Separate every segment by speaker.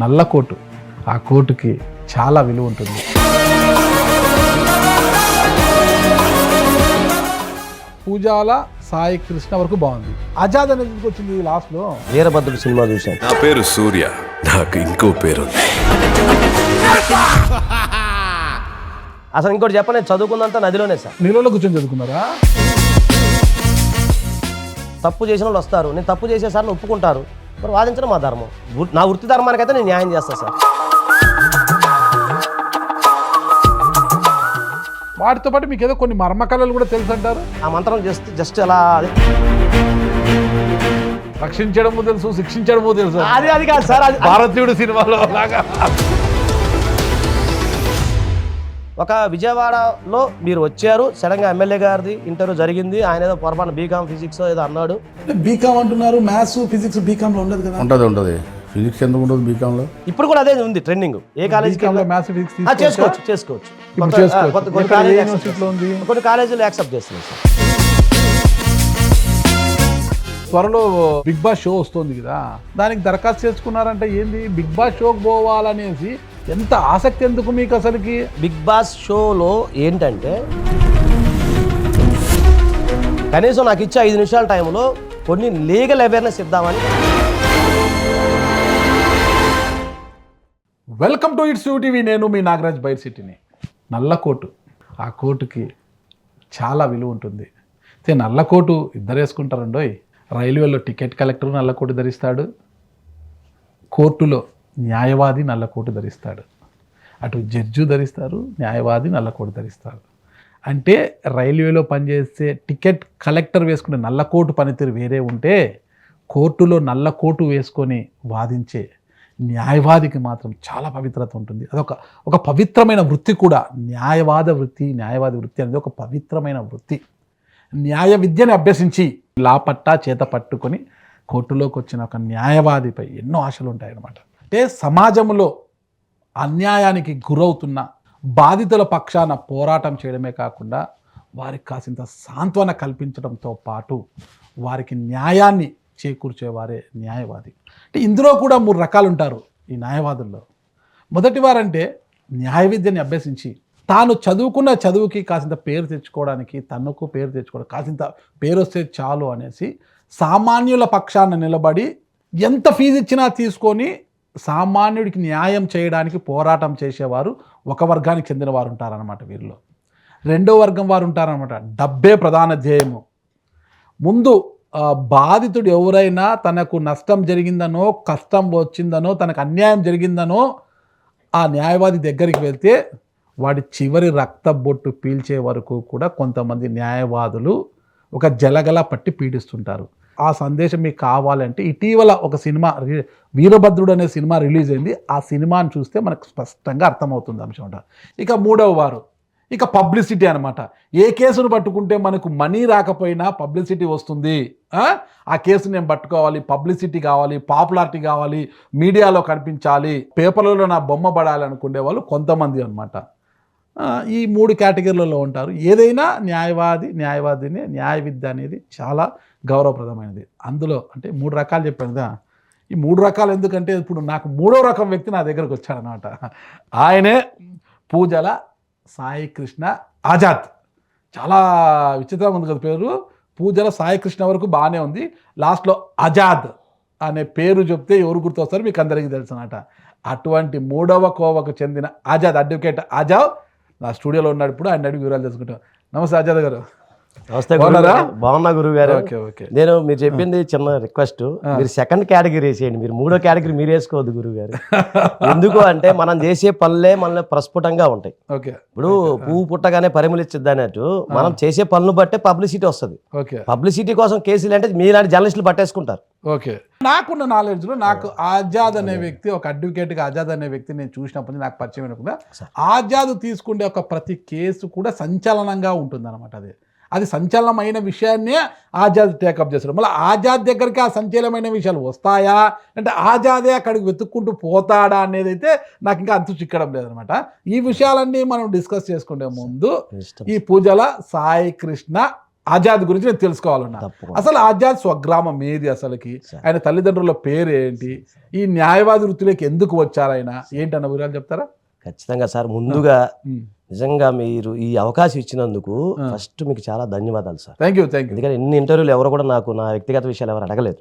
Speaker 1: నల్ల కోటు. ఆ కోటుకి చాలా విలువ ఉంటుంది. పూజాల సాయి కృష్ణ వరకు బాగుంది. ఆజాద్ అనేది ఎందుకు వచ్చింది లాస్ట్లో?
Speaker 2: వీరభద్రుడు సినిమా చూశాను.
Speaker 3: నా పేరు సూర్య, నాకు ఇంకో పేరు.
Speaker 2: అసలు ఇంకోటి చెప్పండి, చదువుకుందంతా నదిలోనే సార్.
Speaker 1: నీళ్ళలో కూర్చొని చదువుకున్నారా?
Speaker 2: తప్పు చేసిన వాళ్ళు వస్తారు, నేను తప్పు చేసేసారని ఒప్పుకుంటారు, మరి వాదించడం మా ధర్మం. నా వృత్తి ధర్మానికైతే నేను న్యాయం చేస్తాను సార్.
Speaker 1: వాటితో పాటు మీకు ఏదో కొన్ని మర్మకళలు కూడా తెలుసు అంటారు.
Speaker 2: ఆ మంత్రం జస్ట్ అలా
Speaker 1: రక్షించడము తెలుసు, శిక్షించడము తెలుసు.
Speaker 2: అది కాదు సార్, అది
Speaker 1: భారతీయుడు సినిమాలో లాగా.
Speaker 2: ఒక విజయవాడలో మీరు వచ్చారు, సడన్గా ఎమ్మెల్యే గారిది ఇంటర్వ్యూ జరిగింది, ఆయన ఏదో పొరపాటు బీకామ్ ఫిజిక్స్ ఏదో అన్నాడు.
Speaker 1: బీకామ్ అంటున్నారు, మ్యాథ్స్ ఫిజిక్స్ బీకామ్లో ఉండదు కదా?
Speaker 4: ఉంటుంది ఫిజిక్స్ ఎందుకు ఉండదు బీకామ్లో?
Speaker 2: ఇప్పుడు కూడా అదే ఉంది ట్రెండింగ్. ఏ కాలేజీకి
Speaker 1: మ్యాథ్స్ ఫిజిక్స్
Speaker 2: చేసుకోవచ్చు.
Speaker 1: యూనివర్సిటీలో ఉంది,
Speaker 2: కొన్ని కాలేజీలు యాక్సెప్ట్ చేస్తున్నాయి సార్.
Speaker 1: త్వరలో బిగ్ బాస్ షో వస్తుంది కదా, దానికి దరఖాస్తు చేసుకున్నారంటే ఏంది? బిగ్ బాస్ షోకి పోవాలనేసి ఎంత ఆసక్తి ఎందుకు మీకు అసలుకి?
Speaker 2: బిగ్ బాస్ షోలో ఏంటంటే కనీసం నాకు ఇచ్చే 5 నిమిషాల టైంలో కొన్ని లీగల్ అవేర్నెస్ ఇద్దామని.
Speaker 1: Welcome to it's TV. నేను మీ నాగరాజ్ బైర్ సిటీని. నల్ల కోటు, ఆ కోటుకి చాలా విలువ ఉంటుంది. నల్ల కోటు ఇద్దరు వేసుకుంటారండోయ్. రైల్వేలో టికెట్ కలెక్టర్ నల్ల కోటు ధరిస్తాడు, కోర్టులో న్యాయవాది నల్ల కోటు ధరిస్తాడు, అటు జడ్జు ధరిస్తారు, న్యాయవాది నల్ల కోటు ధరిస్తారు. అంటే రైల్వేలో పనిచేసే టికెట్ కలెక్టర్ వేసుకునే నల్ల కోటు పనితీరు వేరే ఉంటే, కోర్టులో నల్ల కోటు వేసుకొని వాదించే న్యాయవాదికి మాత్రం చాలా పవిత్రత ఉంటుంది. ఒక పవిత్రమైన వృత్తి కూడా. న్యాయవాది వృత్తి అనేది ఒక పవిత్రమైన వృత్తి. న్యాయ విద్యని అభ్యసించి లాపట్టా చేత పట్టుకొని కోర్టులోకి వచ్చిన ఒక న్యాయవాదిపై ఎన్నో ఆశలు ఉంటాయన్నమాట. అంటే సమాజంలో అన్యాయానికి గురవుతున్న బాధితుల పక్షాన పోరాటం చేయడమే కాకుండా వారికి కాసింత సాంత్వన కల్పించడంతో పాటు వారికి న్యాయాన్ని చేకూర్చేవారే న్యాయవాది. అంటే ఇందులో కూడా 3 రకాలు ఉంటారు ఈ న్యాయవాదుల్లో. మొదటి వారంటే న్యాయ విద్యని అభ్యసించి తాను చదువుకున్న చదువుకి కాసింత పేరు తెచ్చుకోవడానికి, తనకు పేరు తెచ్చుకోవడానికి, కాసింత పేరు వస్తే చాలు అనేసి సామాన్యుల పక్షాన నిలబడి ఎంత ఫీజు ఇచ్చినా తీసుకొని సామాన్యుడికి న్యాయం చేయడానికి పోరాటం చేసేవారు ఒక వర్గానికి చెందిన వారు ఉంటారనమాట. వీరిలో రెండో వర్గం వారు ఉంటారనమాట. డబ్బే ప్రధాన ధ్యేయము. ముందు బాధితుడు ఎవరైనా తనకు నష్టం జరిగిందనో, కష్టం వచ్చిందనో, తనకు అన్యాయం జరిగిందనో ఆ న్యాయవాది దగ్గరికి వెళ్తే వాడి చివరి రక్త బొట్టు పీల్చే వరకు కూడా కొంతమంది న్యాయవాదులు ఒక జలగల పట్టి పీడిస్తుంటారు. ఆ సందేశం మీకు కావాలంటే ఇటీవల ఒక సినిమా వీరభద్రుడు అనే సినిమా రిలీజ్ అయింది. ఆ సినిమాని చూస్తే మనకు స్పష్టంగా అర్థమవుతుంది అంశం. ఇక మూడవ వారు పబ్లిసిటీ అనమాట. ఏ కేసును పట్టుకుంటే మనకు మనీ రాకపోయినా పబ్లిసిటీ వస్తుంది, ఆ కేసు నేను పట్టుకోవాలి, పబ్లిసిటీ కావాలి, పాపులారిటీ కావాలి, మీడియాలో కనిపించాలి, పేపర్లలో నా బొమ్మ పడాలి అనుకునే వాళ్ళు కొంతమంది అనమాట. ఈ 3 కేటగిరీలలో ఉంటారు. ఏదైనా న్యాయవాదిని న్యాయ విద్య అనేది చాలా గౌరవప్రదమైనది. అందులో అంటే 3 రకాలు చెప్పాను కదా. ఈ 3 రకాలు ఎందుకంటే ఇప్పుడు నాకు 3వ రకం వ్యక్తి నా దగ్గరకు వచ్చాడనమాట. ఆయనే పూజల సాయి కృష్ణ ఆజాద్. చాలా విచిత్రంగా ఉంది కదా పేరు. పూజల సాయి కృష్ణ వరకు బాగానే ఉంది, లాస్ట్లో ఆజాద్ అనే పేరు చెప్తే ఎవరు గుర్తొస్తారో మీకు అందరికీ తెలుసు అన్నమాట. అటువంటి 3వ కోవకు చెందిన ఆజాద్, అడ్వకేట్ ఆజాద్ నా స్టూడియోలో ఉన్నాడు. ఇప్పుడు ఆయన అడిగి వివరాలు తెలుసుకుంటాం. నమస్తే ఆజాద్ గారు.
Speaker 2: నమస్తే. బాగున్నా గురువు గారు. నేను మీరు చెప్పింది చిన్న రిక్వెస్ట్, మీరు 2nd కేటగిరీ వేసేయండి, మీరు 3వ కేటగిరీ మీరు వేసుకోవద్దు గురువు గారు. ఎందుకు అంటే మనం చేసే పనులే మనల్ని ప్రస్ఫుటంగా ఉంటాయి. ఇప్పుడు పువ్వు పుట్టగానే పరిమళించద్దు అన్నట్టు మనం చేసే పనులు బట్టే పబ్లిసిటీ వస్తుంది. పబ్లిసిటీ కోసం కేసులు అంటే మీలాంటి జర్నలిస్టులు పట్టేసుకుంటారు.
Speaker 1: నాకున్న నాలెడ్జ్లో నాకు ఆజాద్ అనే వ్యక్తి, ఒక అడ్వకేట్గా ఆజాద్ అనే వ్యక్తి నేను చూసినప్పుడు నాకు పరిచయం కూడా ఆజాద్ తీసుకునే ఒక ప్రతి కేసు కూడా సంచలనంగా ఉంటుంది అనమాట. అది సంచలనమైన విషయాన్నే ఆజాద్ టేకప్ చేస్తాడు. మళ్ళీ ఆజాద్ దగ్గరికి ఆ సంచలనమైన విషయాలు వస్తాయా అంటే ఆజాదే అక్కడికి వెతుక్కుంటూ పోతాడా అనేది అయితే నాకు ఇంకా అంతు చిక్కడం లేదనమాట. ఈ విషయాలన్నీ మనం డిస్కస్ చేసుకునే ముందు ఈ పూజల సాయి కృష్ణ ఆజాద్ గురించి నేను తెలుసుకోవాలన్నా.
Speaker 2: తప్పకుండా.
Speaker 1: అసలు ఆజాద్ స్వగ్రామం ఏది అసలుకి, ఆయన తల్లిదండ్రుల పేరు ఏంటి, ఈ న్యాయవాది వృత్తిలోకి ఎందుకు వచ్చారు ఆయన ఏంటన్న వివరాలు చెప్తారా?
Speaker 2: ఖచ్చితంగా సార్. ముందుగా నిజంగా మీరు ఈ అవకాశం ఇచ్చినందుకు ఫస్ట్ మీకు చాలా ధన్యవాదాలు సార్.
Speaker 1: Thank you.
Speaker 2: ఎందుకంటే ఇన్ని ఇంటర్వ్యూలు ఎవరు కూడా నాకు నా వ్యక్తిగత విషయాలు ఎవరు అడగలేదు.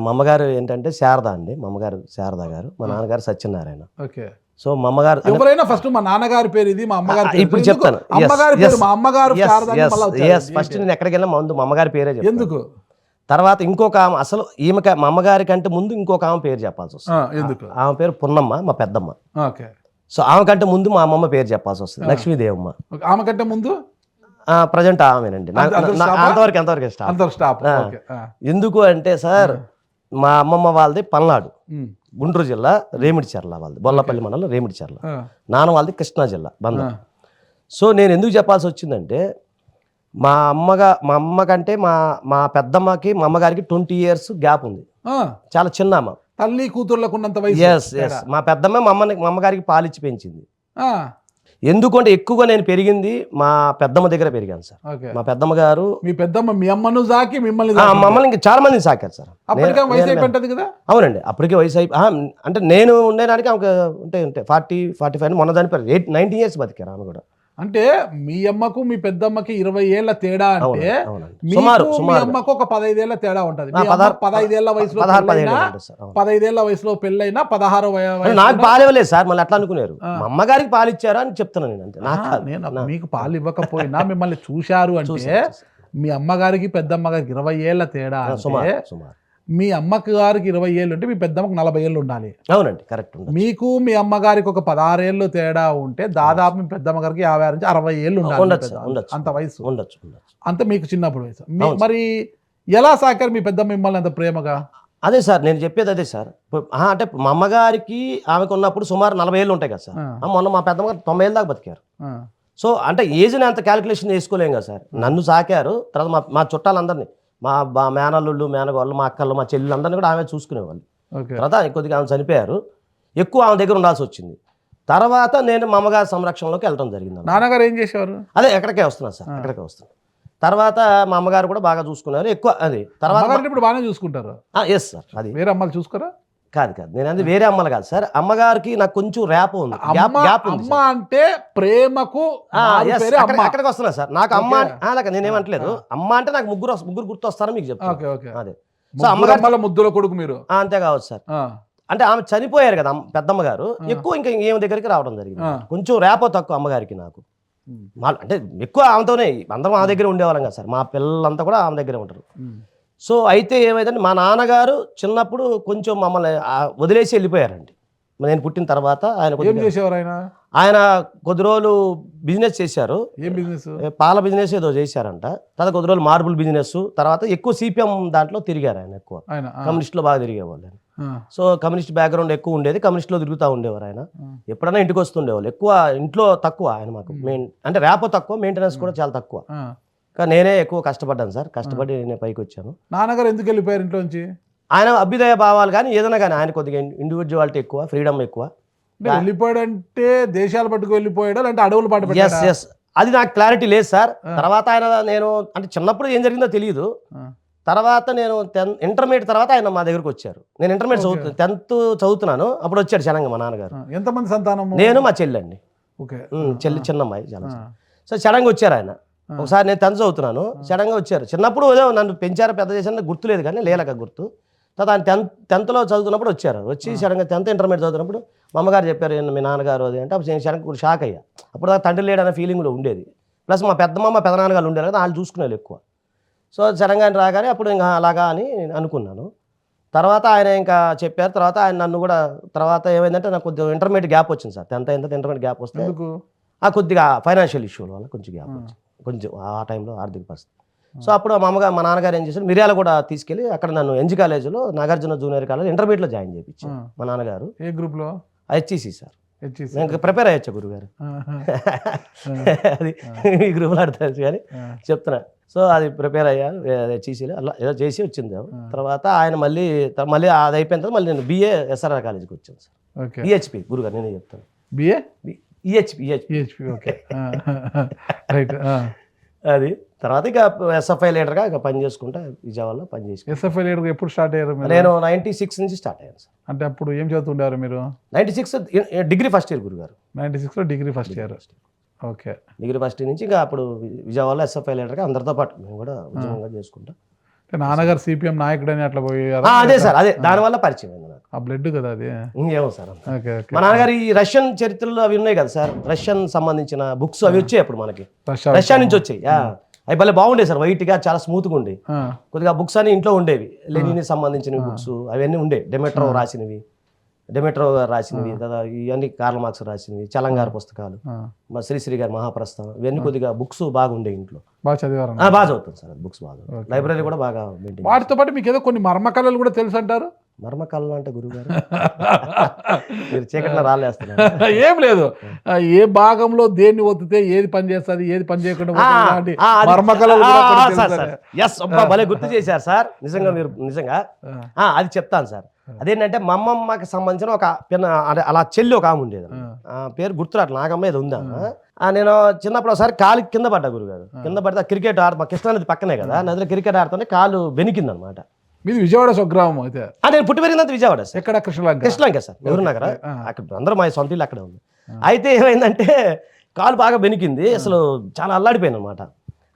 Speaker 2: మా అమ్మగారు ఏంటంటే శారద అండి, మా అమ్మగారు శారద గారు, మా నాన్నగారు సత్యనారాయణ.
Speaker 1: ఓకే.
Speaker 2: సో మా అమ్మగారు
Speaker 1: ఎవరైనా ఫస్ట్ మా నాన్నగారి పేరు ఇది, మా అమ్మగారి పేరు
Speaker 2: ఇప్పుడు
Speaker 1: ఇది.
Speaker 2: చెప్తాను.
Speaker 1: అమ్మగారి పేరు మా అమ్మగారు శారద అని మళ్ళా వచ్చారు.
Speaker 2: ఫస్ట్ నేను ఎక్కడికి వెళ్ళినా ముందు మా అమ్మగారి పేరే చెప్తాను.
Speaker 1: ఎందుకు?
Speaker 2: తర్వాత ఇంకొక ఆమె, అసలు ఈమె మా అమ్మగారి కంటే ముందు ఇంకొక ఆమె పేరు చెప్పాల్సి వస్తుంది.
Speaker 1: ఎందుకు?
Speaker 2: ఆమె పేరు పున్నమ్మ, మా పెద్దమ్మ.
Speaker 1: ఓకే.
Speaker 2: సో ఆమె కంటే ముందు మా అమ్మమ్మ పేరు చెప్పాల్సి వస్తుంది, లక్ష్మీదేవమ్మ.
Speaker 1: ఆమె కంటే ముందు
Speaker 2: ప్రజెంట్ ఆమెనండి. ఎంతవరకు
Speaker 1: స్టాప్.
Speaker 2: ఎందుకు అంటే సార్, మా అమ్మమ్మ వాళ్ళది పల్నాడు, గుంటూరు జిల్లా, రేమిడిచెర్ల వాళ్ళది, బొల్లపల్లి మండలం రేమిడిచెర్ల. నాన్న వాళ్ళది కృష్ణా జిల్లా, బంధం. సో నేను ఎందుకు చెప్పాల్సి వచ్చిందంటే, మా అమ్మ కంటే మా పెద్దమ్మకి మా అమ్మగారికి 20 years గ్యాప్ ఉంది. చాలా చిన్న అమ్మ,
Speaker 1: తల్లి కూతుర్లకు ఉన్నంత వయసు.
Speaker 2: ఎస్. మా పెద్దమ్మ మా అమ్మగారికి పాలిచ్చి పెంచింది. ఎందుకంటే ఎక్కువగా నేను పెరిగింది మా పెద్దమ్మ దగ్గర పెరిగాను సార్. మా పెద్దమ్మ గారు,
Speaker 1: మీ పెద్దమ్మ మీ అమ్మను సాకి మిమ్మల్ని
Speaker 2: మమ్మల్ని ఇంకా చాలా మందిని సాకారు సార్.
Speaker 1: అప్పటికే వయసు అయిపోయింది కదా?
Speaker 2: అవునండి, అప్పటికే వయసు అంటే నేను ఉండేదానికి ఆమె ఉంటే 40-45, మొన్న దాని 19 years బతికారు ఆమె కూడా.
Speaker 1: అంటే మీ అమ్మకు మీ పెద్దమ్మకి 20 ఏళ్ల తేడా అంటే
Speaker 2: సుమారు
Speaker 1: మీ అమ్మకు ఒక 15 ఏళ్ల తేడా ఉంటది. 15 ఏళ్ల వయసులో 15 ఏళ్ల వయసులో పెళ్ళైనా 16 వయసు.
Speaker 2: నాకు పాలివ్వలేదు సార్, మళ్ళీ ఎట్లా అనుకున్నారు, మా అమ్మగారికి పాలిచ్చారా అని చెప్తున్నాను నేను. అంతే.
Speaker 1: నేను మీకు పాలు ఇవ్వకపోయినా మిమ్మల్ని చూశారు అంటే మీ అమ్మగారికి పెద్దమ్మగారికి 20 ఏళ్ల తేడా అంటే మీ అమ్మకి గారికి 20 ఏళ్ళు ఉంటే మీ పెద్దమ్మకి 40 ఏళ్ళు ఉండాలి.
Speaker 2: అవునండి, కరెక్ట్. మీకు
Speaker 1: మీ అమ్మగారికి ఒక 16 ఏళ్ళు తేడా ఉంటే దాదాపు మీ పెద్దమ్మ గారికి 50 నుంచి 60 ఏళ్ళు ఉండాలి. అంత వయసు
Speaker 2: ఉండొచ్చు.
Speaker 1: అంత మీకు చిన్నప్పుడు వయసు. మరి ఎలా సాకారు మీ పెద్దమ్మ మిమ్మల్ని అంత ప్రేమగా?
Speaker 2: అదే సార్ నేను చెప్పేది అదే సార్. అంటే మా అమ్మగారికి ఆమెకు ఉన్నప్పుడు సుమారు 40 ఏళ్ళు ఉంటాయి కదా సార్. మొన్న మా పెద్దమ్మ గారు 90 ఏళ్ళ దాకా బతికారు. సో అంటే ఏజ్ని అంత క్యాలిక్యులేషన్ చేసుకోలేం కదా సార్. నన్ను సాకారు. తర్వాత మా చుట్టాలందరినీ, మా మేనల్లుళ్ళు, మేనగోళ్ళు, మా అక్కళ్ళు, మా చెల్లెళ్ళందరినీ కూడా ఆమె చూసుకునేవాళ్ళు. తర్వాత కొద్దిగా ఆమె చనిపోయారు, ఎక్కువ ఆమె దగ్గర ఉండాల్సి వచ్చింది. తర్వాత నేను మా అమ్మగారి సంరక్షణలోకి వెళ్ళడం జరిగింది.
Speaker 1: నాన్నగారు ఏం చేసేవారు?
Speaker 2: అదే ఎక్కడికే వస్తున్నారు సార్, ఎక్కడికే వస్తున్నారు. తర్వాత మా అమ్మగారు కూడా బాగా చూసుకున్నారు ఎక్కువ. అది తర్వాత
Speaker 1: ఇప్పుడు బాగానే చూసుకుంటారు.
Speaker 2: Yes sir. అది
Speaker 1: వేరే అమ్మలు చూసుకోరా?
Speaker 2: కాదు, నేను అది వేరే అమ్మలు కాదు సార్. అమ్మగారికి నాకు కొంచెం ర్యాప్ ఉంది.
Speaker 1: అమ్మ అంటే ప్రేమకు
Speaker 2: అక్కడికి వస్తున్నా సార్. నాకు అమ్మ నేనేమంటలేదు, అమ్మ అంటే నాకు ముగ్గురు గుర్తు వస్తారని మీకు చెప్తాను. అదే. సో
Speaker 1: అమ్మగారు ముద్దుల కొడుకు మీరు.
Speaker 2: అంతే కావచ్చు సార్. అంటే ఆమె చనిపోయారు కదా పెద్దమ్మ గారు, ఎక్కువ ఇంకా ఏమి దగ్గరికి రావడం జరిగింది. కొంచెం ర్యాపో తక్కువ అమ్మగారికి నాకు. అంటే ఎక్కువ ఆమెతోనే, అందరం ఆమె దగ్గర ఉండేవాళ్ళం కదా సార్. మా పిల్లలంతా కూడా ఆమె దగ్గరే ఉంటారు. సో అయితే ఏమైందంటే, మా నాన్నగారు చిన్నప్పుడు కొంచెం మమ్మల్ని వదిలేసి వెళ్ళిపోయారండి. నేను పుట్టిన తర్వాత. ఆయన కొద్ది రోజులు బిజినెస్ చేశారు.
Speaker 1: ఏం బిజినెస్?
Speaker 2: పాల బిజినెస్ ఏదో చేశారంట. తర్వాత కొద్ది రోజులు మార్బుల్ బిజినెస్. తర్వాత ఎక్కువ సిపిఎం దాంట్లో తిరిగారు ఆయన. ఎక్కువ కమ్యూనిస్ట్లో బాగా తిరిగేవాళ్ళు. సో కమ్యూనిస్ట్ బ్యాక్గ్రౌండ్ ఎక్కువ ఉండేది, కమ్యూనిస్ట్లో తిరుగుతూ ఉండేవారు ఆయన. ఎప్పుడైనా ఇంటికి వస్తుండేవాళ్ళు. ఎక్కువ ఇంట్లో తక్కువ ఆయన మాకు. అంటే ర్యాపో తక్కువ, మెయింటెనెన్స్ కూడా చాలా తక్కువ. కానీ నేనే ఎక్కువ కష్టపడ్డాను సార్. కష్టపడి నేను పైకి వచ్చాను.
Speaker 1: నాన్నగారు ఎందుకు వెళ్ళిపోయారు ఇంట్లోంచి?
Speaker 2: ఆయన అభ్యుదయ భావాలు కానీ ఏదైనా కానీ, ఆయన కొద్దిగా ఇండివిజువాలిటీ ఎక్కువ, ఫ్రీడమ్ ఎక్కువ.
Speaker 1: వెళ్ళిపోయాడంటే దేశాలు పట్టుకు వెళ్ళిపోయాడు అంటే అడవులు పట్టు?
Speaker 2: ఎస్. అది నాకు క్లారిటీ లేదు సార్. తర్వాత ఆయన, నేను అంటే చిన్నప్పుడు ఏం జరిగిందో తెలియదు. తర్వాత నేను ఇంటర్మీడియట్ తర్వాత ఆయన మా దగ్గరకు వచ్చారు. నేను ఇంటర్మీడియట్ 10th చదువుతున్నాను, అప్పుడు వచ్చాడు సడన్గా మా నాన్నగారు.
Speaker 1: ఎంతమంది సంతానం?
Speaker 2: నేను, మా చెల్లి అండి. చెల్లి చిన్నమ్మాయి చాలా. సో సడన్గా వచ్చారు ఆయన. ఒకసారి నేను 10th చదువుతున్నాను, సడన్గా వచ్చారు. చిన్నప్పుడు నన్ను పెంచారు, పెద్ద చేశారు, గుర్తులేదు కానీ లేలక గుర్తు. తర్వాత ఆయన 10thలో చదువుతున్నప్పుడు వచ్చారు. వచ్చి సడన్గా 10th ఇంటర్మీడియట్ చదువుతున్నప్పుడు మా అమ్మగారు చెప్పారు మీ నాన్నగారు అది అంటే, అప్పుడు నేను సడన్గా షాక్ అయ్యా. అప్పుడు దాకా తండ్రి లేడనే ఫీలింగ్లో ఉండేది. ప్లస్ మా పెద్దమ్మ, మా పెదనాన్నగారు ఉండేది కదా, వాళ్ళు చూసుకునేది ఎక్కువ. సో సడన్గా ఆయన రాగానే అప్పుడు ఇంకా అలాగా అని అనుకున్నాను. తర్వాత ఆయన ఇంకా చెప్పారు. తర్వాత ఆయన నన్ను కూడా, తర్వాత ఏమైందంటే నాకు కొద్దిగా ఇంటర్మీడియట్ గ్యాప్ వచ్చింది సార్. 10th అయిన తర్వాత ఇంటర్మీడియట్ గ్యాప్ వస్తే కొద్దిగా ఫైనాన్షియల్ ఇష్యూల వల్ల కొంచెం గ్యాప్ వచ్చింది. కొంచెం ఆ టైంలో ఆర్థిక పరిస్థితి. సో అప్పుడు మా నాన్నగారు ఏం చేశారు, మిర్యాల కూడా తీసుకెళ్ళి అక్కడ నన్ను ఎన్జీ కాలేజీలో, నాగార్జున జూనియర్ కాలేజ్ ఇంటర్మీడియట్లో జాయిన్ చేయించారు మా నాన్నగారు.
Speaker 1: ఏ గ్రూప్లో?
Speaker 2: HEC sir. నేను ప్రిపేర్ అయ్యొచ్చా గురుగారు? అది ఈ గ్రూప్లో అడతారు కానీ చెప్తున్నా. సో అది ప్రిపేర్ అయ్యాను హెచ్ఈసీలో, అలా ఏదో చేసి వచ్చింది. తర్వాత ఆయన మళ్ళీ అది అయిపోయిన తర్వాత మళ్ళీ నేను BA SRR కాలేజీకి వచ్చాను సార్. ఈహెచ్పి గురుగారు నేనే చెప్తాను.
Speaker 1: BA
Speaker 2: EHP. ఓకే.
Speaker 1: రైట్.
Speaker 2: అది తర్వాత ఇక ఎస్ఎఫ్ఐ లీడర్గా ఇక పని చేసుకుంటా విజయవాడలో పని చేసుకుంటా.
Speaker 1: ఎస్ఎఫ్ఐ లీడర్ ఎప్పుడు స్టార్ట్ అయ్యారు మీరు?
Speaker 2: నేను 96 నుంచి స్టార్ట్ అయ్యాను సార్.
Speaker 1: అంటే అప్పుడు ఏం చదువుతుండారు మీరు?
Speaker 2: 96 డిగ్రీ ఫస్ట్ ఇయర్ గురుగారు.
Speaker 1: 96లో degree first year. Okay.
Speaker 2: Degree first year నుంచి ఇంకా అప్పుడు విజయవాడలో ఎస్ఎఫ్ఐ లీడర్గా అందరితో పాటు మేము కూడా ఉద్యోగంగా చేసుకుంటా.
Speaker 1: నాన్నగారు సిపిఎం నాయకుడని అట్లా పోయారు.
Speaker 2: అదే సార్, అదే దానివల్ల పరిచయం అయింది నాకు.
Speaker 1: ఆ బ్లడ్ కదా అది.
Speaker 2: ఇంకేమో సార్
Speaker 1: ఓకే ఓకే.
Speaker 2: మా నాన్నగారు ఈ రష్యన్ చరిత్రలు అవి ఉన్నాయి కదా సార్, రష్యన్ సంబంధించిన బుక్స్ అవి వచ్చాయి అప్పుడు మనకి, రష్యా నుంచి వచ్చాయి. అవి భలే బాగుండేవి సార్, వైట్గా చాలా స్మూత్గా ఉండేవి. కొద్దిగా బుక్స్ అని ఇంట్లో ఉండేవి, లెనిన్ సంబంధించిన బుక్స్ అవన్నీ ఉండేవి. డెమెట్రో రాసినవి, డెమెట్రో గారు రాసినవి, ఇవన్నీ కార్ల్ మార్క్స్ రాసినవి, చలంగారు పుస్తకాలు, మా శ్రీశ్రీ గారి మహాప్రస్థానం, ఇవన్నీ కొద్దిగా బుక్స్ బాగుండే ఇంట్లో.
Speaker 1: బాగా చదివారు?
Speaker 2: బాగా చదువుతాను సార్, బుక్స్ బాగా, లైబ్రరీ కూడా బాగా మెయింటైన్.
Speaker 1: వాటితో పాటు మీకు ఏదో కొన్ని మర్మకళలు కూడా తెలుసు అంటారు.
Speaker 2: మర్మకళలు అంటే గురుగారు మీరు చీకట్లో రాలేస్తున్నారు.
Speaker 1: ఏం లేదు, ఏ భాగంలో దేన్ని ఒత్తితే ఏది పని చేస్తుంది, ఏది పని చేయకుండా మర్మకళలు
Speaker 2: భలే గుర్తు చేశారు సార్. నిజంగా మీరు నిజంగా అది చెప్తాను సార్. అదేంటంటే మా అమ్మమ్మకి సంబంధించిన ఒక పిన్న అలా చెల్లి ఒక ఆమె ఉండేది, పేరు గుర్తురాట్లు, నాగమ్మ ఏదో ఉందా. నేను చిన్నప్పుడు ఒకసారి కాలు కింద పడ్డా గురుగారు. కింద పడితే క్రికెట్ మా కృష్ణానది పక్కనే కదా, నదిలో క్రికెట్ ఆడుతుంటే కాలు బెనికింది అనమాట.
Speaker 1: మీది విజయవాడ స్వగ్రామం అయితే?
Speaker 2: నేను పుట్టి పెరిగినంత విజయవాడ సార్.
Speaker 1: ఎక్కడ? కృష్ణలంక.
Speaker 2: కృష్ణలంక సార్, ఎవరు నగర. అక్కడ అందరూ మా సొంత ఇల్లు అక్కడే ఉంది. అయితే ఏమైందంటే కాలు బాగా బెనికింది, అసలు చాలా అల్లాడిపోయింది అనమాట.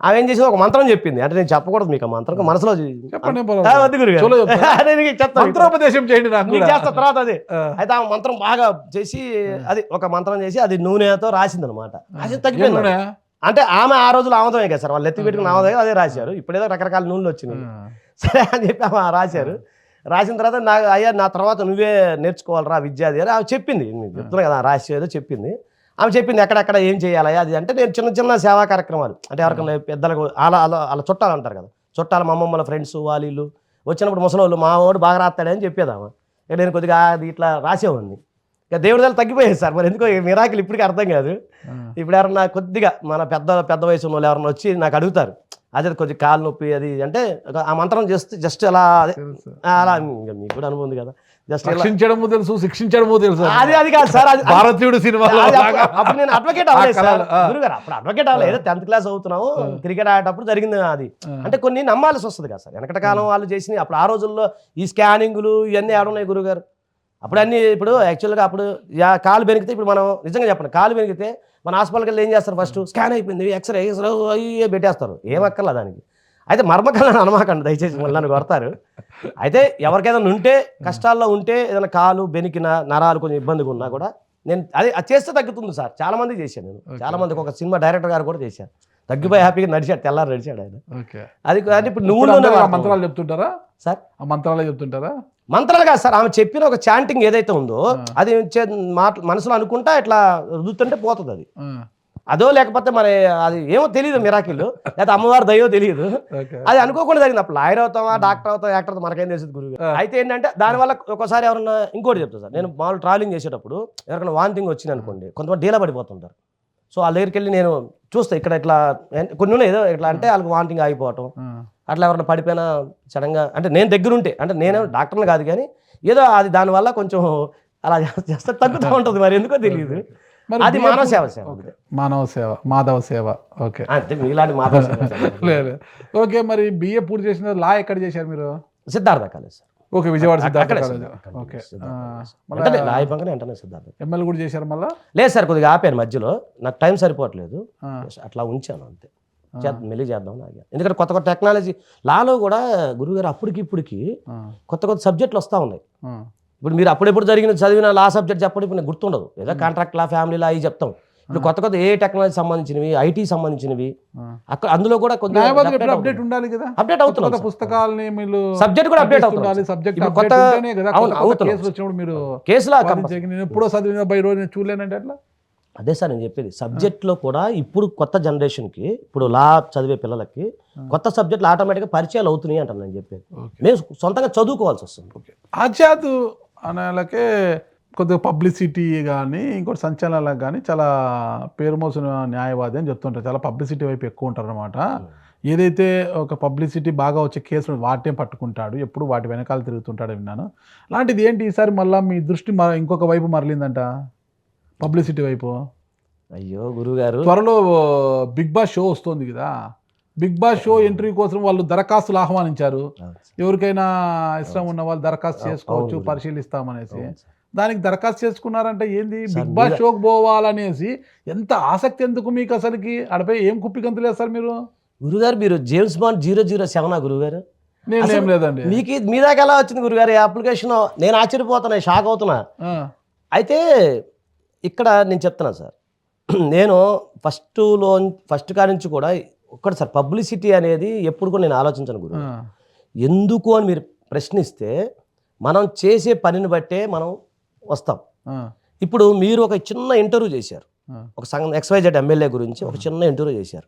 Speaker 2: ఆమె ఏం చేసింది, ఒక మంత్రం చెప్పింది. అంటే నేను చెప్పకూడదు మీకు ఆ మంత్రం, మనసులో
Speaker 1: మంత్రోపదేశం చేయండి
Speaker 2: చేస్తా తర్వాత. అది అయితే ఆ మంత్రం బాగా చేసి, అది ఒక మంత్రం చేసి అది నూనెతో రాసింది అనమాట. రాసి తగ్గిపోయింది. అంటే ఆమె ఆ రోజులు ఆమోదమే కదా సార్, వాళ్ళు ఎత్తి పెట్టుకుని ఆమోదం అదే రాశారు. ఇప్పుడేదో రకరకాల నూనెలు వచ్చినాయి. సరే అని చెప్పి ఆమె రాశారు. రాసిన తర్వాత నాకు అయ్యా నా తర్వాత నువ్వే నేర్చుకోవాలరా విద్య అది అని ఆమె చెప్పింది. చెప్తున్నా కదా, రాసి ఏదో చెప్పింది. ఆమె చెప్పింది ఎక్కడెక్కడ ఏం చేయాలయ్యా అది అంటే. నేను చిన్న చిన్న సేవా కార్యక్రమాలు అంటే ఎవరికైనా పెద్దలకు అలా అలా అలా చుట్టాలు అంటారు కదా, చుట్టాలు మా అమ్మమ్మల ఫ్రెండ్స్ వాళ్ళు వచ్చినప్పుడు ముసలోళ్ళు మా వాడు బాగా రాస్తాడని చెప్పేదామా. ఇక నేను కొద్దిగా అది ఇట్లా రాసేవాడిని. ఇక దేవుడి దగ్గర తగ్గిపోయేది సార్. మరి ఎందుకో మిరాకిల్ ఇప్పటికీ అర్థం కాదు. ఇప్పుడు ఎవరన్నా కొద్దిగా మన పెద్ద వయసు ఉన్న వాళ్ళు ఎవరన్నా వచ్చి నాకు అడుగుతారు, అదే కొద్దిగా కాలు నొప్పి అది అంటే ఆ మంత్రం చేస్తే జస్ట్ అలా అలా మీకు కూడా అనుభవం ఉంది కదా, జస్ట్
Speaker 1: రక్షించడము తెలుసు, శిక్షించడము తెలుసు.
Speaker 2: అది కాదు సార్, అది
Speaker 1: భారతీయుడు సినిమా.
Speaker 2: అప్పుడు నేను అడ్వకేట్ అవ్వలేదు సార్ గురుగారు. అప్పుడు అడ్వకేట్ అవ్వలేదు, ఏదో 10th క్లాస్ అవుతున్నాము, క్రికెట్ ఆడేటప్పుడు జరిగింది అది. అంటే కొన్ని నమ్మాల్సి వస్తుంది కదా సార్, వెనకటి కాలం వాళ్ళు చేసినవి. అప్పుడు ఆ రోజుల్లో ఈ స్కానింగ్లు ఇవన్నీ ఆడున్నాయి గురుగారు. అప్పుడు అన్నీ ఇప్పుడు యాక్చువల్గా అప్పుడు కాలు బెనికితే, ఇప్పుడు మనం నిజంగా చెప్పండి, కాలు బెనికితే మన హాస్పిటల్కి వెళ్ళి ఏం చేస్తారు, ఫస్ట్ స్కాన్ అయిపోయింది, ఎక్స్రే అయ్యే పెట్టేస్తారు, ఏమక్కర్లా దానికి. అయితే మర్మకళని అనమాకండి దయచేసి, మళ్ళీ నన్ను కొడతారు. అయితే ఎవరికైనా ఉంటే, కష్టాల్లో ఉంటే, ఏదైనా కాలు బెనికిన నరాలు కొంచెం ఇబ్బందిగా ఉన్నా కూడా నేను అది చేస్తే తగ్గుతుంది సార్. చాలా మంది చేశాను నేను, చాలా మందికి. ఒక సినిమా డైరెక్టర్ గారు కూడా చేశారు, తగ్గిపోయి హ్యాపీగా నడిచాడు, తెల్లారు నడిచాడు ఆయన. అది ఇప్పుడు నువ్వు
Speaker 1: మంత్రాలు చెప్తుంటారా
Speaker 2: సార్?
Speaker 1: ఆ మంత్రాలు చెప్తుంటారా?
Speaker 2: మంత్రాలు కాదు సార్, ఆమె చెప్పిన ఒక చాంటింగ్ ఏదైతే ఉందో అది మనసులో అనుకుంటా ఇట్లా రుద్దుతుంటే పోతుంది అది. అదో లేకపోతే మరి అది ఏమో తెలియదు, మిరాకిల్ లేదా అమ్మవారి దయో తెలియదు. అది అనుకోకుండా జరిగింది. అప్పుడు లాయర్ అవుతావా, డాక్టర్ అవుతావా, యాక్టర్ అవుతావా మనకేం తెలిసింది గురువు. అయితే ఏంటంటే దానివల్ల ఒకసారి ఎవరన్నా ఇంకోటి చెప్తారు సార్, నేను మామూలు ట్రావెలింగ్ చేసేటప్పుడు ఎవరికైనా వాంతింగ్ వచ్చింది అనుకోండి, కొంతమంది డీలా పడిపోతుంటారు. సో వాళ్ళ దగ్గరికి వెళ్ళి నేను చూస్తా, ఇక్కడ ఇట్లా కొన్ని ఉన్నాయి ఏదో ఇట్లా అంటే వాళ్ళకి వాంతింగ్ ఆగిపోవటం, అట్లా ఎవరైనా పడిపోయినా సడన్గా, అంటే నేను దగ్గరుంటే, అంటే నేనే డాక్టర్ని కాదు కానీ ఏదో అది దానివల్ల కొంచెం అలా చేస్తే తగ్గుతూ ఉంటుంది, మరి ఎందుకో తెలియదు. అది మానవ సేవ
Speaker 1: మానవ సేవ, మాధవ సేవ. ఓకే,
Speaker 2: అంతే, మీలాంటి మాధవ సేవ.
Speaker 1: లేదు ఓకే. మరి బిఏ పూర్తి చేసిన లా ఎక్కడ చేశారు మీరు?
Speaker 2: Siddhartha college sir.
Speaker 1: Okay, Vijayawada Siddhartha college. Okay,
Speaker 2: Siddhartha.
Speaker 1: MLA కూడా చేశారు మళ్ళీ?
Speaker 2: లేదు సార్, కొద్దిగా ఆపాను మధ్యలో, నాకు టైం సరిపోవట్లేదు, అట్లా ఉంచాను అంతే. మెల్లి చేద్దాం నాకు, ఎందుకంటే కొత్త కొత్త టెక్నాలజీ లాలో కూడా గురువుగారు అప్పటికి ఇప్పటికి కొత్త కొత్త సబ్జెక్టులు వస్తూ ఉన్నాయి. ఇప్పుడు మీరు అప్పుడెప్పుడు జరిగిన చదివిన లా సబ్జెక్ట్ చెప్పడం ఇప్పుడు నాకు గుర్తుండదు, ఏదో కాంట్రాక్ట్ లా, ఫ్యామిలీ లా అవి చెప్తాం. ఇప్పుడు కొత్త కొత్త ఏ టెక్నాలజీ సంబంధించినవి, ఐటీ సంబంధించినవి, అక్కడ అందులో కూడా కొంచెం
Speaker 1: అప్డేట్ ఉండాలి కదా,
Speaker 2: అప్డేట్ అవుతుంది.
Speaker 1: పుస్తకాలని మీరు
Speaker 2: సబ్జెక్ట్ కూడా అప్డేట్ అవుతుంది.
Speaker 1: సబ్జెక్ట్
Speaker 2: కేసులో
Speaker 1: ఎప్పుడో చదివిన బై రోజు చూడలేనంటే అట్లా.
Speaker 2: అదే సార్ నేను చెప్పేది, సబ్జెక్ట్లో కూడా ఇప్పుడు కొత్త జనరేషన్కి, ఇప్పుడు లా చదివే పిల్లలకి కొత్త సబ్జెక్టులు ఆటోమేటిక్గా పరిచయాలు అవుతున్నాయి అంటాను నేను చెప్పేది. మేము సొంతంగా చదువుకోవాల్సి వస్తుంది.
Speaker 1: ఆజాద్ అనేలకే కొద్దిగా పబ్లిసిటీ కానీ ఇంకోటి సంచలనాలకు కానీ చాలా పేరు మోసిన న్యాయవాది అని చెప్తుంటారు, చాలా పబ్లిసిటీ వైపు ఎక్కువ ఉంటారు అనమాట. ఏదైతే ఒక పబ్లిసిటీ బాగా వచ్చే కేసులు వాటిని పట్టుకుంటాడు, ఎప్పుడు వాటి వెనకాల తిరుగుతుంటాడు విన్నాను. అలాంటిది ఏంటి ఈసారి మళ్ళీ మీ దృష్టి ఇంకొక వైపు మరలిందంట, పబ్లిసిటీ వైపు?
Speaker 2: అయ్యో గురుగారు,
Speaker 1: త్వరలో బిగ్ బాస్ షో వస్తుంది కదా, బిగ్ బాస్ షో ఎంట్రీ కోసం వాళ్ళు దరఖాస్తులు ఆహ్వానించారు. ఎవరికైనా ఇష్టం ఉన్న వాళ్ళు దరఖాస్తు చేసుకోవచ్చు, పరిశీలిస్తామనేసి. దానికి దరఖాస్తు చేసుకున్నారంటే ఏంది, బిగ్ బాస్ షోకి పోవాలనేసి ఎంత ఆసక్తి ఎందుకు మీకు అసలుకి? అడపై ఏం కుప్పి గంతులు వేస్తారు మీరు?
Speaker 2: గురుగారు మీరు జేమ్స్ బాండ్ 007 గురుగారు?
Speaker 1: నేనేం లేదండి.
Speaker 2: మీకు మీ దాకా ఎలా వచ్చింది గురుగారు ఈ అప్లికేషన్? నేను ఆశ్చర్యపోతున్నా, షాక్ అవుతున్నా. అయితే ఇక్కడ నేను చెప్తున్నా సార్, నేను ఫస్ట్ కాడి నుంచి కూడా ఒక్కటి సార్, పబ్లిసిటీ అనేది ఎప్పుడు కూడా నేను ఆలోచించను గురు. ఎందుకు అని మీరు ప్రశ్నిస్తే మనం చేసే పనిని బట్టే మనం వస్తాం. ఇప్పుడు మీరు ఒక చిన్న ఇంటర్వ్యూ చేశారు, ఒక XYZ ఎమ్మెల్యే గురించి ఒక చిన్న ఇంటర్వ్యూ చేశారు.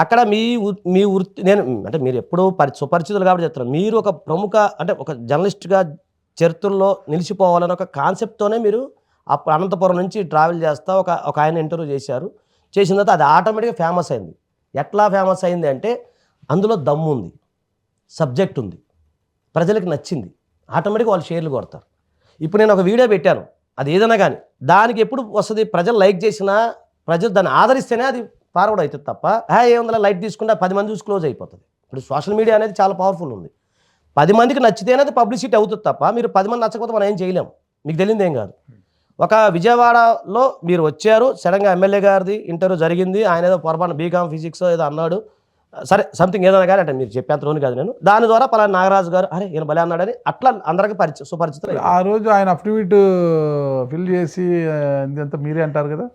Speaker 2: అక్కడ మీ వృత్తి, నేను అంటే మీరు ఎప్పుడూ సుపరిచితులు కాబట్టి చెప్తున్నాను, మీరు ఒక ప్రముఖ అంటే ఒక జర్నలిస్ట్గా చరిత్రలో నిలిచిపోవాలని ఒక కాన్సెప్ట్తోనే మీరు అప్పుడు అనంతపురం నుంచి ట్రావెల్ చేస్తా ఒక ఆయన ఇంటర్వ్యూ చేశారు. చేసిన తర్వాత అది ఆటోమేటిక్గా ఫేమస్ అయింది. ఎట్లా ఫేమస్ అయింది అంటే అందులో దమ్ము ఉంది, సబ్జెక్ట్ ఉంది, ప్రజలకు నచ్చింది, ఆటోమేటిక్గా వాళ్ళు షేర్లు కొడతారు. ఇప్పుడు నేను ఒక వీడియో పెట్టాను, అది ఏదైనా కానీ దానికి ఎప్పుడు వస్తుంది, ప్రజలు లైక్ చేసినా ప్రజలు దాన్ని ఆదరిస్తేనే అది ఫార్వర్డ్ అవుతుంది తప్ప ఏముందా లైట్ తీసుకుంటే 10 మంది చూసి క్లోజ్ అయిపోతుంది. ఇప్పుడు సోషల్ మీడియా అనేది చాలా పవర్ఫుల్ ఉంది. 10 మందికి నచ్చితేనే అది పబ్లిసిటీ అవుతుంది తప్ప మీరు 10 మంది నచ్చకపోతే మనం ఏం చేయలేము. మీకు తెలియదు ఏం కాదు. ఒక విజయవాడలో మీరు వచ్చారు, సడన్గా ఎమ్మెల్యే గారిది ఇంటర్వ్యూ జరిగింది, ఆయన ఏదో పొరపాటు బీకామ్ ఫిజిక్స్ ఏదో అన్నాడు, సరే సంథింగ్ ఏదైనా కానీ అంటే మీరు చెప్పేంతలోని కాదు నేను, దాని ద్వారా పలానా నాగరాజు గారు అరే ఈయన భలే అన్నాడని అట్లా అందరికీ సుపరిచితులు.
Speaker 1: ఆ రోజు ఆయన అఫిడవిట్ ఫిల్ చేసి ఇదంతా మీరే అంటారు కదా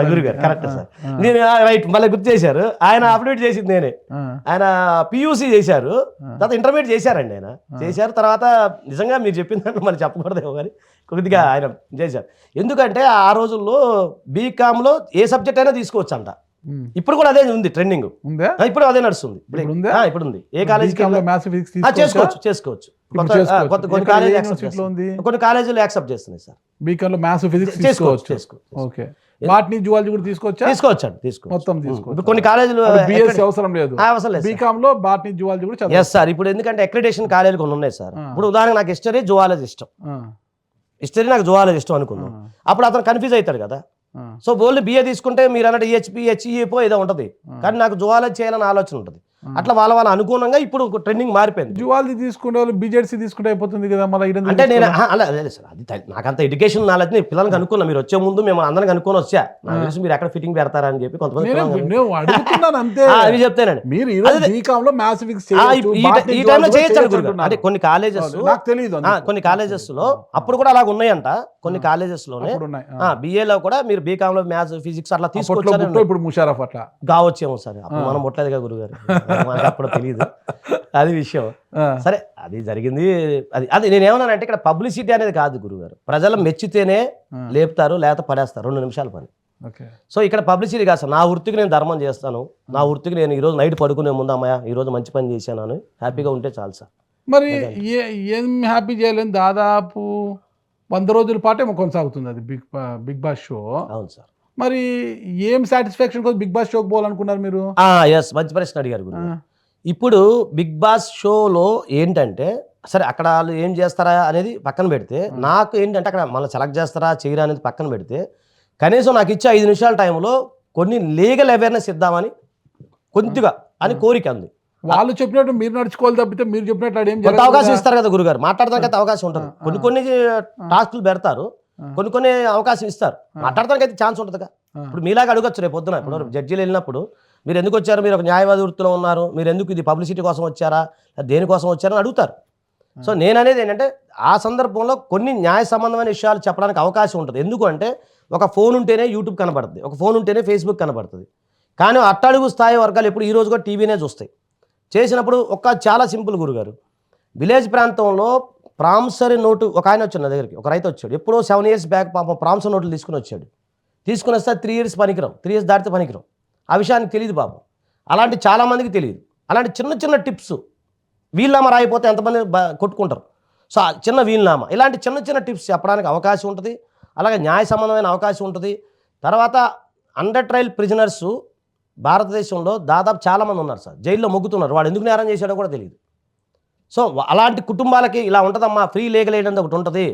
Speaker 2: గురుగారు? కరెక్ట్ సార్, నేను రైట్ మళ్ళీ గుర్తు చేశారు. ఆయన అప్డేట్ చేసింది నేనే. ఆయన PUC చేశారు, తర్వాత ఇంటర్మీడియట్ చేశారండి. ఆయన చేశారు తర్వాత నిజంగా మీరు చెప్పిన దాంట్లో మళ్ళీ చెప్పకూడదేమో కానీ కొద్దిగా ఆయన చేశారు. ఎందుకంటే ఆ రోజుల్లో బీకామ్లో ఏ సబ్జెక్ట్ అయినా తీసుకోవచ్చు అంట. ఇప్పుడు కూడా అదే ఉంది ట్రెండింగ్, ఇప్పుడు అదే నడుస్తుంది. ఇప్పుడు ఉంది. ఏ కాలేజ్ చేసుకోవచ్చు. కొన్ని కాలేజీలు యాక్సెప్ట్ చేస్తున్నాయి సార్.
Speaker 1: బీకామ్ లో మ్యాథ్స్ ఫిజిక్స్ తీసుకోవచ్చు. ఓకే, బాటనీ జువాలజీ కూడా తీసుకోవచ్చు. మొత్తం తీసుకోవచ్చు.
Speaker 2: కొన్ని కాలేజీలు
Speaker 1: BSc అవసరం లేదు, బీకామ్ లో బాటనీ జువాలజీ కూడా చదవచ్చు.
Speaker 2: ఎస్ సార్, ఇప్పుడు ఎందుకంటే అక్రిడేషన్ కాలేజీలు కొన్ని ఉన్నాయి సార్. ఇప్పుడు ఉదాహరణ నాకు హిస్టరీ జువాలజీ ఇష్టం, నాకు జువాలజీ ఇష్టం అనుకుందాం. అప్పుడు అతను కన్ఫ్యూజ్ అవుతాడు కదా. సో ఓన్లీ BA తీసుకుంటే మీరు అన్నట్టు EHP HEPO ఏదో ఉంటుంది, కానీ నాకు జువాలజీ చేయాలని ఆలోచన ఉంటుంది. అట్లా వాళ్ళ అనుగుణంగా ఇప్పుడు ట్రెండింగ్ మారిపోయింది.
Speaker 1: జువాలజీ తీసుకునే వాళ్ళు BJDC తీసుకుంటే అయిపోతుంది కదా.
Speaker 2: అంటే నేను అలా లేదు సార్, అది నాకంత ఎడ్యుకేషన్ నాలెడ్జ్ నేను పిల్లలకి అనుకున్నా. మీరు వచ్చే ముందు మేము అందరికి అనుకుని వచ్చా, నాకు తెలిసి మీరు ఎక్కడ ఫిట్టింగ్ పెడతారా అని చెప్పి కొంతమంది అవి చెప్తానండి.
Speaker 1: మీరు ఈ
Speaker 2: టైంలో చేయొచ్చు అంటే కొన్ని కాలేజెస్ నాకు తెలియదు, కొన్ని కాలేజెస్ లో అప్పుడు కూడా అలాగ ఉన్నాయంట. కొన్ని కాలేజెస్ లోనే BA లో కూడా మీరు బీకామ్ లో మ్యాథ్స్ ఫిజిక్స్ అట్లా తీసుకొచ్చారు.
Speaker 1: ఇప్పుడు ముషారఫ్ అట్లా
Speaker 2: కావచ్చేమో సార్, అప్పుడు మనం ముట్టలేదుగా గురుగారు, అప్పుడు తెలియదు అది విషయం. సరే అది జరిగింది. అది నేను ఏమన్నానంటే ఇక్కడ పబ్లిసిటీ అనేది కాదు గురుగారు, ప్రజలు మెచ్చితేనే లేపుతారు, లేకపోతే పడేస్తారు, 2 నిమిషాల పని. సో ఇక్కడ పబ్లిసిటీ కాదు సార్. నా వృత్తికి నేను ధర్మం చేస్తాను, నా వృత్తికి నేను ఈరోజు నైట్ పడుకునే ముందు అమ్మాయ ఈరోజు మంచి పని చేశాను అని హ్యాపీగా ఉంటే చాలు సార్.
Speaker 1: మరి ఏం హ్యాపీ చేయలేని దాదాపు 100 రోజుల పాటే కొనసాగుతుంది అది బిగ్ బాస్ షో.
Speaker 2: అవును సార్.
Speaker 1: మరి ఏం సాటిస్ఫాక్షన్ కోసం బిగ్ బాస్ షోకి పోవాలనుకున్నారు మీరు?
Speaker 2: ఎస్, మంచి ప్రశ్న అడిగారు గురు. ఇప్పుడు బిగ్ బాస్ షోలో ఏంటంటే సరే అక్కడ వాళ్ళు ఏం చేస్తారా అనేది పక్కన పెడితే, నాకు ఏంటంటే అక్కడ మళ్ళీ సెలెక్ట్ చేస్తారా చేయరా అనేది పక్కన పెడితే, కనీసం నాకు ఇచ్చే 5 నిమిషాల టైంలో కొన్ని లీగల్ అవేర్నెస్ ఇద్దామని కొద్దిగా అని కోరిక ఉంది.
Speaker 1: వాళ్ళు చెప్పినట్టు మీరు నడుచుకోవాలి తప్పితే మీరు చెప్పినట్లు ఏం
Speaker 2: అవకాశం ఇస్తారు కదా గురుగారు, మాట్లాడడానికి అవకాశం ఉంటుంది. కొన్ని టాస్క్లు పెడతారు, కొన్ని అవకాశం ఇస్తారు, మాట్లాడడానికి అయితే ఛాన్స్ ఉంటుందిగా. ఇప్పుడు మీలాగా అడగచ్చు రేపు పొద్దున. ఇప్పుడు జడ్జీలు వెళ్ళినప్పుడు మీరు ఎందుకు వచ్చారు, మీరు ఒక న్యాయవాది వృత్తిలో ఉన్నారు, మీరు ఎందుకు ఇది పబ్లిసిటీ కోసం వచ్చారా దేనికోసం వచ్చారని అడుగుతారు. సో నేను అనేది ఏంటంటే ఆ సందర్భంలో కొన్ని న్యాయ సంబంధమైన విషయాలు చెప్పడానికి అవకాశం ఉంటుంది. ఎందుకు అంటే ఒక ఫోన్ ఉంటేనే యూట్యూబ్ కనబడుతుంది, ఒక ఫోన్ ఉంటేనే ఫేస్బుక్ కనబడుతుంది. కానీ అట్టడుగు స్థాయి వర్గాలు ఎప్పుడు ఈ రోజు కూడా టీవీనే చూస్తాయి. చేసినప్పుడు చాలా సింపుల్ గురుగారు, విలేజ్ ప్రాంతంలో ప్రామిసరీ నోటు ఒక ఆయన వచ్చాడు నా దగ్గరికి, ఒక రైతు వచ్చాడు, ఎప్పుడో 7 years బ్యాక్ పాపం ప్రామిసరీ నోట్లు తీసుకుని వస్తే 3 years పనికిరావు, 3 years దాటితే పనికిరావు. ఆ విషయానికి తెలియదు పాపం. అలాంటి చాలామందికి తెలియదు. అలాంటి చిన్న టిప్స్, వీలునామా రాయిపోతే ఎంతమంది కొట్టుకుంటారు. సో చిన్న వీలునామా, ఇలాంటి చిన్న టిప్స్ చెప్పడానికి అవకాశం ఉంటుంది. అలాగే న్యాయ సంబంధమైన అవకాశం ఉంటుంది. తర్వాత అండర్ ట్రయల్ ప్రిజనర్స్ భారతదేశంలో దాదాపు చాలామంది ఉన్నారు సార్, జైల్లో మొగ్గుతున్నారు. వాడు ఎందుకు నేరం చేశాడో కూడా తెలియదు. సో అలాంటి కుటుంబాలకి ఇలా ఉంటుందమ్మా, ఫ్రీ లీగల్ ఎయిడ్ అనేది ఒకటి ఉంటుంది,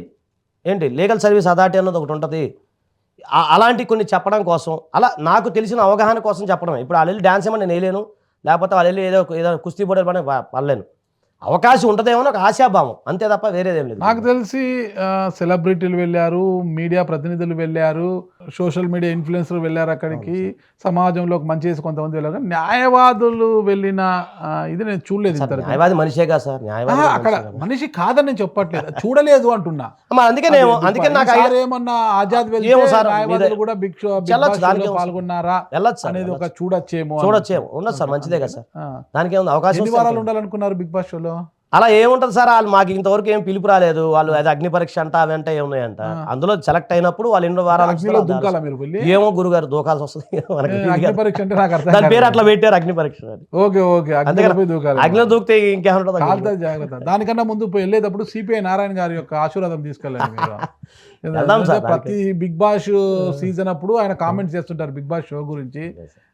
Speaker 2: ఏంటి లీగల్ సర్వీస్ అథారిటీ అన్నది ఒకటి ఉంటుంది. అలాంటి కొన్ని చెప్పడం కోసం, అలా నాకు తెలిసిన అవగాహన కోసం చెప్పడమే. ఇప్పుడు వాళ్ళు డ్యాన్స్ ఏమని నేను వేయలేను, లేకపోతే వాళ్ళు వెళ్ళి ఏదో కుస్తీ పోటీ పని పడలేను. అవకాశం ఉంటుందేమో ఒక ఆశాభావం, అంతే తప్ప వేరేదేం లేదు.
Speaker 1: నాకు తెలిసి సెలబ్రిటీలు వెళ్ళారు, మీడియా ప్రతినిధులు వెళ్ళారు, సోషల్ మీడియా ఇన్ఫ్లుయెన్సర్లు వెళ్ళారు అక్కడికి, సమాజంలో మంచి చేసి కొంతమంది వెళ్ళారు. కానీ న్యాయవాదులు వెళ్ళిన ఇది నేను చూడలేదు.
Speaker 2: న్యాయవాది మనిషే కదా సార్, న్యాయవాది
Speaker 1: అక్కడ మనిషి కాదని నేను చెప్పట్లేదు, చూడలేదు అంటున్నా.
Speaker 2: అందుకే నాకు
Speaker 1: ఏమన్నా ఆజాద్ న్యాయవాదులు కూడా బిగ్ పాల్గొన్నారా అనేది ఒక చూడొచ్చేమో
Speaker 2: ఉండదు సార్, మంచిదే కదా సార్. దానికి ఏముంది అవకాశం.
Speaker 1: ఎన్ని వారాలు ఉండాలనుకున్నారు బిగ్ బాస్ షోలో?
Speaker 2: అలా ఏముంటుంది సార్, వాళ్ళు మాకు ఇంతవరకు ఏం పిలుపు రాలేదు. వాళ్ళు అది అగ్ని పరీక్ష అంట అవి అంటే ఏమున్నాయంట, అందులో సెలెక్ట్ అయినప్పుడు వాళ్ళు 2 వారాలు ఏమో గురుగారు దూకాల్సి వస్తుంది. దాని పేరు అట్లా పెట్టారు, అగ్ని పరీక్ష. అగ్ని దూకితే ఇంకేమంటుంది.
Speaker 1: జాగ్రత్త. దానికన్నా ముందు వెళ్ళేటప్పుడు సిపిఐ నారాయణ గారి యొక్క ఆశీర్వాదం తీసుకెళ్ళాలి. ప్రతి బిగ్ బాస్ సీజన్ అప్పుడు ఆయన కామెంట్స్ చేస్తుంటారు బిగ్ బాస్ షో గురించి.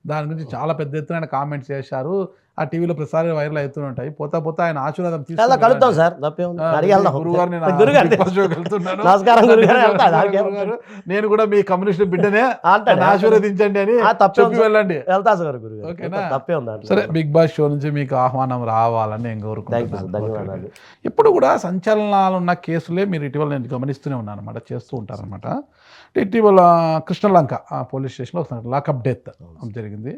Speaker 1: దాని గురించి చాలా పెద్ద ఎత్తున ఆయన కామెంట్స్ చేశారు. ఆ టీవీలో ప్రసారం వైరల్ అవుతూ ఉంటాయి. పోతా పోతా ఆయన ఆశీర్వాదం
Speaker 2: కలుద్దాం సార్.
Speaker 1: నేను కూడా మీ కమ్యూనిస్ట్ బిడ్డనే, ఆశీర్వదించండి అని చెప్పి వెళ్ళండి. సరే, బిగ్ బాస్ షో నుంచి మీకు ఆహ్వానం రావాలని నేను కోరుకుంటున్నాను. ఇప్పుడు కూడా సంచలనాలు ఉన్న కేసులే మీరు ఇటీవల నేను గమనిస్తూనే ఉన్నాను అనమాట, చేస్తూ ఉంటారనమాట. ఇటీవల కృష్ణలంక పోలీస్ స్టేషన్లో లాకప్ డెత్ జరిగింది.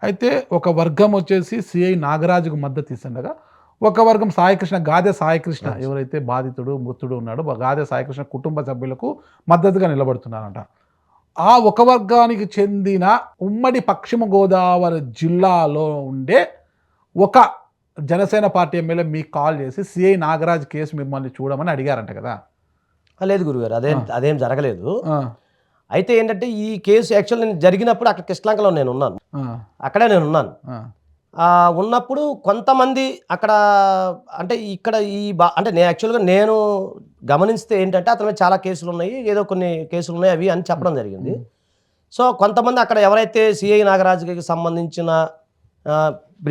Speaker 1: అయితే ఒక వర్గం వచ్చేసి సిఐ నాగరాజుకు మద్దతు ఇస్తుండగా, ఒక వర్గం గాదె సాయికృష్ణ ఎవరైతే బాధితుడు మృతుడు ఉన్నాడో గాదె సాయికృష్ణ కుటుంబ సభ్యులకు మద్దతుగా నిలబడుతున్నారంట. ఆ ఒక వర్గానికి చెందిన ఉమ్మడి పశ్చిమ గోదావరి జిల్లాలో ఉండే ఒక జనసేన పార్టీ ఎమ్మెల్యే మీకు కాల్ చేసి సిఐ నాగరాజ్ కేసు మిమ్మల్ని చూడమని అడిగారంట కదా?
Speaker 2: లేదు గురుగారు, అదేం జరగలేదు. అయితే ఏంటంటే ఈ కేసు యాక్చువల్ నేను జరిగినప్పుడు అక్కడ కృష్ణలంకలో నేను ఉన్నాను, అక్కడే నేను ఉన్నాను. ఉన్నప్పుడు కొంతమంది అక్కడ అంటే ఇక్కడ అంటే నేను యాక్చువల్గా నేను గమనిస్తే ఏంటంటే అతని మీద చాలా కేసులు ఉన్నాయి, ఏదో కొన్ని కేసులు ఉన్నాయి అవి అని చెప్పడం జరిగింది. సో కొంతమంది అక్కడ ఎవరైతే సిఐ నాగరాజుకి సంబంధించిన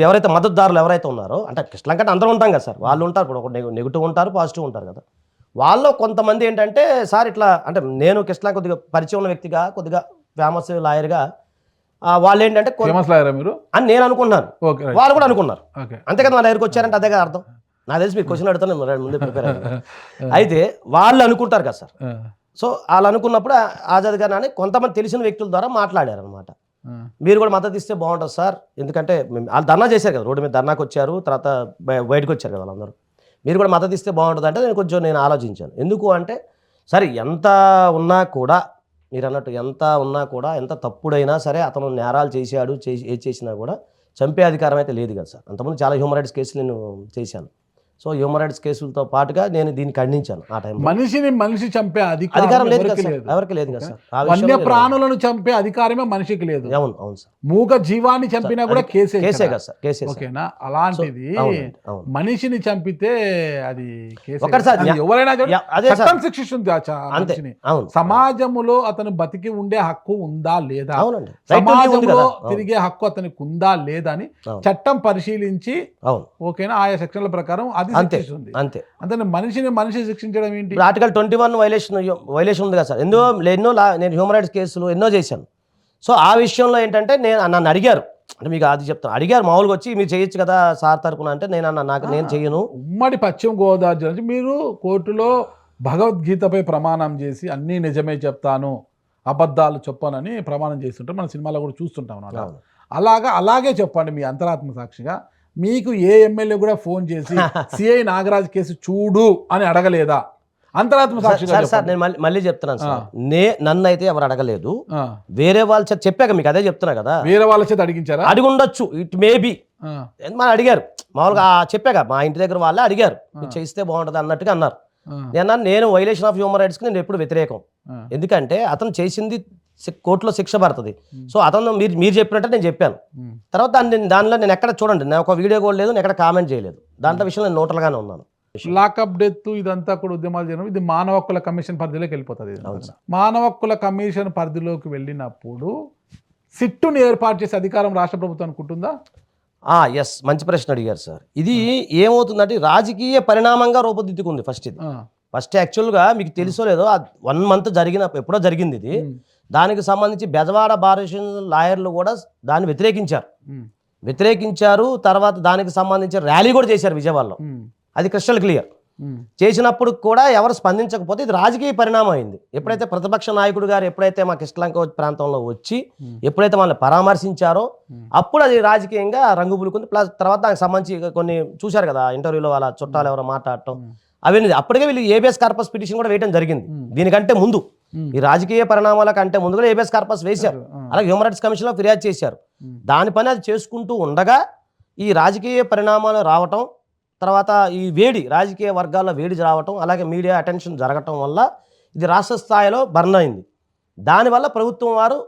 Speaker 2: ఎవరైతే మద్దతుదారులు ఎవరైతే ఉన్నారో, అంటే కృష్ణలంక అంటే అందరూ ఉంటాం కదా సార్, వాళ్ళు ఉంటారు. ఇప్పుడు ఒక నెగిటివ్ ఉంటారు, పాజిటివ్ ఉంటారు కదా. వాళ్ళు కొంతమంది ఏంటంటే సార్ ఇట్లా అంటే నేను కృష్ణలంక కొద్దిగా పరిచయం ఉన్న వ్యక్తిగా, కొద్దిగా ఫేమస్ లాయర్గా, వాళ్ళు ఏంటంటే అని నేను అనుకున్నాను, వాళ్ళు కూడా అనుకున్నారు. అంతే కదా, వాళ్ళ దగ్గరికి వచ్చారంటే అదే కదా అర్థం. నాకు తెలిసి మీరు క్వశ్చన్ అడుగుతాను ముందే ప్రిపేర్ అయ్యాను. అయితే వాళ్ళు అనుకుంటారు కదా సార్. సో వాళ్ళు అనుకున్నప్పుడు ఆజాద్ గారు అని కొంతమంది తెలిసిన వ్యక్తుల ద్వారా మాట్లాడారు అనమాట. మీరు కూడా మద్దతు ఇస్తే బాగుంటుంది సార్, ఎందుకంటే వాళ్ళు ధర్నా చేశారు కదా, రోడ్డు మీద ధర్నాకు వచ్చారు, తర్వాత బయటకు వచ్చారు కదా వాళ్ళందరూ. మీరు కూడా మద్దతు ఇస్తే బాగుంటుంది అంటే నేను ఆలోచించాను. ఎందుకు అంటే సరే ఎంత ఉన్నా కూడా, మీరు అన్నట్టు ఎంత ఉన్నా కూడా, ఎంత తప్పుడైనా సరే అతను నేరాలు ఏది చేసినా కూడా చంపే అధికారం అయితే లేదు కదా సార్. అంతకుముందు చాలా హ్యూమన్ రైట్స్ కేసులు నేను చేశాను. సో హ్యూమన్ రైట్స్ కేసులతో పాటుగా నేను దీన్ని ఖండించాను. ఆ టైం
Speaker 1: మనిషి చంపే
Speaker 2: అధికారం లేదు కదా సార్, ఎవరికి లేదు కదా సార్.
Speaker 1: వన్య ప్రాణులను చంపే అధికారమే మనిషికి లేదు.
Speaker 2: అవును సార్.
Speaker 1: మూగ జీవాన్ని చంపినా కూడా కేసే
Speaker 2: కదా సార్, కేసే.
Speaker 1: ఓకేనా? అలాంటిది మనిషిని చంపితే అది ఎవరైనా శిక్షిస్తుంది. సమాజంలో అతను బతికి ఉండే హక్కు ఉందా లేదా, సమాజంలో తిరిగే హక్కు అతనికి ఉందా లేదా అని చట్టం పరిశీలించి ఓకేనా ఆయా సెక్షన్ల ప్రకారం
Speaker 2: అంతే.
Speaker 1: మనిషి శిక్షించడం ఏంటి?
Speaker 2: ఆర్టికల్ 21 వైలేషన్ ఉంది కదా సార్. ఎన్నో నేను హ్యూమన్ రైట్స్ కేసులు ఎన్నో చేశాను. సో ఆ విషయంలో ఏంటంటే నన్ను అడిగారు, అంటే మీకు అది చెప్తాను, అడిగారు మామూలుగా వచ్చి మీరు చేయొచ్చు కదా సార్ తరపున అంటే నేను చెయ్యను.
Speaker 1: ఉమ్మడి పశ్చిమ గోదావరి జిల్లా మీరు కోర్టులో భగవద్గీతపై ప్రమాణం చేసి అన్నీ నిజమే చెప్తాను, అబద్ధాలు చెప్పానని ప్రమాణం చేస్తుంటారు, మన సినిమాలో కూడా చూస్తుంటాం అన్నమాట. అలాగే చెప్పండి మీ అంతరాత్మ సాక్షిగా. మీకు ఏ ఎమ్మెల్యే కూడా ఫోన్ చేసి సిఐ నాగరాజ్ కేసు చూడు అని అడగలేదా? అంతరాత్మ సాక్షిగా
Speaker 2: సార్ నేను మళ్ళీ చెప్తున్నాను సార్, నన్ను అయితే ఎవరు అడగలేదు. వేరే వాళ్ళ చేత చెప్పాక మీకు అదే చెప్తున్నా కదా, వేరే వాళ్ళ చేత అడిగించారా? అడిగి ఉండొచ్చు, ఇట్ మేబీ. మనం అడిగారు మామూలుగా చెప్పాక, మా ఇంటి దగ్గర వాళ్ళే అడిగారు చేయిస్తే బాగుంటుంది అన్నట్టుగా అన్నారు. నేను వైలేషన్ ఆఫ్ హ్యూమన్ రైట్స్కి నేను ఎప్పుడు వ్యతిరేకం. ఎందుకంటే అతను చేసింది కోర్టులో శిక్ష పడుతుంది. సో అతను మీరు చెప్పినట్టు నేను చెప్పాను. తర్వాత దానిలో నేను ఎక్కడ చూడండి, నేను ఒక వీడియో కూడా లేదు, నేను ఎక్కడ కామెంట్ చేయలేదు. దాంట్లో విషయంలో నేను న్యూట్రల్గానే ఉన్నాను.
Speaker 1: లాకప్ డెత్ ఇదంతా కూడా ఉద్యమాలు చేయడం, ఇది మానవ హక్కుల కమిషన్ పరిధిలోకి వెళ్ళిపోతుంది. మానవ హక్కుల కమిషన్ పరిధిలోకి వెళ్ళినప్పుడు సిట్టుని ఏర్పాటు చేసే అధికారం రాష్ట్ర ప్రభుత్వం అనుకుంటుందా?
Speaker 2: ఎస్, మంచి ప్రశ్న అడిగారు సార్. ఇది ఏమవుతుందంటే రాజకీయ పరిణామంగా రూపుదిద్దుకుంది. ఫస్ట్ యాక్చువల్గా మీకు తెలుసో లేదో 1 month ఎప్పుడో జరిగింది ఇది. దానికి సంబంధించి బెజవాడ బార్ అసోసియేషన్ లాయర్లు కూడా దాన్ని వ్యతిరేకించారు. వ్యతిరేకించారు. తర్వాత దానికి సంబంధించిన ర్యాలీ కూడా చేశారు విజయవాడలో, అది క్రిస్టల్ క్లియర్. చేసినప్పుడు కూడా ఎవరు స్పందించకపోతే ఇది రాజకీయ పరిణామం అయింది. ఎప్పుడైతే ప్రతిపక్ష నాయకుడు గారు ఎప్పుడైతే మా కృష్ణలంక ప్రాంతంలో వచ్చి ఎప్పుడైతే వాళ్ళని పరామర్శించారో అప్పుడు అది రాజకీయంగా రంగు పులుకుంది. ప్లస్ తర్వాత దానికి సంబంధించి కొన్ని చూశారు కదా ఇంటర్వ్యూలో వాళ్ళ చుట్టాలు ఎవరో మాట్లాడటం అవన్నీ. అప్పటికే వీళ్ళు ఏబిఎస్ కార్పస్ పిటిషన్ కూడా వేయడం జరిగింది. దీనికంటే ముందు ఈ రాజకీయ పరిణామాల కంటే ముందు కూడా ఏబిఎస్ కార్పస్ వేశారు. అలాగే హ్యూమన్ రైట్స్ కమిషన్లో ఫిర్యాదు చేశారు. దాని పని అది చేసుకుంటూ ఉండగా ఈ రాజకీయ పరిణామాలు రావటం, తర్వాత ఈ వేడి రాజకీయ వర్గాల్లో వేడి రావటం, అలాగే మీడియా అటెన్షన్ జరగటం వల్ల ఇది రాష్ట్ర స్థాయిలో బర్న్ అయింది. దానివల్ల ప్రభుత్వం వారు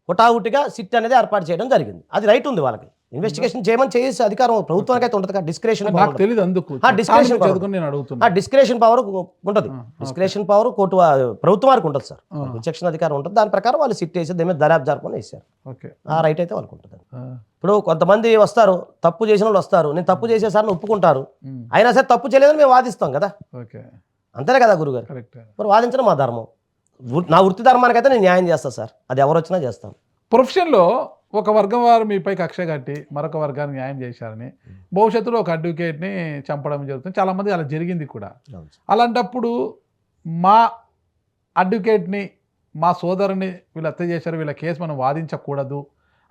Speaker 2: హుటాహుటిగా సిట్ అనేది ఏర్పాటు చేయడం జరిగింది. అది రైట్ ఉంది వాళ్ళకి, ఇన్వెస్టిగేషన్ చేయమని చేసే అధికారం ప్రభుత్వానికి అయితే ఉంటుంది. డిస్క్రిషన్
Speaker 1: నాకు తెలియదు అందుకు
Speaker 2: డిస్క్రిషన్ పవర్ ఉంటుంది. డిస్క్రిషన్ పవర్ కోర్టు ప్రభుత్వం వారికి ఉంటుంది సార్, విచక్షణ అధికారం ఉంటుంది. దాని ప్రకారం వాళ్ళు సిట్ వేసి దాని మీద దర్యాప్తు జరుపుకొని వేసారు. ఆ రైట్ అయితే వాళ్ళకు ఉంటుంది. ఇప్పుడు కొంతమంది వస్తారు, తప్పు చేసిన వాళ్ళు వస్తారు, నేను తప్పు చేసేసారని ఒప్పుకుంటారు, అయినా సరే తప్పు చేయలేదని మేము వాదిస్తాం కదా, అంతేనే కదా గురుగారు. మరి వాదించడం మా ధర్మం. నా వృత్తి ధర్మానికి అయితే నేను న్యాయం చేస్తాను సార్, అది ఎవరు వచ్చినా చేస్తాను.
Speaker 1: ప్రొఫెషన్లో ఒక వర్గం వారు మీపై కక్ష కట్టి మరొక వర్గాన్ని న్యాయం చేశారని, భవిష్యత్తులో ఒక అడ్వకేట్ని చంపడం జరుగుతుంది, చాలామంది అలా జరిగింది కూడా. అలాంటప్పుడు మా అడ్వకేట్ని, మా సోదరుని వీళ్ళు హత్య చేశారు, వీళ్ళ కేసు మనం వాదించకూడదు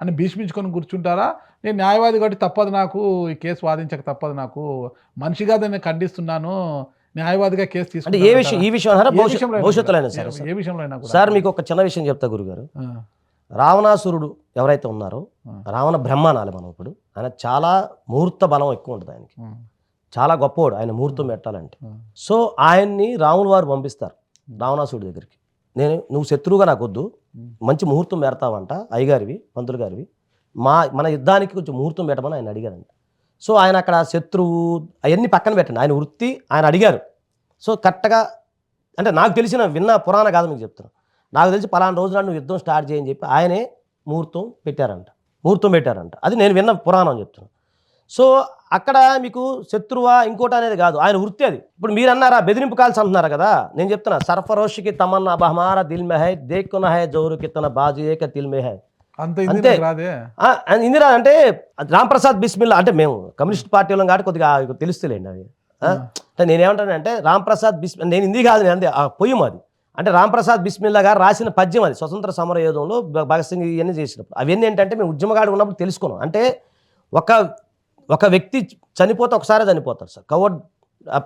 Speaker 1: అని భీష్మించుకొని కూర్చుంటారా? నేను న్యాయవాది కాబట్టి తప్పదు నాకు, ఈ కేసు వాదించక తప్పదు నాకు, మనిషిగా దాన్ని ఖండిస్తున్నాను, న్యాయవాదిగా కేసు తీసుకుంటే
Speaker 2: ఏ విషయం, ఈ విషయం భవిష్యత్తులో
Speaker 1: ఏ విషయంలో అయినా కూడా.
Speaker 2: సార్ మీకు ఒక చిన్న విషయం చెప్తా గురుగారు. రావణాసురుడు ఎవరైతే ఉన్నారో, రావణ బ్రహ్మ అనాలి మనం ఇప్పుడు, ఆయన చాలా ముహూర్త బలం ఎక్కువ ఉంటుంది ఆయనకి, చాలా గొప్పవాడు ఆయన ముహూర్తం పెట్టాలంటే. సో ఆయన్ని రాముల వారు పంపిస్తారు రావణాసురుడి దగ్గరికి. నువ్వు శత్రువుగా నాకు వద్దు, మంచి ముహూర్తం పెడతావంట అయ్యగారివి, పంతులు గారివి, మన యుద్ధానికి కొంచెం ముహూర్తం పెట్టమని ఆయన అడిగారంట. సో ఆయన అక్కడ శత్రువు అవన్నీ పక్కన పెట్టండి, ఆయన వృత్తి ఆయన అడిగారు. సో కరెక్ట్గా అంటే నాకు తెలిసిన విన్న పురాణ కాదు మీకు చెప్తున్నాను, నాకు తెలిసి పలానా రోజు నాడు నువ్వు యుద్ధం స్టార్ట్ చేయని చెప్పి ఆయనే ముహూర్తం పెట్టారంట. అది నేను విన్న పురాణం చెప్తున్నాను. సో అక్కడ మీకు శత్రువా ఇంకోటి అనేది కాదు, ఆయన వృత్తి అది. ఇప్పుడు మీరు అన్నారా బెదిరింపు కాల్స్ అంటున్నారు కదా, నేను చెప్తున్నా సర్ఫరోషికి తమన్నా బహమార దిల్ మే హై దేక్కున హై జోరుకి తన బాజు ఏక దిల్ మే హై అంతే. ఇందిరా అంటే రాంప్రసాద్ బిస్మిల్లా, అంటే మేము కమ్యూనిస్ట్ పార్టీలో కాబట్టి కొద్దిగా తెలుస్తులేండి అవి. అంటే నేనేమంటానంటే రాంప్రసాద్ నేను హిందీ కాదు, నేను అంతే పొయ్యం అది. అంటే రాంప్రసాద్ బిస్మిల్లా గారు రాసిన పద్యం అది, స్వతంత్ర సమర యుద్ధంలో భగత్ సింగ్ ఇవన్నీ చేసినప్పుడు. అవన్నీ ఏంటంటే మేము ఉద్యమగాడు ఉన్నప్పుడు తెలుసుకున్నాం. అంటే ఒక వ్యక్తి చనిపోతే ఒకసారి చనిపోతారు sir. Covered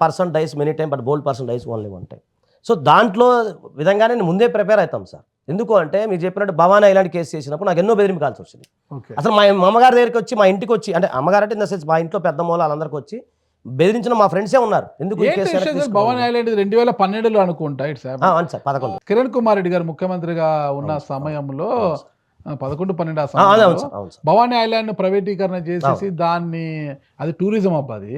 Speaker 2: person dice many time but bold person dice only one time. So దాంట్లో విధంగానే నేను ముందే ప్రిపేర్ అవుతాం సార్. ఎందుకు అంటే మీరు చెప్పినట్టు భవానీ ఇలాంటి కేసు చేసినప్పుడు నాకు ఎన్నో బెదిరింపు కాల్సి వచ్చింది. అసలు మా అమ్మగారి దగ్గరికి వచ్చి, మా ఇంటికి వచ్చి, అంటే అమ్మగారు అంటే ఇన్ ద సెన్స్ మా ఇంట్లో పెద్ద మూల వాళ్ళందరికీ వచ్చి బెదిరించిన మా ఫ్రెండ్సే ఉన్నారు. ఎందుకు
Speaker 1: భవానీ ఐలాండ్ 2012లో అనుకుంటా,
Speaker 2: 11
Speaker 1: కిరణ్ కుమార్ రెడ్డి గారు ముఖ్యమంత్రిగా ఉన్న సమయంలో 11-12 ఆ సమయంలో భవానీ ఐలాండ్ ప్రైవేటీకరణ చేసేసి దాన్ని, అది టూరిజం అబ్బాది,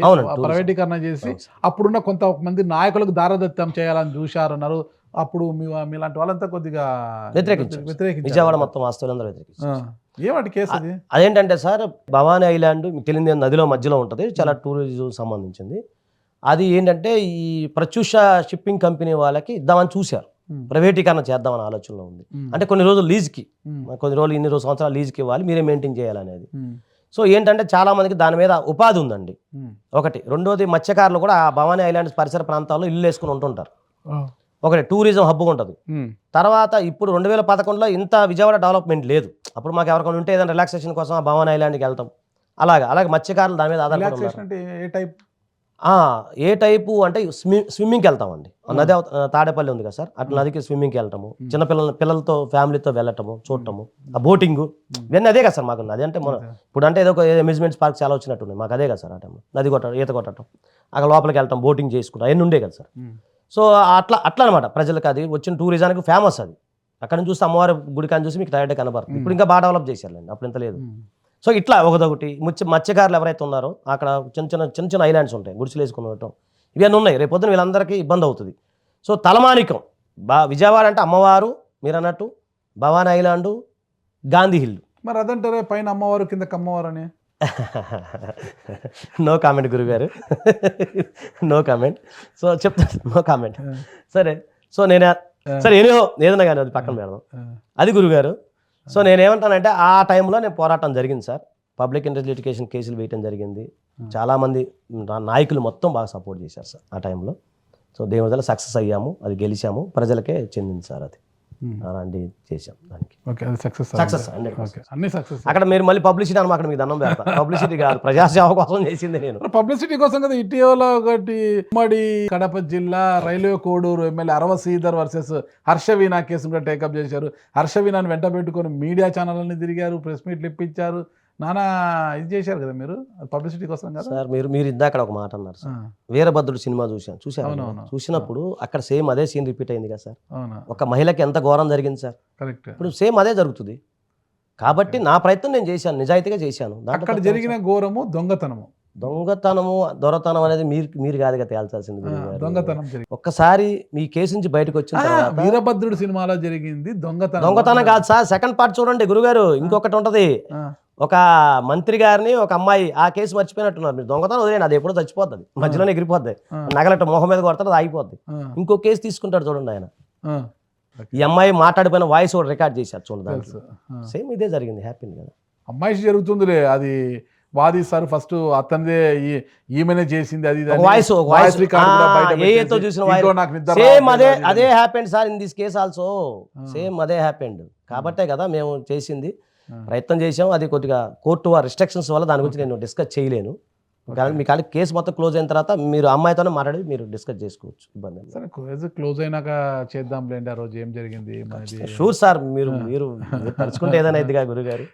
Speaker 1: ప్రైవేటీకరణ చేసి అప్పుడున్న కొంతమంది నాయకులకు దారదత్తం చేయాలని చూశారన్నారు. అప్పుడు మీలాంటి వాళ్ళంతా కొద్దిగా వ్యతిరేకించారు.
Speaker 2: విజయవాడ మొత్తం వాస్తవులందరూ వ్యతిరేకించారు.
Speaker 1: ఏమంటే కేసు అది
Speaker 2: అదేంటంటే సార్, భవానీ ఐలాండ్ మీకు తెలియదు నదిలో మధ్యలో ఉంటుంది, చాలా టూరిజం సంబంధించింది. అది ఏంటంటే ఈ ప్రత్యూష షిప్పింగ్ కంపెనీ వాళ్ళకి ఇద్దామని చూశారు, ప్రైవేటీకరణ చేద్దామని ఆలోచనలో ఉంది. అంటే కొన్ని రోజులు లీజ్కి, ఇన్ని సంవత్సరాలు లీజ్కి ఇవ్వాలి, మీరే మెయింటైన్ చేయాలనేది. సో ఏంటంటే చాలా మందికి దాని మీద ఉపాధి ఉందండి ఒకటి. రెండోది మత్స్యకారులు కూడా ఆ భవానీ ఐలాండ్ పరిసర ప్రాంతాల్లో ఇల్లు వేసుకుని ఉంటుంటారు. ఒకటి టూరిజం హబ్ ఉంటుంది. తర్వాత ఇప్పుడు 2011లో ఇంత విజయవాడ డెవలప్మెంట్ లేదు. అప్పుడు మాకు ఎవరికైనా ఉంటే ఏదైనా రిలాక్సేషన్ కోసం ఆ భవానీ ఐలాండ్కి వెళ్తాం. అలాగే మత్స్యకారులు దాని మీద ఆధారపడి ఏ టైపు అంటే స్విమ్మింగ్కి వెళ్తామండి. నది తాడేపల్లి ఉంది కదా సార్, అట్లా నదికి స్విమ్మింగ్కి వెళ్ళటము, పిల్లలతో ఫ్యామిలీతో వెళ్ళటము, చూడటము, ఆ బోటింగ్ ఇవన్నీ అదే కదా సార్ మాకు. నది అంటే మనం ఇప్పుడు అంటే ఏదో ఒక అమ్యూజ్మెంట్స్ పార్క్ చాలా వచ్చినట్టుంది, మాకు అదే కదా సార్. ఆ టైంలో నది ఈత కొట్టడం, అక్కడ లోపలికి వెళ్ళటం, బోటింగ్ చేసుకుంటాం, అవన్నీ ఉండే కదా సార్. సో అట్లా అనమాట ప్రజలకు అది వచ్చిన టూరిజానికి ఫేమస్ అది. అక్కడ నుంచి చూస్తే అమ్మవారి గుడి కానీ చూసి మీకు టైర్డ్ కనబడుతుంది. ఇప్పుడు ఇంకా బాగా డెవలప్ చేశారండి, అప్పుడు ఇంత లేదు. సో ఇట్లా ఒకదొకటి మత్స్యకారులు ఎవరైతే ఉన్నారో అక్కడ చిన్న ఐలాండ్స్ ఉంటాయి, గుడిసెలు వేసుకుని ఉండటం, ఇవన్నీ ఉన్నాయి. రేపు పొద్దున వీళ్ళందరికీ ఇబ్బంది అవుతుంది. సో తలమానికం విజయవాడ అంటే అమ్మవారు, మీరు అన్నట్టు భవానీ ఐలాండు, గాంధీ హిల్.
Speaker 1: మరి అదంటారే పైన అమ్మవారు కింద కమ్మవారు అని.
Speaker 2: నో కామెంట్ గురుగారు, నో కామెంట్. సో చెప్తా, నో కామెంట్. సరే, సో సరే ఏదైనా కానీ అది పక్కన పెడదాం, అది గురుగారు. సో నేనేమంటానంటే ఆ టైంలో నేను పోరాటం జరిగింది సార్. పబ్లిక్ ఇంట్రెస్ట్ లిటిగేషన్ కేసులు వేయటం జరిగింది. చాలామంది నాయకులు మొత్తం బాగా సపోర్ట్ చేశారు సార్ ఆ టైంలో. సో దేవుడి వల్ల సక్సెస్ అయ్యాము, అది గెలిచాము, ప్రజలకే చెందింది సార్ అది. అలాంటి చేసాం దానికి.
Speaker 1: ఓకే, అది సక్సెస్.
Speaker 2: 100%.
Speaker 1: అన్ని సక్సెస్.
Speaker 2: అక్కడ మీరు మళ్ళీ పబ్లిసిటీ అనమాట, అక్కడ మీకు దండం పెడతా. పబ్లిసిటీ కాదు, ప్రజాసేవ కోసం చేసింది నేను.
Speaker 1: పబ్లిసిటీ కోసం కదా. ఇటీవల ఒకటి ఉమ్మడి కడప జిల్లా రైల్వే కోడూరు ఎమ్మెల్యే అరవ శ్రీధర్ వర్సెస్ హర్షవీణ కేసును కూడా టేకప్ చేశారు. హర్షవీణని వెంట పెట్టుకొని మీడియా ఛానళ్ళని తిరిగారు, ప్రెస్ మీట్లు ఇప్పించారు, నానా ఇది చేశారు కదా మీరు, పబ్లిసిటీ కోసం కదా
Speaker 2: సార్. మీరు ఇందాక ఒక మాట అన్నారు సార్, వీరభద్రుడు సినిమా చూశాను. చూసినప్పుడు అక్కడ సేమ్ అదే సీన్ రిపీట్ అయింది కదా సార్. ఒక మహిళకి ఎంత ఘోరం జరిగింది సార్.
Speaker 1: కరెక్ట్.
Speaker 2: ఇప్పుడు సేమ్ అదే జరుగుతుంది. కాబట్టి నా ప్రయత్నం నేను చేశాను, నిజాయితీగా చేశాను.
Speaker 1: అక్కడ జరిగిన ఘోరము దొంగతనము,
Speaker 2: దొరతనం అనేది మీరు కాదుగా తేల్చాల్సింది.
Speaker 1: దొంగతనం జరిగింది.
Speaker 2: ఒక్కసారి మీ కేసు నుంచి బయటకు వచ్చిన తర్వాత
Speaker 1: వీరభద్రుడు సినిమాలో జరిగింది
Speaker 2: దొంగతనం కాదు సార్. సెకండ్ పార్ట్ చూడండి గురుగారు, ఇంకొకటి ఉంటది. ఒక మంత్రి గారిని ఒక అమ్మాయి, ఆ కేసు మర్చిపోయినట్టున్నారు మీరు. దొంగతనం వదిలేండి, అది ఎప్పుడో చచ్చిపోతుంది, మధ్యలోనే ఎగిరిపోద్ది, నగలట మొహం మీద కొడతాడు, అది ఆగిపోద్ది. ఇంకో కేసు తీసుకుంటాడు చూడండి ఆయన. ఈ అమ్మాయి మాట్లాడిపోయిన వాయిస్ కూడా రికార్డ్ చేశారు చూడండి. సేమ్ ఇదే జరిగింది. హ్యాపీ కదా.
Speaker 1: అమ్మాయి జరుగుతుందిలే, అది వాదిస్తారు ఫస్ట్ అతనిదే, ఈమెనే చేసింది, అది
Speaker 2: వాయిస్ సేమ్ అదే happened sir in this case also. Same అదే హ్యాపెండ్. కాబట్టే కదా మేము చేసింది, ప్రయత్నం చేసాం. అది కొద్దిగా కోర్టు రిస్ట్రిక్షన్స్ వల్ల దాని గురించి నేను డిస్కస్ చేయలేను. మీ కానీ కేసు మొత్తం క్లోజ్ అయిన తర్వాత మీరు అమ్మాయితోనే మాట్లాడి మీరు డిస్కస్ చేసుకోవచ్చు, ఇబ్బంది.
Speaker 1: సరే, క్లోజ్ అయినాక చేద్దాంలేండి. ఆ రోజు ఏం జరిగింది
Speaker 2: షూర్ సార్. మీరు తలుచుకుంటే ఏదైనా ఇదిగా గురుగారు.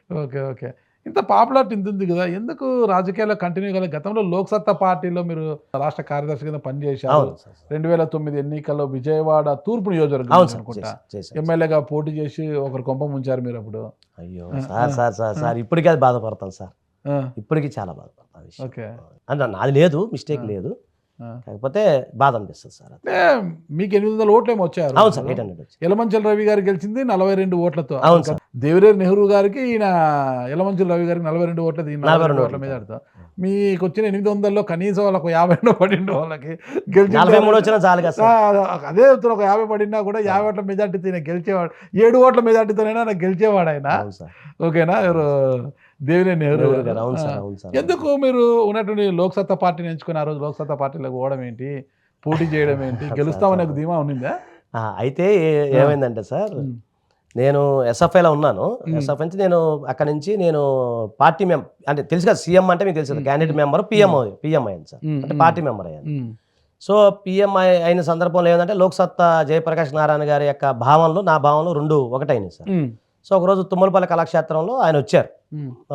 Speaker 1: ఓకే. ఇంత పాపులారిటీ ఇంత ఉంది కదా, ఎందుకు రాజకీయాల్లో కంటిన్యూ కదా? గతంలో లోక్సత్తా పార్టీలో మీరు రాష్ట్ర కార్యదర్శి కింద పనిచేశారు. 2009 ఎన్నికల్లో విజయవాడ తూర్పు నియోజకవర్గం అనుకుంటా ఎమ్మెల్యేగా పోటీ చేసి ఒకరు కొంప ముంచారు మీరు అప్పుడు.
Speaker 2: అయ్యో సార్ ఇప్పటికీ అది బాధపడతాను సార్. ఇప్పటికీ చాలా బాధపడతాను.
Speaker 1: ఓకే,
Speaker 2: అంటే నాది లేదు, మిస్టేక్ లేదు, కాకపోతే బాధ అనిపిస్తుంది సార్.
Speaker 1: అంటే మీకు 800 ఓట్లు ఏమో వచ్చారు.
Speaker 2: అవును సార్, 800.
Speaker 1: యలమంచిలి రవి గారు గెలిచింది 42 ఓట్లతో.
Speaker 2: అవును సార్.
Speaker 1: దేవినేని నెహ్రూ గారికి ఈయన యలమంచిలి రవి గారికి 42 ఓట్లది, 42 ఓట్ల మీద ఆడుతా. మీకు వచ్చిన 800లో కనీసం వాళ్ళకు 50 పడిన వాళ్ళకి గెలిచి
Speaker 2: 43 వచ్చినా చాలు కదా సార్.
Speaker 1: అదే ఒక 50 పడినా కూడా 50 ఓట్ల మెజార్టీతో ఈయన గెలిచేవాడు. 7 ఓట్ల మెజార్టీతోనైనా నాకు గెలిచేవాడు ఆయన. ఓకేనా? ఎవరు? దేవినేని నెహ్రూ గారు. ఎందుకు మీరు ఉన్నటువంటి లోక్సత్తా పార్టీని ఎంచుకుని ఆ రోజు లోక్సత్తా పార్టీలో పోవడం ఏంటి, పోటీ చేయడం ఏంటి, గెలుస్తామనే ధీమా ఉన్నిందా?
Speaker 2: అయితే ఏమైందంటే సార్, నేను ఎస్ఎఫ్ఐలో ఉన్నాను. ఎస్ఎఫ్ఐ నుంచి నేను అక్కడ నుంచి నేను పార్టీ అంటే తెలుసు కదా, సీఎం అంటే మీకు తెలుసు కదా, క్యాండిడేట్ మెంబర్ పిఎం అయ్యాను సార్, అంటే పార్టీ మెంబర్ అయ్యాను. సో పిఎం అయిన సందర్భంలో ఏంటంటే లోక్సత్తా జయప్రకాష్ నారాయణ గారి యొక్క భావనలు నా భావనలు రెండు ఒకటైనాయి సార్. సో ఒకరోజు తుమ్మలపల్లి కళాక్షేత్రంలో ఆయన వచ్చారు.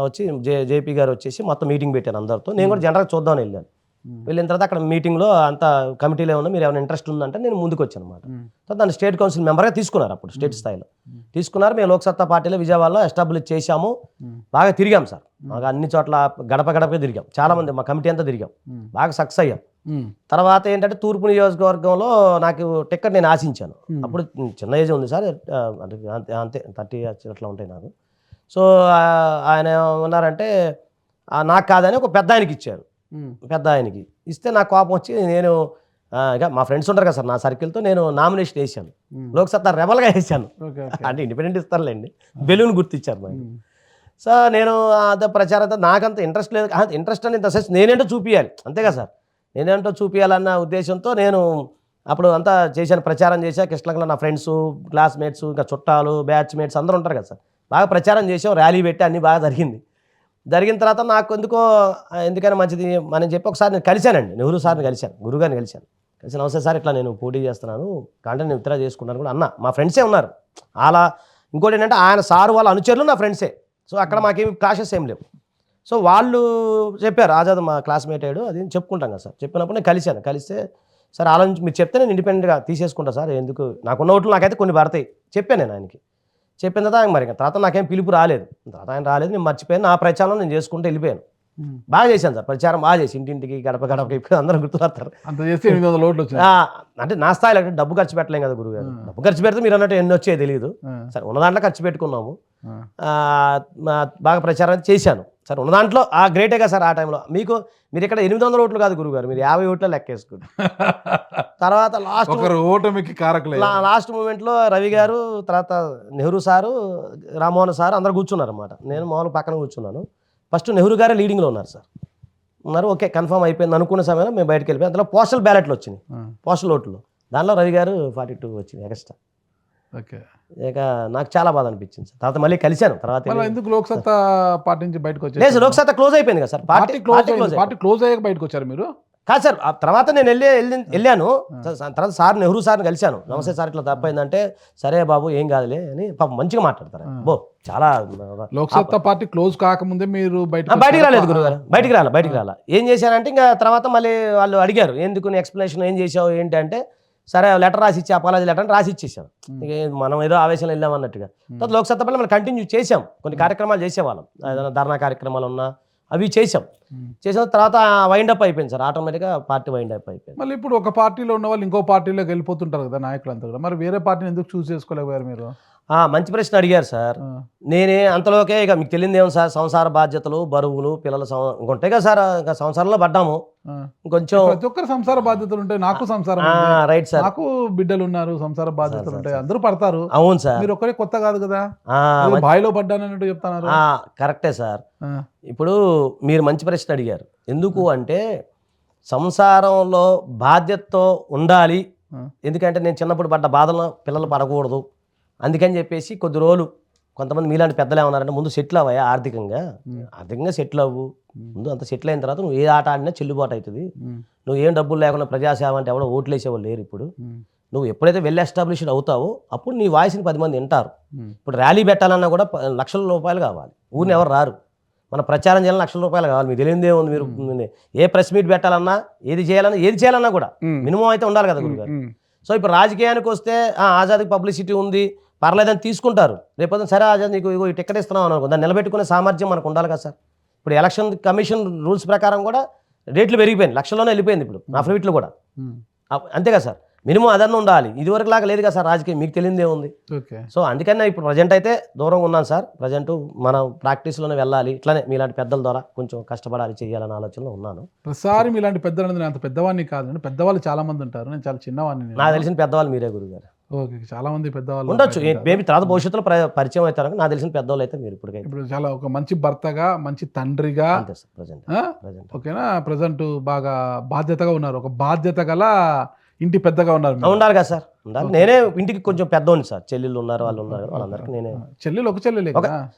Speaker 2: వచ్చి జేపీ గారు వచ్చేసి మొత్తం మీటింగ్ పెట్టారు అందరితో. నేను కూడా జనరల్గా చూద్దామని వెళ్ళాను. వెళ్ళిన తర్వాత అక్కడ మీటింగ్లో అంత కమిటీలో ఉన్నా, మీరు ఏమైనా ఇంట్రెస్ట్ ఉందంటే నేను ముందుకు వచ్చాను అనమాట. తర్వాత దాన్ని స్టేట్ కౌన్సిల్ మెంబర్గా తీసుకున్నారు. అప్పుడు స్టేట్ స్థాయిలో తీసుకున్నారు. మేము లోక్సత్తా పార్టీలో విజయవాడలో ఎస్టాబ్లిష్ చేశాము. బాగా తిరిగాం సార్, బాగా అన్ని చోట్ల గడప గడపగా తిరిగాం. చాలా మంది మా కమిటీ అంతా తిరిగాం, బాగా సక్సెస్ అయ్యాం. తర్వాత ఏంటంటే తూర్పు నియోజకవర్గంలో నాకు టికెట్ నేను ఆశించాను. అప్పుడు చిన్న ఏజ్ ఉంది సార్, అంతే 30 అట్లా ఉంటాయి నాకు. సో ఆయన ఏమన్నారంటే నాకు కాదని ఒక పెద్ద ఆయనకి ఇచ్చారు. పెద్ద ఆయనకి ఇస్తే నాకు కోపం వచ్చి నేను ఇక మా ఫ్రెండ్స్ ఉంటారు కదా సార్, నా సర్కిల్తో నేను నామినేషన్ వేసాను. లోక్సత్తా రెబల్గా వేసాను. అంటే ఇండిపెండెంట్ ఇస్తారులేండి, బెలూన్ గుర్తిచ్చారు నాకు. సో నేను అదే ప్రచారం నాకంత ఇంట్రెస్ట్ లేదు. ఇంట్రెస్ట్ అని ఇంత సెన్స్ నేనేంటో చూపించాలి, అంతే కదా సార్. నేనేంటో చూపించాలన్న ఉద్దేశంతో నేను అప్పుడు అంతా చేశాను, ప్రచారం చేశాను. కృష్ణలంకలో నా ఫ్రెండ్స్, క్లాస్మేట్స్, ఇంకా చుట్టాలు, బ్యాచ్మేట్స్ అందరూ ఉంటారు కదా సార్. బాగా ప్రచారం చేసాం, ర్యాలీ పెట్టి అన్నీ బాగా జరిగింది. జరిగిన తర్వాత నాకు ఎందుకైనా మంచిది మనం చెప్పి ఒకసారి నేను కలిశానండి, నెహ్రూ సార్ని కలిశాను, గురుగారిని కలిశాను. నమస్తే సార్, ఇట్లా నేను పోటీ చేస్తున్నాను, కాంటే నేను విత్డ్రా చేసుకుంటాను కూడా అన్న. మా ఫ్రెండ్సే ఉన్నారు అలా. ఇంకోటి ఏంటంటే ఆయన సారు వాళ్ళ అనుచరులు నా ఫ్రెండ్సే. సో అక్కడ మాకేమి క్లాషెస్ ఏం లేవు. సో వాళ్ళు చెప్పారు, ఆజాద్ మా క్లాస్మేట్ అయ్యాడు, అది చెప్పుకుంటాం కదా సార్. చెప్పినప్పుడు నేను కలిస్తే సార్ ఆలోచించి మీరు చెప్తే నేను ఇండిపెండెంట్గా తీసేసుకుంటా సార్, ఎందుకు నాకున్న ఓట్లు నాకైతే కొన్ని పడతాయి చెప్పాను నేను ఆయనకి. చెప్పిన తర్వాత ఆయన మరి తర్వాత నాకేం పిలుపు రాలేదు. తర్వాత ఆయన రాలేదు, నేను మర్చిపోయాను. నా ప్రచారం నేను చేసుకుంటూ వెళ్ళిపోయాను. బాగా చేశాను సార్, ప్రచారం బాగా చేసి ఇంటింటికి గడప గడపకి ఇప్పుడు అందరూ గుర్తుపడతారు.
Speaker 1: అంత చేస్తే 800 ఓట్లు వచ్చాయి.
Speaker 2: అంటే నా స్థాయిలో అంటే డబ్బు ఖర్చు పెట్టలేం కదా గురుగారు. డబ్బు ఖర్చు పెడితే మీరు అన్నట్టు ఎన్ని వచ్చాయో తెలియదు. సరే ఉన్న దాంట్లో ఖర్చు పెట్టుకున్నాము, బాగా ప్రచారం చేశాను సార్. ఉన్న దాంట్లో గ్రేటేగా సార్. ఆ టైంలో మీరు ఇక్కడ 800 ఓట్లు కాదు గురుగారు, మీరు 50 ఓట్లు లెక్కేసుకుంటారు. తర్వాత లాస్ట్ మూమెంట్లో రవి గారు, తర్వాత నెహ్రూ సారు, రామ్మోహన్ సార్ అందరు కూర్చున్నారు అన్నమాట. నేను మామూలు పక్కన కూర్చున్నాను. ఫస్ట్ నెహ్రూ గారే లీడింగ్లో ఉన్నారు సార్. ఉన్నారు, ఓకే కన్ఫర్మ్ అయిపోయింది అనుకున్న సమయంలో మేము బయటకు వెళ్ళిపోయాం. అందులో పోస్టల్ బ్యాలెట్లు వచ్చినాయి, పోస్టల్ ఓట్లు, దానిలో రవి గారు 42 వచ్చింది ఎక్స్ట్రా.
Speaker 1: ఓకే.
Speaker 2: ఇక నాకు చాలా బాధ అనిపించింది సార్. తర్వాత మళ్ళీ కలిశాను తర్వాత.
Speaker 1: మళ్ళీ ఎందుకు లోక్సత్తా పార్టీ నుంచి బయటకు వచ్చారు?
Speaker 2: లేదు, లోక్సత్తా క్లోజ్ అయిపోయింది కదా సార్.
Speaker 1: పార్టీ క్లోజ్ అయ్యాక బయటకు వచ్చారు మీరు?
Speaker 2: కాదు సార్, ఆ తర్వాత నేను వెళ్ళాను. తర్వాత సార్ నెహ్రూ సార్ని కలిశాను. నమస్తే సార్, ఇట్లా తప్పైందంటే సరే బాబు ఏం కాదులే అని పాపం మంచిగా మాట్లాడతారు. బో చాలా.
Speaker 1: లోక్సత్తా పార్టీ క్లోజ్ కాకముందే మీరు
Speaker 2: బయటికి రాలేదు గురుగారు, బయటికి రాలా. ఏం చేశానంటే ఇంకా తర్వాత మళ్ళీ వాళ్ళు అడిగారు ఎందుకు ఎక్స్ప్లెనేషన్ ఏం చేసావు ఏంటి అంటే, సరే లెటర్ రాసి ఇచ్చి అపాలజీ లెటర్ రాసి ఇచ్చేసాం. ఇక మనం ఏదో ఆవేశంలో వెళ్ళాం అన్నట్టుగా. తర్వాత లోక్సత్తా పల్లె మనం కంటిన్యూ చేసాం, కొన్ని కార్యక్రమాలు చేసేవాళ్ళం, ఏదైనా ధర్నా కార్యక్రమాలు ఉన్నా అవి చేసాం. చేసిన తర్వాత వైండప్ అయిపోయింది సార్, ఆటోమేటిక్గా పార్టీ వైండప్ అయిపోయింది.
Speaker 1: మళ్ళీ ఇప్పుడు ఒక పార్టీలో ఉన్న వాళ్ళు ఇంకో పార్టీలోకి వెళ్ళిపోతుంటారు కదా నాయకులంతా కూడా, మరి వేరే పార్టీని ఎందుకు చూస్ చేసుకోలేకపోయారు మీరు?
Speaker 2: మంచి ప్రశ్న అడిగారు సార్. నేనే అంతలోకే ఇక మీకు తెలియదు ఏమో సార్, సంసార బాధ్యతలు, బరువులు, పిల్లల ఉంటాయి కదా సార్, ఇంకా సంసారంలో పడ్డాము కొంచెం.
Speaker 1: ప్రతి ఒక్కరు సంసార బాధ్యతలు ఉంటాయి, నాకు సంసారం
Speaker 2: రైట్ సార్,
Speaker 1: నాకు బిడ్డలు ఉన్నారు, సంసార బాధ్యతలు ఉంటాయి, అందరూ పడతారు.
Speaker 2: అవును సార్,
Speaker 1: మీరు ఒక్కరే కొత్త కాదు కదా, బాయిలో పడ్డానన్నట్టు చెప్తున్నారు.
Speaker 2: కరెక్టే సార్. ఇప్పుడు మీరు మంచి ప్రశ్న అడిగారు. ఎందుకు అంటే సంసారంలో బాధ్యతతో ఉండాలి, ఎందుకంటే నేను చిన్నప్పుడు పడ్డ బాధలను పిల్లలు పడకూడదు, అందుకని చెప్పేసి కొద్ది రోజులు కొంతమంది మీలాంటి పెద్దలు ఏమన్నారంటే ముందు సెటిల్ అవ్వయా, ఆర్థికంగా సెటిల్ అవ్వు, ముందు అంత సెటిల్ అయిన తర్వాత నువ్వు ఏ ఆట ఆడినా చెల్లుబాటు అవుతుంది. నువ్వు ఏం డబ్బులు లేకుండా ప్రజాసేవ అంటే ఎవడో ఓట్లు వేసేవాళ్ళు లేరు. ఇప్పుడు నువ్వు ఎప్పుడైతే వెల్ ఎస్టాబ్లిష్డ్ అవుతావో అప్పుడు నీ వాయిస్ని 10 మంది వింటారు. ఇప్పుడు ర్యాలీ పెట్టాలన్నా కూడా లక్షల రూపాయలు కావాలి, ఊరిని ఎవరు రారు. మన ప్రచారం చేయాలన్నా లక్షల రూపాయలు కావాలి. మీకు తెలియదే ఉంది, మీరు ఏ ప్రెస్ మీట్ పెట్టాలన్నా ఏది చేయాలన్నా కూడా మినిమం అయితే ఉండాలి కదా గురుగారు. సో ఇప్పుడు రాజకీయానికి వస్తే ఆజాద్కి పబ్లిసిటీ ఉంది పర్లేదని తీసుకుంటారు. రేపు సరే ఆజాద్ నీకు ఇగో ఈ టికెట్ ఇస్తున్నాం అనుకో, దాన్ని నిలబెట్టుకునే సామర్థ్యం మనకు ఉండాలి కదా సార్. ఇప్పుడు ఎలక్షన్ కమిషన్ రూల్స్ ప్రకారం కూడా రేట్లు పెరిగిపోయింది, లక్షల్లోనే వెళ్ళిపోయింది ఇప్పుడు అఫిడవిట్లు కూడా, అంతే కదా సార్. మినిమం అదన్నా ఉండాలి. ఇదివరకు లాగా లేదు కదా సార్ రాజకీయం, మీకు తెలియదే ఉంది. సో అందుకని ఇప్పుడు ప్రజెంట్ అయితే దూరంగా ఉన్నాను సార్. ప్రజెంట్ మనం ప్రాక్టీస్లోనే వెళ్ళాలి, ఇట్లానే మీలాంటి పెద్దల ద్వారా కొంచెం కష్టపడాలి, చేయాలనే ఆలోచనలో ఉన్నాను.
Speaker 1: ప్రతిసారి మీలాంటి పెద్దలు, నేను అంత పెద్దవాడిని కాదు, పెద్దవాళ్ళు చాలా మంది ఉంటారు, నేను చాలా చిన్నవాడిని.
Speaker 2: నాకు తెలిసిన పెద్దవాళ్ళు మీరే గురుగారు.
Speaker 1: ఓకే, చాలా మంది పెద్దవాళ్ళు
Speaker 2: ఉండొచ్చు, మేబీ తర్వాత భవిష్యత్తులో పరిచయం అవుతారు. నాకు తెలిసిన పెద్దవాళ్ళు అయితే మీరు ఇప్పుడు
Speaker 1: చాలా ఒక మంచి భర్తగా, మంచి తండ్రిగా, ఓకేనా, ప్రజెంట్ బాగా బాధ్యతగా ఉన్నారు, ఒక బాధ్యత గల ఇంటి పెద్దగా ఉన్నారు.
Speaker 2: ఉండాలి కదా సార్, ఉండాలి. నేనే ఇంటికి కొంచెం పెద్దోని సార్, చెల్లెళ్ళు ఉన్నారు, వాళ్ళు ఉన్నారు, వాళ్ళందరికీ నేనే.
Speaker 1: చెల్లెలు ఒక చెల్లెలే కదా?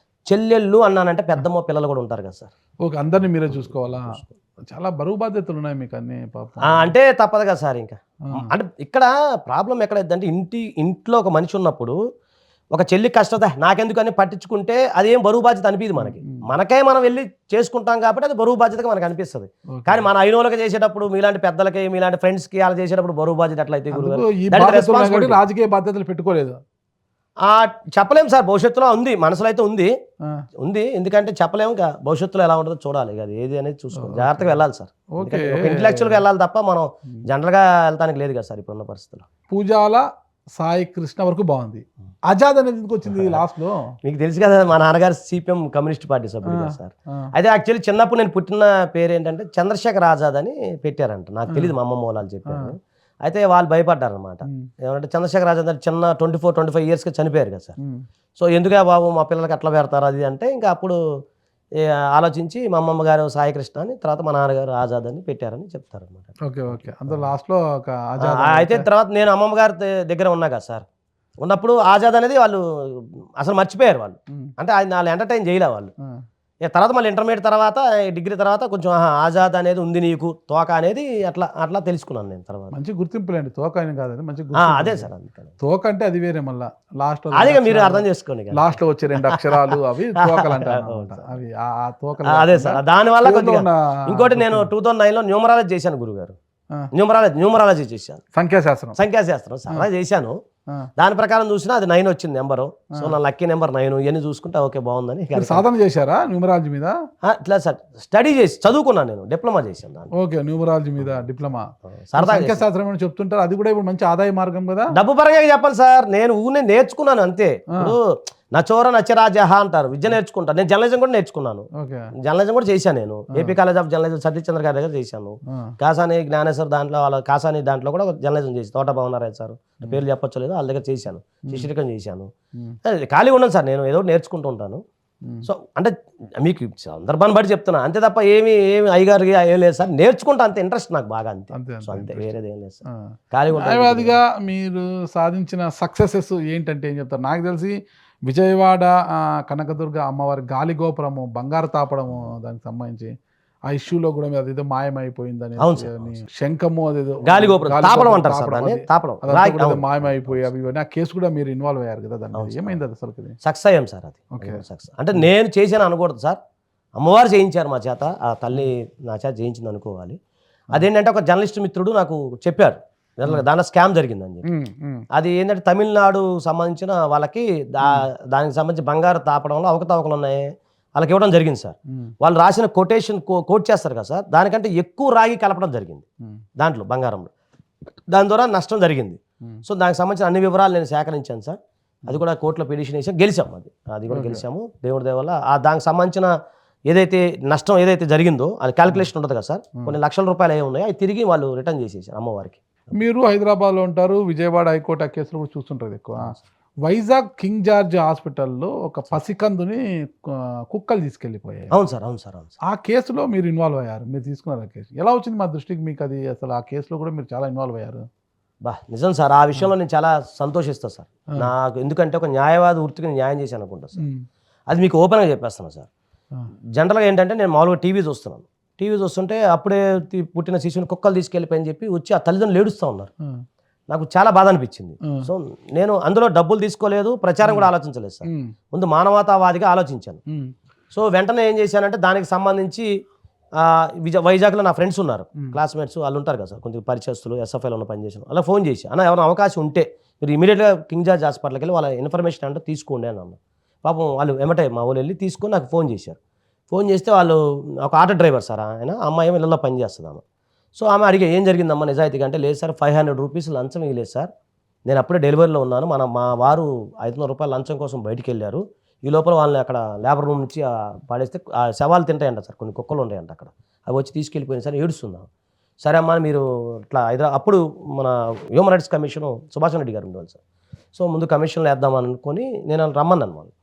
Speaker 2: చెల్లెళ్ళు అన్నానంటే పెద్దమ్మ పిల్లలు కూడా ఉంటారు కదా సార్.
Speaker 1: ఓకే, అందరినీ మీరే చూసుకోవాలా? చాలా బరువు బాధ్యతలు ఉన్నాయి మీకు అన్ని పాపం.
Speaker 2: అంటే తప్పదు కదా సార్. ఇంకా అంటే ఇక్కడ ప్రాబ్లం ఎక్కడైందంటే ఇంట్లో ఒక మనిషి ఉన్నప్పుడు ఒక చెల్లి కష్టత నాకెందుకని పట్టించుకుంటే అదేం బరువు బాధ్యత అనిపిది మనకే మనం వెళ్ళి చేసుకుంటాం కాబట్టి అది బరువు బాధ్యతగా మనకు అనిపిస్తుంది. కానీ మన అయినోళ్ళకి చేసేటప్పుడు, మీలాంటి పెద్దలకి, మీలాంటి ఫ్రెండ్స్కి అలా చేసేటప్పుడు బరువు బాధ్యత ఎట్లయితే
Speaker 1: రాజకీయ బాధ్యతలు పెట్టుకోలేదు.
Speaker 2: చెప్పలేము సార్, భవిష్యత్తులో ఉంది, మనసులో అయితే ఉంది. ఎందుకంటే చెప్పలేము, ఇంకా భవిష్యత్తులో ఎలా ఉంటుందో చూడాలి. అది ఏది అనేది చూసుకోవాలి, జాగ్రత్తగా వెళ్ళాలి సార్. ఇంటలెక్చువల్గా వెళ్ళాలి తప్ప మనం జనరల్గా వెళ్తానికి లేదు కదా సార్ ఇప్పుడున్న పరిస్థితుల్లో.
Speaker 1: పూజాల సాయి కృష్ణ వరకు బాగుంది, ఆజాద్ అనేది ఎందుకు వచ్చింది లాస్ట్ లో?
Speaker 2: మీకు తెలుసు కదా, మా నాన్నగారు సిపిఎం కమ్యూనిస్ట్ పార్టీ సభ్యులు కదా సార్. అయితే యాక్చువల్లీ చిన్నప్పుడు నేను పుట్టిన పేరు ఏంటంటే చంద్రశేఖర్ ఆజాద్ అని పెట్టారంట. నాకు తెలియదు, మా అమ్మమ్మ వాళ్ళు చెప్పారు. అయితే వాళ్ళు భయపడ్డారు అనమాట. ఏమంటే చంద్రశేఖర్ ఆజాద్ అంటే చిన్న 24-25 ఇయర్స్కి చనిపోయారు కదా సార్. సో ఎందుకే బాబు మా పిల్లలకి అట్లా పెడతారు అది అంటే, ఇంకా అప్పుడు ఆలోచించి మా అమ్మమ్మ గారు సాయి కృష్ణ అని, తర్వాత మా నాన్నగారు ఆజాద్ అని పెట్టారని చెప్తారు అనమాట.
Speaker 1: ఓకే ఓకే, అందులో లాస్ట్లో
Speaker 2: అయితే తర్వాత నేను అమ్మమ్మ గారి దగ్గర ఉన్నా కదా సార్, ఉన్నప్పుడు ఆజాద్ అనేది వాళ్ళు అసలు మర్చిపోయారు వాళ్ళు, అంటే ఆయన వాళ్ళు ఎంటర్టైన్ చేయలే వాళ్ళు. తర్వాత మళ్ళీ ఇంటర్మీడియట్ తర్వాత, డిగ్రీ తర్వాత కొంచెం ఆజాద్ అనేది ఉంది నీకు, తోక అనేది అట్లా తెలుసుకున్నాను నేను తర్వాత.
Speaker 1: మంచి గుర్తింపులేండి, తోక అని కాదు, మంచి
Speaker 2: అదే సార్.
Speaker 1: తోక అంటే అది వేరే, మళ్ళీ లాస్ట్
Speaker 2: అదే మీరు అర్థం చేసుకోండి,
Speaker 1: లాస్ట్ లో వచ్చే 2 అక్షరాలు అవి తోకలు అంటారు అవి, ఆ తోకలు.
Speaker 2: అదే సార్, దానివల్ల ఇంకోటి నేను 2009లో న్యూమరాలజీ చేశాను గురుగారు. న్యూమరాలజీ చేశాను, సంఖ్యాశాస్త్రం సరదా చేశాను. దాని ప్రకారం చూసినా అది 9 వచ్చింది నెంబరు. సో నా లక్కీ నెంబర్ 9. ఇవన్నీ చూసుకుంటే ఓకే బాగుందని.
Speaker 1: సాధన చేశారా న్యూమరాలజీ మీద?
Speaker 2: ఇట్లా సార్ స్టడీ చేసి చదువుకున్నాను, నేను డిప్లొమా చేశాను.
Speaker 1: ఓకే, న్యూమరాలజీ మీద డిప్లొమా. సంఖ్యాశాస్త్రం అని చెప్తుంటారు, అది కూడా ఇప్పుడు మంచి ఆదాయ మార్గం కదా.
Speaker 2: డబ్బు పరంగా చెప్పాలి సార్, నేను నేర్చుకున్నాను అంతే. ఇప్పుడు నచోర నచరాజహ అంటారు, విద్య నేర్చుకుంటాను. నేను జర్నలిజం కూడా నేర్చుకున్నాను, జర్నలిజం కూడా చేశాను నేను. AP college of journalism Satish Chandra గారి దగ్గర చేశాను. కాసాని జ్ఞానేశ్వర్ దాంట్లో, వాళ్ళ కాసాని దాంట్లో కూడా జర్నలిజం చేసి, తోట భవనారాయణ సార్ పేర్లు చెప్పొచ్చు లేదు, వాళ్ళ దగ్గర చేశాను, శిష్యరికం చేశాను. ఖాళీ ఉన్నాను సార్, నేను ఏదో నేర్చుకుంటూ ఉంటాను. సో అంటే మీకు సందర్భాన్ని బట్టి చెప్తున్నా అంతే తప్ప ఏమి అయ్యగారికి ఏం లేదు సార్, నేర్చుకుంటా అంతే, ఇంట్రెస్ట్ నాకు బాగా అంతే.
Speaker 1: అంతే
Speaker 2: సో అంతే, వేరేది ఏం లేదు సార్.
Speaker 1: ఆ.
Speaker 2: ఖాళీగా ఉంటాను.
Speaker 1: న్యాయవాదిగా మీరు సాధించిన సక్సెసెస్ ఏంటంటే ఏం చెప్తారు? నాకు తెలిసి విజయవాడ కనకదుర్గ అమ్మవారి గాలి గోపురము బంగారు తాపడము దానికి సంబంధించి ఆ ఇష్యూలో కూడా మీరు అదేదో మాయమైపోయిందని,
Speaker 2: అవును సార్.
Speaker 1: శంఖము అదేదో
Speaker 2: గాలి గోపురం తాపడం అంటారు సార్ దాన్ని, తాపడం రాయి.
Speaker 1: మాయమైపోయి అవి ఇవన్నీ ఆ కేసు కూడా మీరు ఇన్వాల్వ్ అయ్యారు కదా, దాన్ని ఏమైంది అది అసలు?
Speaker 2: సక్సెస్ అయ్యాం సార్, అది సక్సెస్. అంటే నేను చేశాను అనకూడదు సార్, అమ్మవారు చేయించారు మా చేత, ఆ తల్లి నా చేత చేయించింది అనుకోవాలి. అదేంటంటే ఒక జర్నలిస్ట్ మిత్రుడు నాకు చెప్పారు దాంట్లో స్కామ్ జరిగిందని చెప్పి. అది ఏంటంటే తమిళనాడు సంబంధించిన వాళ్ళకి దానికి సంబంధించి బంగారు తాపడంలో అవకతవకలు ఉన్నాయి, వాళ్ళకి ఇవ్వడం జరిగింది సార్. వాళ్ళు రాసిన కొటేషన్ కోట్ చేస్తారు కదా సార్, దానికంటే ఎక్కువ రాగి కలపడం జరిగింది దాంట్లో బంగారంలో, దాని ద్వారా నష్టం జరిగింది. సో దానికి సంబంధించిన అన్ని వివరాలు నేను సేకరించాను సార్. అది కూడా కోర్టులో పిటిషన్ వేసాం, గెలిచాము. అది కూడా గెలిచాము దేవుడి దయ వల్ల. దానికి సంబంధించిన ఏదైతే నష్టం ఏదైతే జరిగిందో అది క్యాలిక్యులేషన్ ఉంటుంది కదా సార్, కొన్ని లక్షల రూపాయలు ఏ ఉన్నాయో అవి తిరిగి వాళ్ళు రిటర్న్ చేసేసారు అమ్మవారికి.
Speaker 1: మీరు హైదరాబాద్లో ఉంటారు, విజయవాడ హైకోర్టు ఆ కేసులు కూడా చూస్తుంటారు ఎక్కువ. వైజాగ్ కింగ్ జార్జ్ హాస్పిటల్లో ఒక పసికందుని కుక్కలు తీసుకెళ్ళిపోయాయి.
Speaker 2: అవును సార్, అవును సార్, అవును సార్.
Speaker 1: ఆ కేసులో మీరు ఇన్వాల్వ్ అయ్యారు, మీరు తీసుకున్నారు ఆ కేసు. ఎలా వచ్చింది మా దృష్టికి మీకు అది? అసలు ఆ కేసులో కూడా మీరు చాలా ఇన్వాల్వ్ అయ్యారు.
Speaker 2: నిజం సార్, ఆ విషయంలో నేను చాలా సంతోషిస్తాను సార్. నాకు ఎందుకంటే ఒక న్యాయవాది వృత్తికి న్యాయం చేశాను అనుకుంటా సార్. అది మీకు ఓపెన్గా చెప్పేస్తాను సార్. జనరల్గా ఏంటంటే నేను మామూలుగా టీవీ చూస్తుంటే అప్పుడే పుట్టిన శిశువుని కుక్కలు తీసుకెళ్ళిపోయని చెప్పి వచ్చి ఆ తల్లిదండ్రులు ఏడుస్తూ ఉన్నారు. నాకు చాలా బాధ అనిపించింది. సో నేను అందులో డబ్బులు తీసుకోలేదు, ప్రచారం కూడా ఆలోచించలేదు సార్. ముందు మానవతావాదిగా ఆలోచించాను. సో వెంటనే ఏం చేశానంటే దానికి సంబంధించి వైజాగ్లో నా ఫ్రెండ్స్ ఉన్నారు, క్లాస్మేట్స్, వాళ్ళు ఉంటారు కదా సార్, కొంచెం పరిచయస్తులు, ఎస్ఎఫ్ఐలో ఉన్న పనిచేసాను. అలా ఫోన్ చేసి అన్న ఎవరైనా అవకాశం ఉంటే మీరు ఇమీడియట్గా కింగ్ జార్జ్ హాస్పిటల్కి వెళ్ళి వాళ్ళ ఇన్ఫర్మేషన్ అంటే తీసుకోండి అని అన్న. పాపం వాళ్ళు ఎమ్మటే మా వాళ్ళు వెళ్ళి తీసుకొని నాకు ఫోన్ చేశారు. ఫోన్ చేస్తే వాళ్ళు ఒక ఆటో డ్రైవర్ సార్, ఆయన అమ్మాయి ఏమో ఇళ్ళలో పని చేస్తుంది ఆమె. సో ఆమె అడిగే ఏం జరిగిందమ్మా నిజాయితీగా అంటే, లేదు సార్ 500 రూపీస్ లంచం ఇవ్వలేదు సార్, నేను అప్పుడే డెలివరీలో ఉన్నాను, మా వారు 500 రూపాయలు లంచం కోసం బయటికి వెళ్ళారు, ఈ లోపల వాళ్ళని అక్కడ లేబర్ రూమ్ నుంచి పాడేస్తే ఆ శవాలు తింటాయంట సార్, కొన్ని కుక్కలు ఉంటాయంట అక్కడ, అవి వచ్చి తీసుకెళ్ళిపోయింది సార్, ఏడుస్తున్నాం. సరే అమ్మా మీరు ఇట్లా అప్పుడు మన human rights commission Subhash Reddy గారు ఉండేవాళ్ళు సార్. సో ముందు కమిషన్లో వేద్దామని అనుకొని నేను రమ్మన్నాను వాళ్ళు.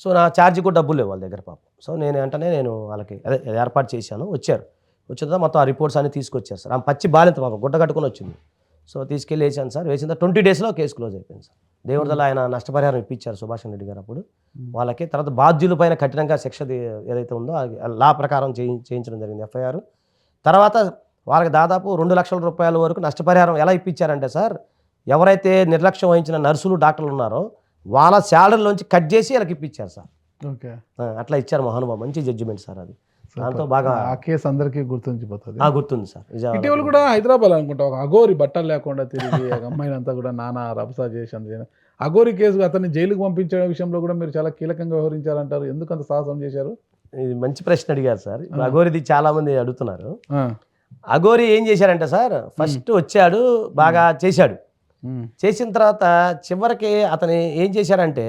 Speaker 2: సో నా ఛార్జీ కూడా డబ్బులు లేవు వాళ్ళ దగ్గర పాపం. సో నేను వెంటనే వాళ్ళకి ఏర్పాటు చేశాను. వచ్చిన తర్వాత మొత్తం ఆ రిపోర్ట్స్ అన్ని తీసుకొచ్చారు సార్. ఆమె పచ్చి బాలింత పాపం గుడ్డ కట్టుకొని వచ్చింది. సో తీసుకెళ్ళి వేసాను సార్. వేసిన 20 డేస్లో కేసు క్లోజ్ అయిపోయింది సార్. దేవుడిదల ఆయన నష్టపరిహారం ఇప్పించారు సుభాష్ రెడ్డి గారు అప్పుడు వాళ్ళకి. తర్వాత బాధ్యుల పైన కఠినంగా శిక్ష ఏదైతే ఉందో లా ప్రకారం చేయించడం జరిగింది ఎఫ్ఐఆర్. తర్వాత వాళ్ళకి దాదాపు 2 లక్షల రూపాయల వరకు నష్టపరిహారం ఎలా ఇప్పించారంటే సార్, ఎవరైతే నిర్లక్ష్యం వహించిన నర్సులు డాక్టర్లు ఉన్నారో వాళ్ళ శాలరీలోంచి కట్ చేసి వాళ్ళకి ఇప్పించారు సార్.
Speaker 1: ఓకే,
Speaker 2: అట్లా ఇచ్చారు మహానుభావు. మంచి జడ్జిమెంట్ సార్ అది. దాంతో బాగా
Speaker 1: ఆ కేసు అందరికీ గుర్తుండిపోతుంది.
Speaker 2: గుర్తుంది సార్.
Speaker 1: ఇటీవల కూడా హైదరాబాద్ అనుకుంటా ఒక అఘోరి బట్టలు లేకుండా తిరిగి అమ్మాయిని అంతా కూడా నానా రభసా చేసి అఘోరి కేసు అతన్ని జైలుకు పంపించే విషయంలో కూడా మీరు చాలా కీలకంగా వ్యవహరించారంటారు. ఎందుకు అంత సాహసం చేశారు?
Speaker 2: ఇది మంచి ప్రశ్న అడిగారు సార్. అఘోరిది చాలా మంది అడుగుతున్నారు. అఘోరి ఏం చేశారంటే సార్, ఫస్ట్ వచ్చాడు, బాగా చేశాడు. చేసిన తర్వాత చివరికి అతను ఏం చేశాడంటే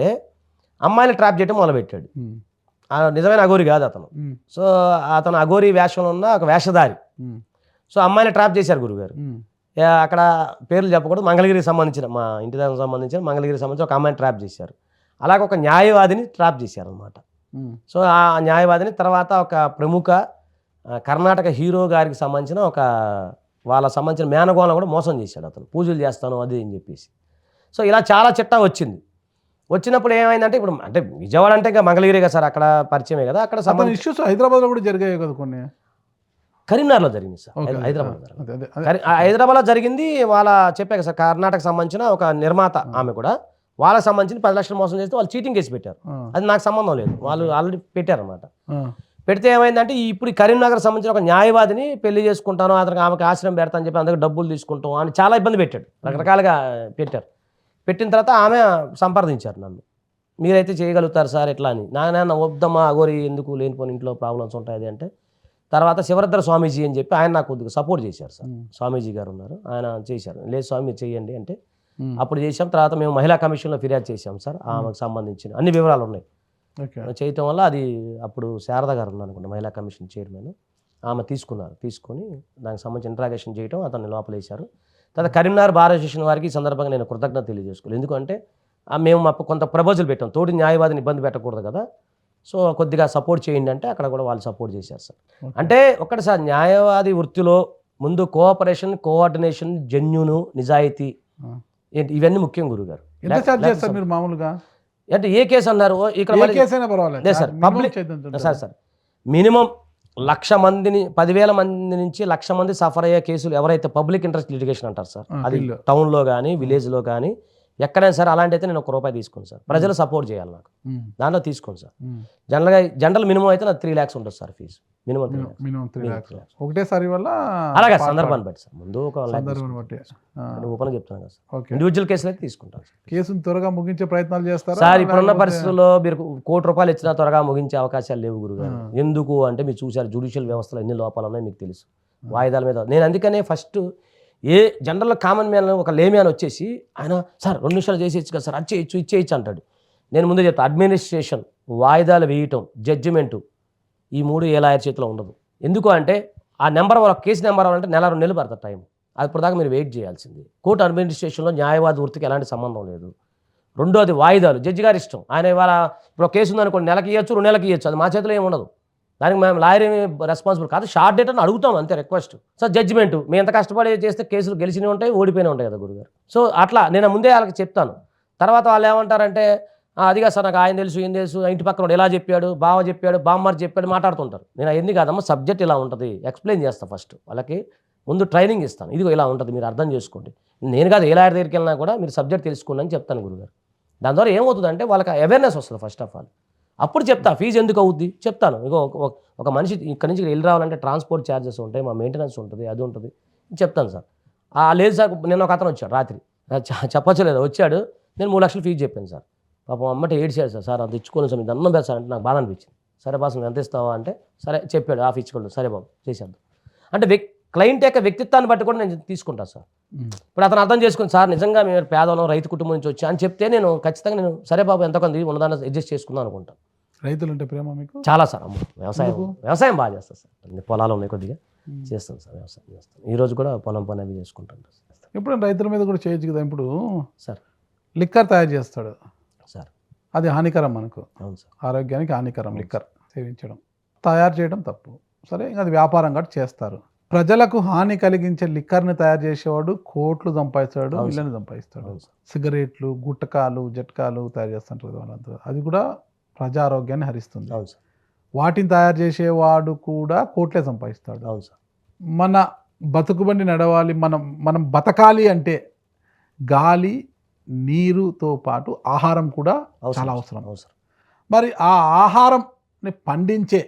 Speaker 2: అమ్మాయిని ట్రాప్ చేయడం మొదలుపెట్టాడు. నిజమైన అఘోరి కాదు అతను. సో అతను అఘోరి వేషంలో ఉన్న ఒక వేషధారి. సో అమ్మాయిని ట్రాప్ చేశారు గురుగారు. అక్కడ పేర్లు చెప్పకూడదు, మంగళగిరికి సంబంధించిన మా ఇంటి దగ్గర సంబంధించిన మంగళగిరికి సంబంధించిన ఒక అమ్మాయిని ట్రాప్ చేశారు. అలాగే ఒక న్యాయవాదిని ట్రాప్ చేశారు అనమాట. సో ఆ న్యాయవాదిని తర్వాత ఒక ప్రముఖ కర్ణాటక హీరో గారికి సంబంధించిన వాళ్ళ సంబంధించిన మేనగోళం కూడా మోసం చేశాడు అతను, పూజలు చేస్తాను అది అని చెప్పేసి. సో ఇలా చాలా చిట్టా వచ్చినప్పుడు ఏమైందంటే, ఇప్పుడు అంటే విజయవాడ అంటే ఇంకా మంగళగిరి కదా సార్, అక్కడ పరిచయమే కదా. అక్కడ సంబంధించిన
Speaker 1: ఇష్యూస్ హైదరాబాద్లో కూడా జరిగాయి కదా కొన్ని.
Speaker 2: కరీంనగర్లో జరిగింది సార్, హైదరాబాద్లో జరిగింది. వాళ్ళ చెప్పాక సార్ కర్ణాటక సంబంధించిన ఒక నిర్మాత ఆమె కూడా వాళ్ళకి సంబంధించిన 10 లక్షలు మోసం చేస్తే వాళ్ళు చీటింగ్ కేసు పెట్టారు. అది నాకు సంబంధం లేదు, వాళ్ళు ఆల్రెడీ పెట్టారనమాట. పెడితే ఏమైందంటే ఇప్పుడు కరీంనగర్ సంబంధించిన ఒక న్యాయవాదిని పెళ్లి చేసుకుంటాను, అతనికి ఆమెకు ఆశ్రయం పెడతాను చెప్పి అందరికి డబ్బులు తీసుకుంటాం అని చాలా ఇబ్బంది పెట్టాడు, రకరకాలుగా పెట్టారు. పెట్టిన తర్వాత ఆమె సంప్రదించారు నన్ను, మీరైతే చేయగలుగుతారు సార్ ఎట్లా అని. నాన్న వద్దమ్మా అఘోరి ఎందుకు, లేనిపోని ఇంట్లో ప్రాబ్లమ్స్ ఉంటాయి అంటే. తర్వాత శివరుద్ర స్వామీజీ అని చెప్పి ఆయన నాకు కొద్దిగా సపోర్ట్ చేశారు సార్. స్వామీజీ గారు ఉన్నారు, ఆయన చేశారు. లేదు స్వామి మీరు చేయండి అంటే అప్పుడు చేసాం. తర్వాత మేము మహిళా కమిషన్లో ఫిర్యాదు చేశాం సార్, ఆమెకు సంబంధించిన అన్ని వివరాలు ఉన్నాయి. చేయటం వల్ల అది అప్పుడు శారద గారు ఉన్నారు అనుకుంటా మహిళా కమిషన్ చైర్మన్, ఆమె తీసుకొని దానికి సంబంధించి ఇంట్రాగేషన్ చేయడం, అతన్ని లోపలేశారు. తర్వాత కరీంనగర్ బార్ అసోసియేషన్ వారికి ఈ సందర్భంగా నేను కృతజ్ఞత తెలియజేసుకోవాలి. ఎందుకంటే మేము కొంత ప్రపోజల్ పెట్టాం, తోటి న్యాయవాదిని ఇబ్బంది పెట్టకూడదు కదా, సో కొద్దిగా సపోర్ట్ చేయండి అంటే అక్కడ కూడా వాళ్ళు సపోర్ట్ చేశారు సార్. అంటే ఒక్కటి సార్, న్యాయవాది వృత్తిలో ముందు కోఆపరేషన్, కోఆర్డినేషన్, జెన్యూను, నిజాయితీ ఏంటి ఇవన్నీ ముఖ్యం గురుగారు.
Speaker 1: ఎంత ఛార్జ్ చేస్తారు మీరు మామూలుగా?
Speaker 2: అంటే ఏ కేసు అన్నారు ఇక్కడ
Speaker 1: ఏ కేసు అయినా పర్వాలేదు
Speaker 2: లేదు సార్, పబ్లిక్ సార్ మినిమం 1,00,000 మందిని 10,000 మంది నుంచి 1,00,000 మంది సఫర్ అయ్యే కేసులు ఎవరైతే పబ్లిక్ ఇంట్రెస్ట్ లిటిగేషన్ అంటారు సార్, అది టౌన్లో కానీ విలేజ్లో కానీ ఎక్కడైనా సరే అలాంటి అయితే నేను ₹1 తీసుకోను సార్. ప్రజలు సపోర్ట్ చేయాలి నాకు, దాంట్లో తీసుకోను సార్. జనరల్ మినిమం అయితే నాకు 3 lakhs ఉంటుంది సార్ ఫీజు, మినిమం
Speaker 1: 3 lakhs ఒకటేసారి వల్ల.
Speaker 2: అలాగే సందర్భాన్ని బట్టి సార్, ముందు ఒక
Speaker 1: బట్టి
Speaker 2: ఓపెన్ చెప్తాను కదా సార్. ఇండివిజువల్ కేసులు అయితే తీసుకుంటాను సార్.
Speaker 1: కేసును త్వరగా ముగించే ప్రయత్నాలు చేస్తారు
Speaker 2: సార్. ఇప్పుడున్న పరిస్థితుల్లో మీరు ₹1,00,00,000 ఇచ్చినా త్వరగా ముగించే అవకాశాలు లేవు గురుగారు. ఎందుకు అంటే మీరు చూసారు జ్యుడిషియల్ వ్యవస్థలో ఎన్ని లోపాలు ఉన్నాయో మీకు తెలుసు, వాయిదాల మీద. నేను అందుకనే ఫస్ట్ ఏ జనరల్ కామన్ మ్యాన్ ఒక లేమ్యాన్ వచ్చేసి ఆయన సార్ 2 నిమిషాలు చేసేయచ్చు కదా సార్, అది చేయొచ్చు ఇది చేయొచ్చు అంటాడు. నేను ముందే చెప్తాను, అడ్మినిస్ట్రేషన్, వాయిదాలు వేయటం, జడ్జిమెంటు, ఈ 3 ఏ లాయర్ చేతిలో ఉండదు. ఎందుకు అంటే ఆ నెంబర్ కేసు నెంబర్ అంటే 1-2 నెలలు పడుతుంది టైం, అప్పటిదాకా మీరు వెయిట్ చేయాల్సింది. కోర్టు అడ్మినిస్ట్రేషన్లో న్యాయవాది వృత్తికి ఎలాంటి సంబంధం లేదు. రెండోది వాయిదాలు, జడ్జి గారి ఇష్టం. ఆయన ఇవాళ ఇప్పుడు కేసు ఉందనుకోండి, నెలకి ఇవ్వచ్చు, 2 నెలలకి ఇవ్వచ్చు, అది మా చేతిలో ఏమి ఉండదు. దానికి మేము లాయర్ ఏమి రెస్పాన్సిబుల్ కాదు. షార్ట్ డేట్ అని అడుగుతాం అంతే, రిక్వెస్ట్. సో జడ్జిమెంట్ మేము ఎంత కష్టపడి చేస్తే కేసులు గెలిచినవి ఉంటాయి, ఓడిపోయినా ఉంటాయి కదా గురుగారు. సో అట్లా నేను ముందే వాళ్ళకి చెప్తాను. తర్వాత వాళ్ళు ఏమంటారంటే అదిగా సార్ నాకు ఆయన తెలుసు ఏం తెలుసు, ఇంటి పక్కన ఎలా చెప్పాడు, బావ చెప్పాడు, బామ్మారు చెప్పాడు మాట్లాడుతుంటారు. నేను అవన్నీ కాదమ్మా, సబ్జెక్ట్ ఇలా ఉంటుంది ఎక్స్ప్లెయిన్ చేస్తాను. ఫస్ట్ వాళ్ళకి ముందు ట్రైనింగ్ ఇస్తాను, ఇదిగో ఇలా ఉంటుంది మీరు అర్థం చేసుకోండి. నేను కాదు ఏ లాయర్ దగ్గరికి వెళ్ళినా కూడా మీరు సబ్జెక్ట్ తెలుసుకోండి అని చెప్తాను గురుగారు. దాని ద్వారా ఏమవుతుందంటే వాళ్ళకి అవేర్నెస్ వస్తుంది ఫస్ట్ ఆఫ్ ఆల్. అప్పుడు చెప్తా ఫీజు ఎందుకు అవుద్ది చెప్తాను. ఇగో ఒక మనిషి ఇక్కడి నుంచి వెళ్ళి రావాలంటే ట్రాన్స్పోర్ట్ ఛార్జెస్ ఉంటాయి, మా మెయింటెనెన్స్ ఉంటుంది, అది ఉంటుంది చెప్తాను సార్. లేదు సార్, నేను ఒక అతను వచ్చాడు రాత్రి, చెప్పచ్చు లేదా వచ్చాడు, నేను 3 లక్షలు ఫీజు చెప్పాను సార్. పాపం అమ్మటే ఏడ్చాడు సార్, సార్ అది ఇచ్చుకోను సార్ మీకు అన్నం సార్ అంటే నాకు బాధ అనిపించింది. సరే బాస్ నువ్వు ఎంత ఇస్తావా అంటే సరే చెప్పాడు, ఆఫ్ ఇచ్చుకోండి, సరే బాబు చేసేద్దాం అంటే క్లయింట్ యొక్క వ్యక్తిత్వాన్ని బట్టి కూడా నేను తీసుకుంటాను సార్. ఇప్పుడు అతను అర్థం చేసుకుని సార్ నిజంగా మేము పేదవాళ్ళం రైతు కుటుంబం నుంచి వచ్చి అని చెప్తే నేను ఖచ్చితంగా నేను సరే బాబు ఎంత కొంది ఉన్నదాన్ని అడ్జస్ట్ చేసుకుందాం అనుకుంటాను.
Speaker 1: రైతులు అంటే ప్రేమ మీకు
Speaker 2: చాలా సార్. అమ్మ వ్యవసాయం బాగా చేస్తాను సార్, పొలాలు ఉన్నాయి కొద్దిగా చేస్తాను సార్, వ్యవసాయం చేస్తాను. ఈరోజు కూడా పొలం పని అవి చేసుకుంటాను సార్.
Speaker 1: ఇప్పుడు రైతుల మీద కూడా చేయొచ్చు కదా. ఇప్పుడు
Speaker 2: సార్
Speaker 1: లిక్కర్ తయారు చేస్తాడు
Speaker 2: సార్,
Speaker 1: అది హానికరం మనకు,
Speaker 2: అవును సార్,
Speaker 1: ఆరోగ్యానికి హానికరం లిక్కర్ సేవించడం, తయారు చేయడం తప్పు. సరే అది వ్యాపారం కూడా చేస్తారు. ప్రజలకు హాని కలిగించే లిక్కర్ని తయారు చేసేవాడు కోట్లు సంపాదిస్తాడు, ఇళ్ళని సంపాదిస్తాడు. సిగరెట్లు, గుట్టకాలు, జట్కాలు తయారు చేస్తుంటారు వాళ్ళంతా, అది కూడా ప్రజా ఆరోగ్యాన్ని హరిస్తుంది. వాటిని తయారు చేసేవాడు కూడా కోట్లే సంపాదిస్తాడు.
Speaker 2: అవును సార్.
Speaker 1: మన బతుకుబండి నడవాలి, మనం బతకాలి అంటే గాలి నీరుతో పాటు ఆహారం కూడా చాలా అవసరం. మరి ఆ ఆహారంని పండించే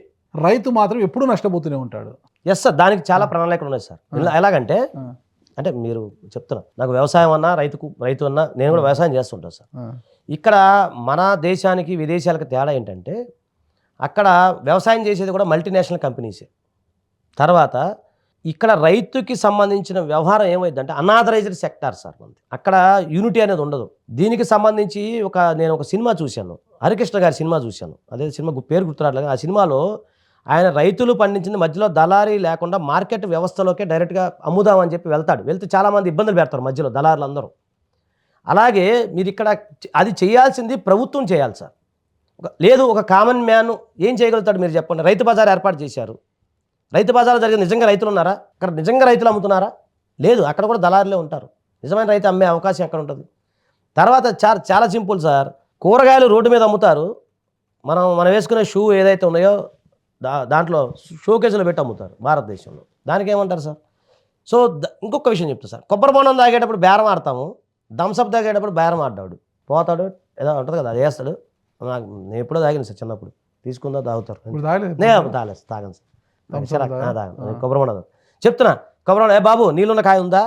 Speaker 1: రైతు మాత్రం ఎప్పుడూ నష్టపోతూనే ఉంటాడు.
Speaker 2: ఎస్ సార్, దానికి చాలా ప్రణాళికలు ఉన్నాయి సార్. ఎలాగంటే అంటే మీరు చెప్తున్నా, నాకు వ్యవసాయం అన్నా రైతు అన్నా నేను కూడా వ్యవసాయం చేస్తుంటాను సార్. ఇక్కడ మన దేశానికి విదేశాలకు తేడా ఏంటంటే అక్కడ వ్యవసాయం చేసేది కూడా మల్టీనేషనల్ కంపెనీసే. తర్వాత ఇక్కడ రైతుకి సంబంధించిన వ్యవహారం ఏమైందంటే అనాథరైజ్డ్ సెక్టార్ సార్ మనది. అక్కడ యూనిటీ అనేది ఉండదు. దీనికి సంబంధించి నేను ఒక సినిమా చూశాను, హరికృష్ణ గారి సినిమా చూశాను. అదే సినిమా పేరు గుర్తురాట్లేదు. ఆ సినిమాలో ఆయన రైతులు పండించింది మధ్యలో దళారీ లేకుండా మార్కెట్ వ్యవస్థలోకే డైరెక్ట్గా అమ్ముదామని చెప్పి వెళ్తే చాలామంది ఇబ్బందులు పెడతారు మధ్యలో దళారులు అందరూ. అలాగే మీరు ఇక్కడ అది చేయాల్సింది ప్రభుత్వం చేయాలి సార్. లేదు ఒక కామన్ మ్యాన్ ఏం చేయగలుగుతాడు మీరు చెప్పండి. రైతు బజార్ ఏర్పాటు చేశారు, రైతు బజార్ జరిగే నిజంగా రైతులు ఉన్నారా? అక్కడ నిజంగా రైతులు అమ్ముతున్నారా? లేదు, అక్కడ కూడా దళారులే ఉంటారు. నిజమైన రైతు అమ్మే అవకాశం ఎక్కడ ఉంటుంది? తర్వాత చాలా సింపుల్ సార్, కూరగాయలు రోడ్డు మీద అమ్ముతారు, మనం వేసుకునే షూ ఏదైతే ఉన్నాయో దాంట్లో షోకేసులు పెట్టి అమ్ముతారు భారతదేశంలో. దానికి ఏమంటారు సార్? సో ఇంకొక విషయం చెప్తా సార్, కొబ్బరి బొండం తాగేటప్పుడు బేరం ఆడతాము, థమ్స్అప్ తాగేటప్పుడు బేరం ఆడ్డాడు పోతాడు ఏదో ఉంటుంది కదా, అది వేస్తాడు. నేను ఎప్పుడో తాగాను సార్ చిన్నప్పుడు, తీసుకుందా తాగుతారు. తాగను సార్, కొబ్బరి బొండం చెప్తున్నా. కొబ్బరి బొండం బాబు నీళ్ళున్న కాయ ఉందా,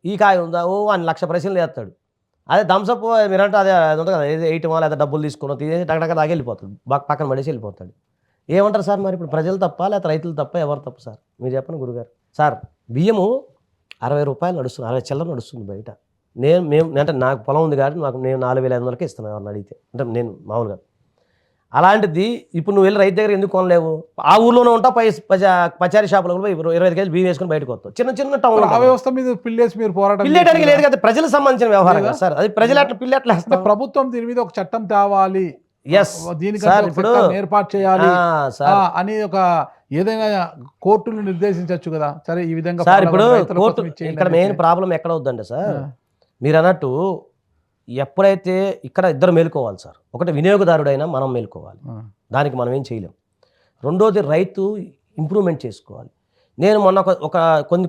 Speaker 2: ఈ కాయ ఉందా, ఓ అని 1,00,000 ప్రశ్నలు వేస్తాడు. అదే థమ్స్అప్ మీరంటే అది ఉంటుంది కదా, ఏదో 8 లేదా డబ్బులు తీసుకుని తీసి టగటగా తాగి వెళ్ళిపోతాడు, పక్కన పడేసి వెళ్ళిపోతాడు. ఏమంటారు సార్ మరి ఇప్పుడు ప్రజలు తప్ప లేకపోతే రైతులు తప్ప, ఎవరు తప్పు సార్ మీరు చెప్పండి గురుగారు? సార్ బియ్యము 60 రూపాయలు నడుస్తుంది, 60 చిల్లర నడుస్తుంది బయట. అంటే నాకు పొలం ఉంది కాబట్టి నేను 4,500కే ఇస్తున్నాను ఎవరిని అడిగితే, అంటే నేను మామూలుగా. అలాంటిది ఇప్పుడు నువ్వు వెళ్ళి రైతు దగ్గర ఎందుకు కొనలేవు? ఆ ఊర్లోనే ఉంటావు, పచారీ షాపులో 25 కేజీలు బియ్యం వేసుకుని బయటకు వస్తావు. చిన్న టౌన్
Speaker 1: వ్యవస్థ మీద మీరు పోరాటం
Speaker 2: పిల్లేటానికి లేదు కదా, ప్రజలకు సంబంధించిన వ్యవహారం కదా సార్. అది ప్రజలు అట్లా పిల్లెట్లా
Speaker 1: ప్రభుత్వం దీని మీద ఒక చట్టం తేవాలి
Speaker 2: Yes.
Speaker 1: దీనికంటే
Speaker 2: సార్,
Speaker 1: ఒక
Speaker 2: ఇప్పుడు
Speaker 1: చట్టాన్ని ఏర్పాటు చేయాలి
Speaker 2: సార్
Speaker 1: అని ఒక ఏదైనా కోర్టులు నిర్దేశించవచ్చు కదా. సరే ఈ విధంగా
Speaker 2: సార్
Speaker 1: follow
Speaker 2: ఇప్పుడు
Speaker 1: అవ్వండి, రైతుల
Speaker 2: కోర్టు
Speaker 1: కోసం ఇచ్చేయండి
Speaker 2: ఇక్కడ
Speaker 1: అని
Speaker 2: మెయిన్
Speaker 1: చెప్పి.
Speaker 2: ప్రాబ్లం ఎక్కడ అవుతుందంటే సార్, మీరు అన్నట్టు ఎప్పుడైతే ఇక్కడ ఇద్దరు మేలుకోవాలి సార్. ఒకటి వినియోగదారుడైనా మనం మేలుకోవాలి, దానికి మనం ఏం చేయలేం. రెండోది రైతు ఇంప్రూవ్మెంట్ చేసుకోవాలి. నేను మొన్న ఒక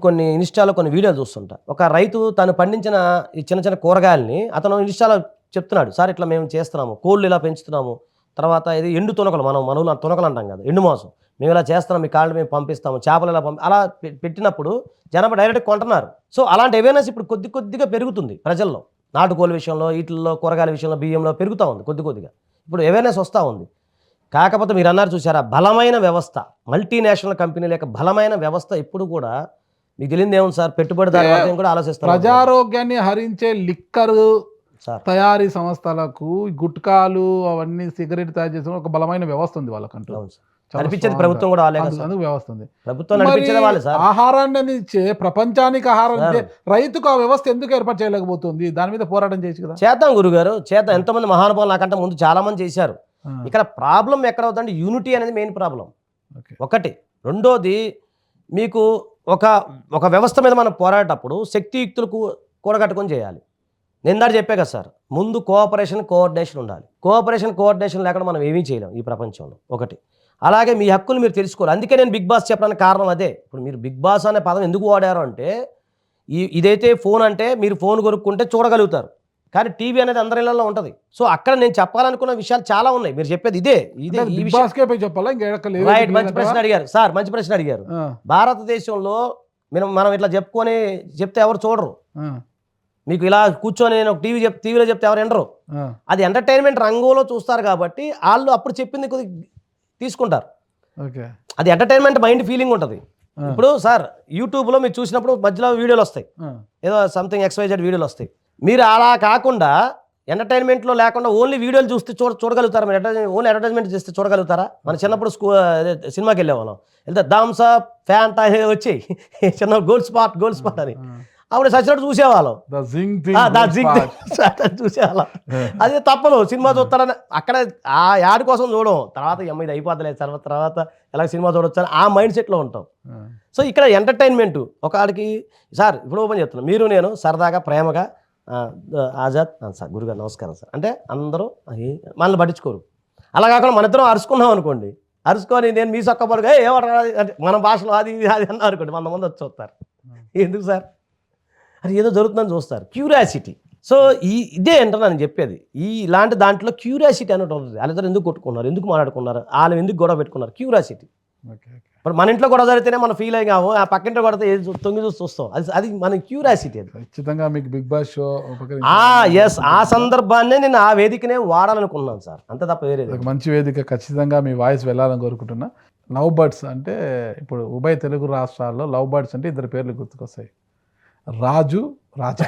Speaker 2: కొన్ని ఇన్స్టాలో కొన్ని వీడియోలు చూస్తుంటా. ఒక రైతు తను పండించిన ఈ చిన్న చిన్న కూరగాయలని అతను ఇన్స్టాలో చెప్తున్నాడు, సార్ ఇట్లా మేము చేస్తున్నాము, కోళ్ళు ఇలా పెంచుతున్నాము, తర్వాత ఇది ఎండు తునకలు, మనవులు తునకలు అంటాం కదా, ఎండు మోసం, మేము ఇలా చేస్తున్నాం, మీ కాళ్ళు మేము పంపిస్తాము, చేపలు ఇలా అలా పెట్టినప్పుడు జనాభా డైరెక్ట్ కొంటున్నారు. సో అలాంటి అవేర్నెస్ ఇప్పుడు కొద్దిగా పెరుగుతుంది ప్రజల్లో. నాటుకోళ్ళ విషయంలో, వీటిల్లో కూరగాయల విషయంలో, బియ్యంలో పెరుగుతూ ఉంది కొద్దిగా. ఇప్పుడు అవేర్నెస్ వస్తూ ఉంది. కాకపోతే మీరు అన్నారు చూసారా, బలమైన వ్యవస్థ, మల్టీనేషనల్ కంపెనీల యొక్క బలమైన వ్యవస్థ ఎప్పుడు కూడా మీకు తెలియదు ఏముంది సార్, పెట్టుబడిదారు వర్గం కూడా ఆలోచిస్తారు.
Speaker 1: ప్రజారోగ్యాన్ని హరించే లిక్కరు
Speaker 2: సార్
Speaker 1: తయారీ సంస్థలకు గుట్కాలు అవన్నీ సిగరెట్ తయారు చేసిన ఒక బలమైన వ్యవస్థ ఉంది వాళ్ళకంటూ.
Speaker 2: అవును సార్, నడిపించేది ప్రభుత్వం కూడా వాళ్ళే కదా సార్.
Speaker 1: అందుకు వ్యవస్థ ఉంది.
Speaker 2: ప్రభుత్వం నడిపించేది వాళ్ళే సార్.
Speaker 1: ఆహారాన్ని ఇచ్చే, ప్రపంచానికి ఆహారం ఇచ్చే రైతుకు ఆ వ్యవస్థ ఎందుకు ఏర్పాటు చేయలేకపోతుంది? దాని మీద పోరాటం చేయొచ్చు కదా.
Speaker 2: చేద్దాం గురుగారు, చేద్దాం. ఎంతమంది మహానుభావులు నాకంటే ముందు చాలా మంది చేశారు. ఇక్కడ ప్రాబ్లం ఎక్కడ అవుతుందంటే యూనిటీ అనేది మెయిన్ ప్రాబ్లం ఒకటి. రెండోది మీకు ఒక వ్యవస్థ మీద మనం పోరాటప్పుడు శక్తియుక్తులకు కూడగట్టుకొని చేయాలి. నేను దాన్ని చెప్పే కదా సార్, ముందు కోఆపరేషన్ ఉండాలి. కోఆపరేషన్ లేకుండా మనం ఏమీ చేయలేం ఈ ప్రపంచంలో ఒకటి. అలాగే మీ హక్కులు మీరు తెలుసుకోవాలి. అందుకే నేను బిగ్ బాస్ చెప్పడానికి కారణం అదే. ఇప్పుడు మీరు బిగ్ బాస్ అనే పదం ఎందుకు వాడారు అంటే, ఇదైతే ఫోన్ అంటే మీరు ఫోన్ కొనుక్కుంటే చూడగలుగుతారు, కానీ టీవీ అనేది అందరి ఇళ్లలో ఉంటుంది. సో అక్కడ నేను చెప్పాలనుకున్న విషయాలు చాలా ఉన్నాయి. మీరు చెప్పేది ఇదే ఈ విషయం. రైట్, మంచి ప్రశ్న అడిగారు సార్, మంచి ప్రశ్న అడిగారు. భారతదేశంలో మనం ఇట్లా చెప్తే ఎవరు చూడరు. మీకు ఇలా కూర్చొని నేను టీవీలో చెప్తే ఎవరు వినరు. అది ఎంటర్టైన్మెంట్ రంగంలో చూస్తారు కాబట్టి వాళ్ళు అప్పుడు చెప్పింది కొద్దిగా తీసుకుంటారు. అది ఎంటర్టైన్మెంట్ మైండ్ ఫీలింగ్ ఉంటుంది. ఇప్పుడు సార్ యూట్యూబ్లో మీరు చూసినప్పుడు మధ్యలో వీడియోలు వస్తాయి, ఏదో సంథింగ్ XYZ వీడియోలు వస్తాయి. మీరు అలా కాకుండా ఎంటర్టైన్మెంట్లో లేకుండా ఓన్లీ వీడియోలు చూస్తే చూడగలుగుతారా? మీరు ఓన్లీ అడ్వర్టైజ్మెంట్ చేస్తే చూడగలుగుతారా? మన చిన్నప్పుడు సినిమాకి వెళ్ళేవాళ్ళం, వెళ్తే థమ్స్ అప్, ఫ్యాంటా వచ్చి చిన్న గోల్డ్ స్పాట్ అని అప్పుడు సచ్చినట్టు చూసేవాళ్ళం, చూసేవాళ్ళం. అదే తప్పదు, సినిమా చూస్తారని అక్కడ ఆ యాడ్ కోసం చూడడం. తర్వాత ఇది అయిపోతలేదు తర్వాత ఎలా సినిమా చూడొచ్చు ఆ మైండ్ సెట్లో ఉంటాం. సో ఇక్కడ ఎంటర్టైన్మెంట్ ఒకడికి సార్, ఇప్పుడు ఓపెన్ చెప్తున్నాం, మీరు నేను సరదాగా ప్రేమగా ఆజాద్ సార్, గురుగారు నమస్కారం సార్ అంటే అందరూ మనల్ని పట్టించుకోరు. అలా కాకుండా మన ఇద్దరం అరుచుకున్నాం అనుకోండి, అరుచుకొని నేను మీ సొక్క పడుగా ఏమంటారు అంటే మన భాషలో అది అన్నా అనుకోండి, 100 మంది వచ్చి చూస్తారు. ఎందుకు సార్, అది ఏదో జరుగుతుందని చూస్తారు, క్యూరియాసిటీ. సో ఇదే అంటారు నేను చెప్పేది. ఇలాంటి దాంట్లో క్యూరియాసిటీ అనేది ఉంటుంది. వాళ్ళిద్దరు ఎందుకు కొట్టుకున్నారు, ఎందుకు మాట్లాడుకున్నారు, వాళ్ళు ఎందుకు గొడవ పెట్టుకున్నారు, క్యూరియాసిటీ. ఇప్పుడు మన ఇంట్లో గొడవ జరిగితేనే మనం ఫీల్ అయ్యాము, ఆ పక్కింట్లో కొడితే తొంగి చూస్తాం, అది మన క్యూరియాసిటీ. అది
Speaker 1: ఖచ్చితంగా మీకు బిగ్ బాస్ షో
Speaker 2: ఎస్, ఆ సందర్భాన్నే నేను ఆ వేదికనే వాడాలనుకున్నాను సార్, అంతే తప్ప వేరే.
Speaker 1: మంచి వేదిక, ఖచ్చితంగా మీ వాయిస్ వెళ్ళాలని కోరుకుంటున్నా. లవ్ బర్డ్స్ అంటే ఇప్పుడు ఉభయ తెలుగు రాష్ట్రాల్లో లవ్ బర్డ్స్ అంటే ఇద్దరు పేర్లు గుర్తుకొస్తాయి, రాజు రాజా.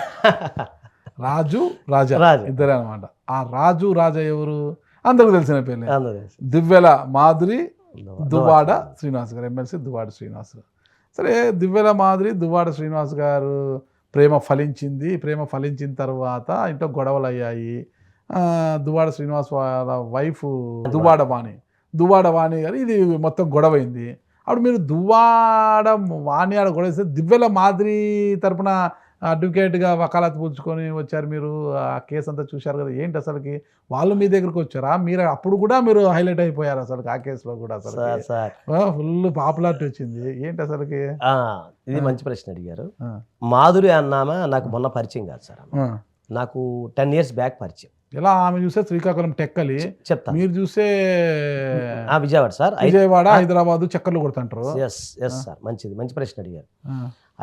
Speaker 1: ఇద్దరే అనమాట. ఆ రాజు రాజా ఎవరు అందరికి తెలిసిన పేర్లు, దివ్యల మాధురి, దువ్వాడ శ్రీనివాస్ గారు, ఎమ్మెల్సీ దువ్వాడ శ్రీనివాస్ గారు. సరే, దివ్యల మాధురి, దువ్వాడ శ్రీనివాస్ గారు ప్రేమ ఫలించిన తర్వాత ఇంట్లో గొడవలు అయ్యాయి. దువ్వాడ శ్రీనివాస్ వాళ్ళ వైఫ్ దువ్వాడ వాణి గారు, ఇది మొత్తం గొడవైంది. అప్పుడు మీరు దువ్వాడ వాణి ఆడ గొడవ, దివ్యల మాధురి తరపున అడ్వకేట్గా వకాలత్ పుచ్చుకొని వచ్చారు మీరు. ఆ కేసు అంతా చూశారు కదా, ఏంటి అసలుకి వాళ్ళు మీ దగ్గరకు వచ్చారా? మీరు అప్పుడు కూడా మీరు హైలైట్ అయిపోయారు అసలు ఆ కేసులో కూడా, అసలు ఫుల్ పాపులారిటీ వచ్చింది, ఏంటి అసలుకి?
Speaker 2: ఇది మంచి ప్రశ్న అడిగారు. మాధురి అన్నామా నాకు మొన్న పరిచయం కాదు సార్, నాకు 10 years బ్యాక్ పరిచయం.
Speaker 1: ఎలా? ఆమె చూస్తే శ్రీకాకుళం టెక్కలి,
Speaker 2: చెప్తా.
Speaker 1: మీరు చూస్తే
Speaker 2: విజయవాడ సార్,
Speaker 1: విజయవాడ, హైదరాబాద్ చక్కర్లు కొడుతుంటారు.
Speaker 2: ఎస్ సార్, మంచి ప్రశ్న అడిగారు.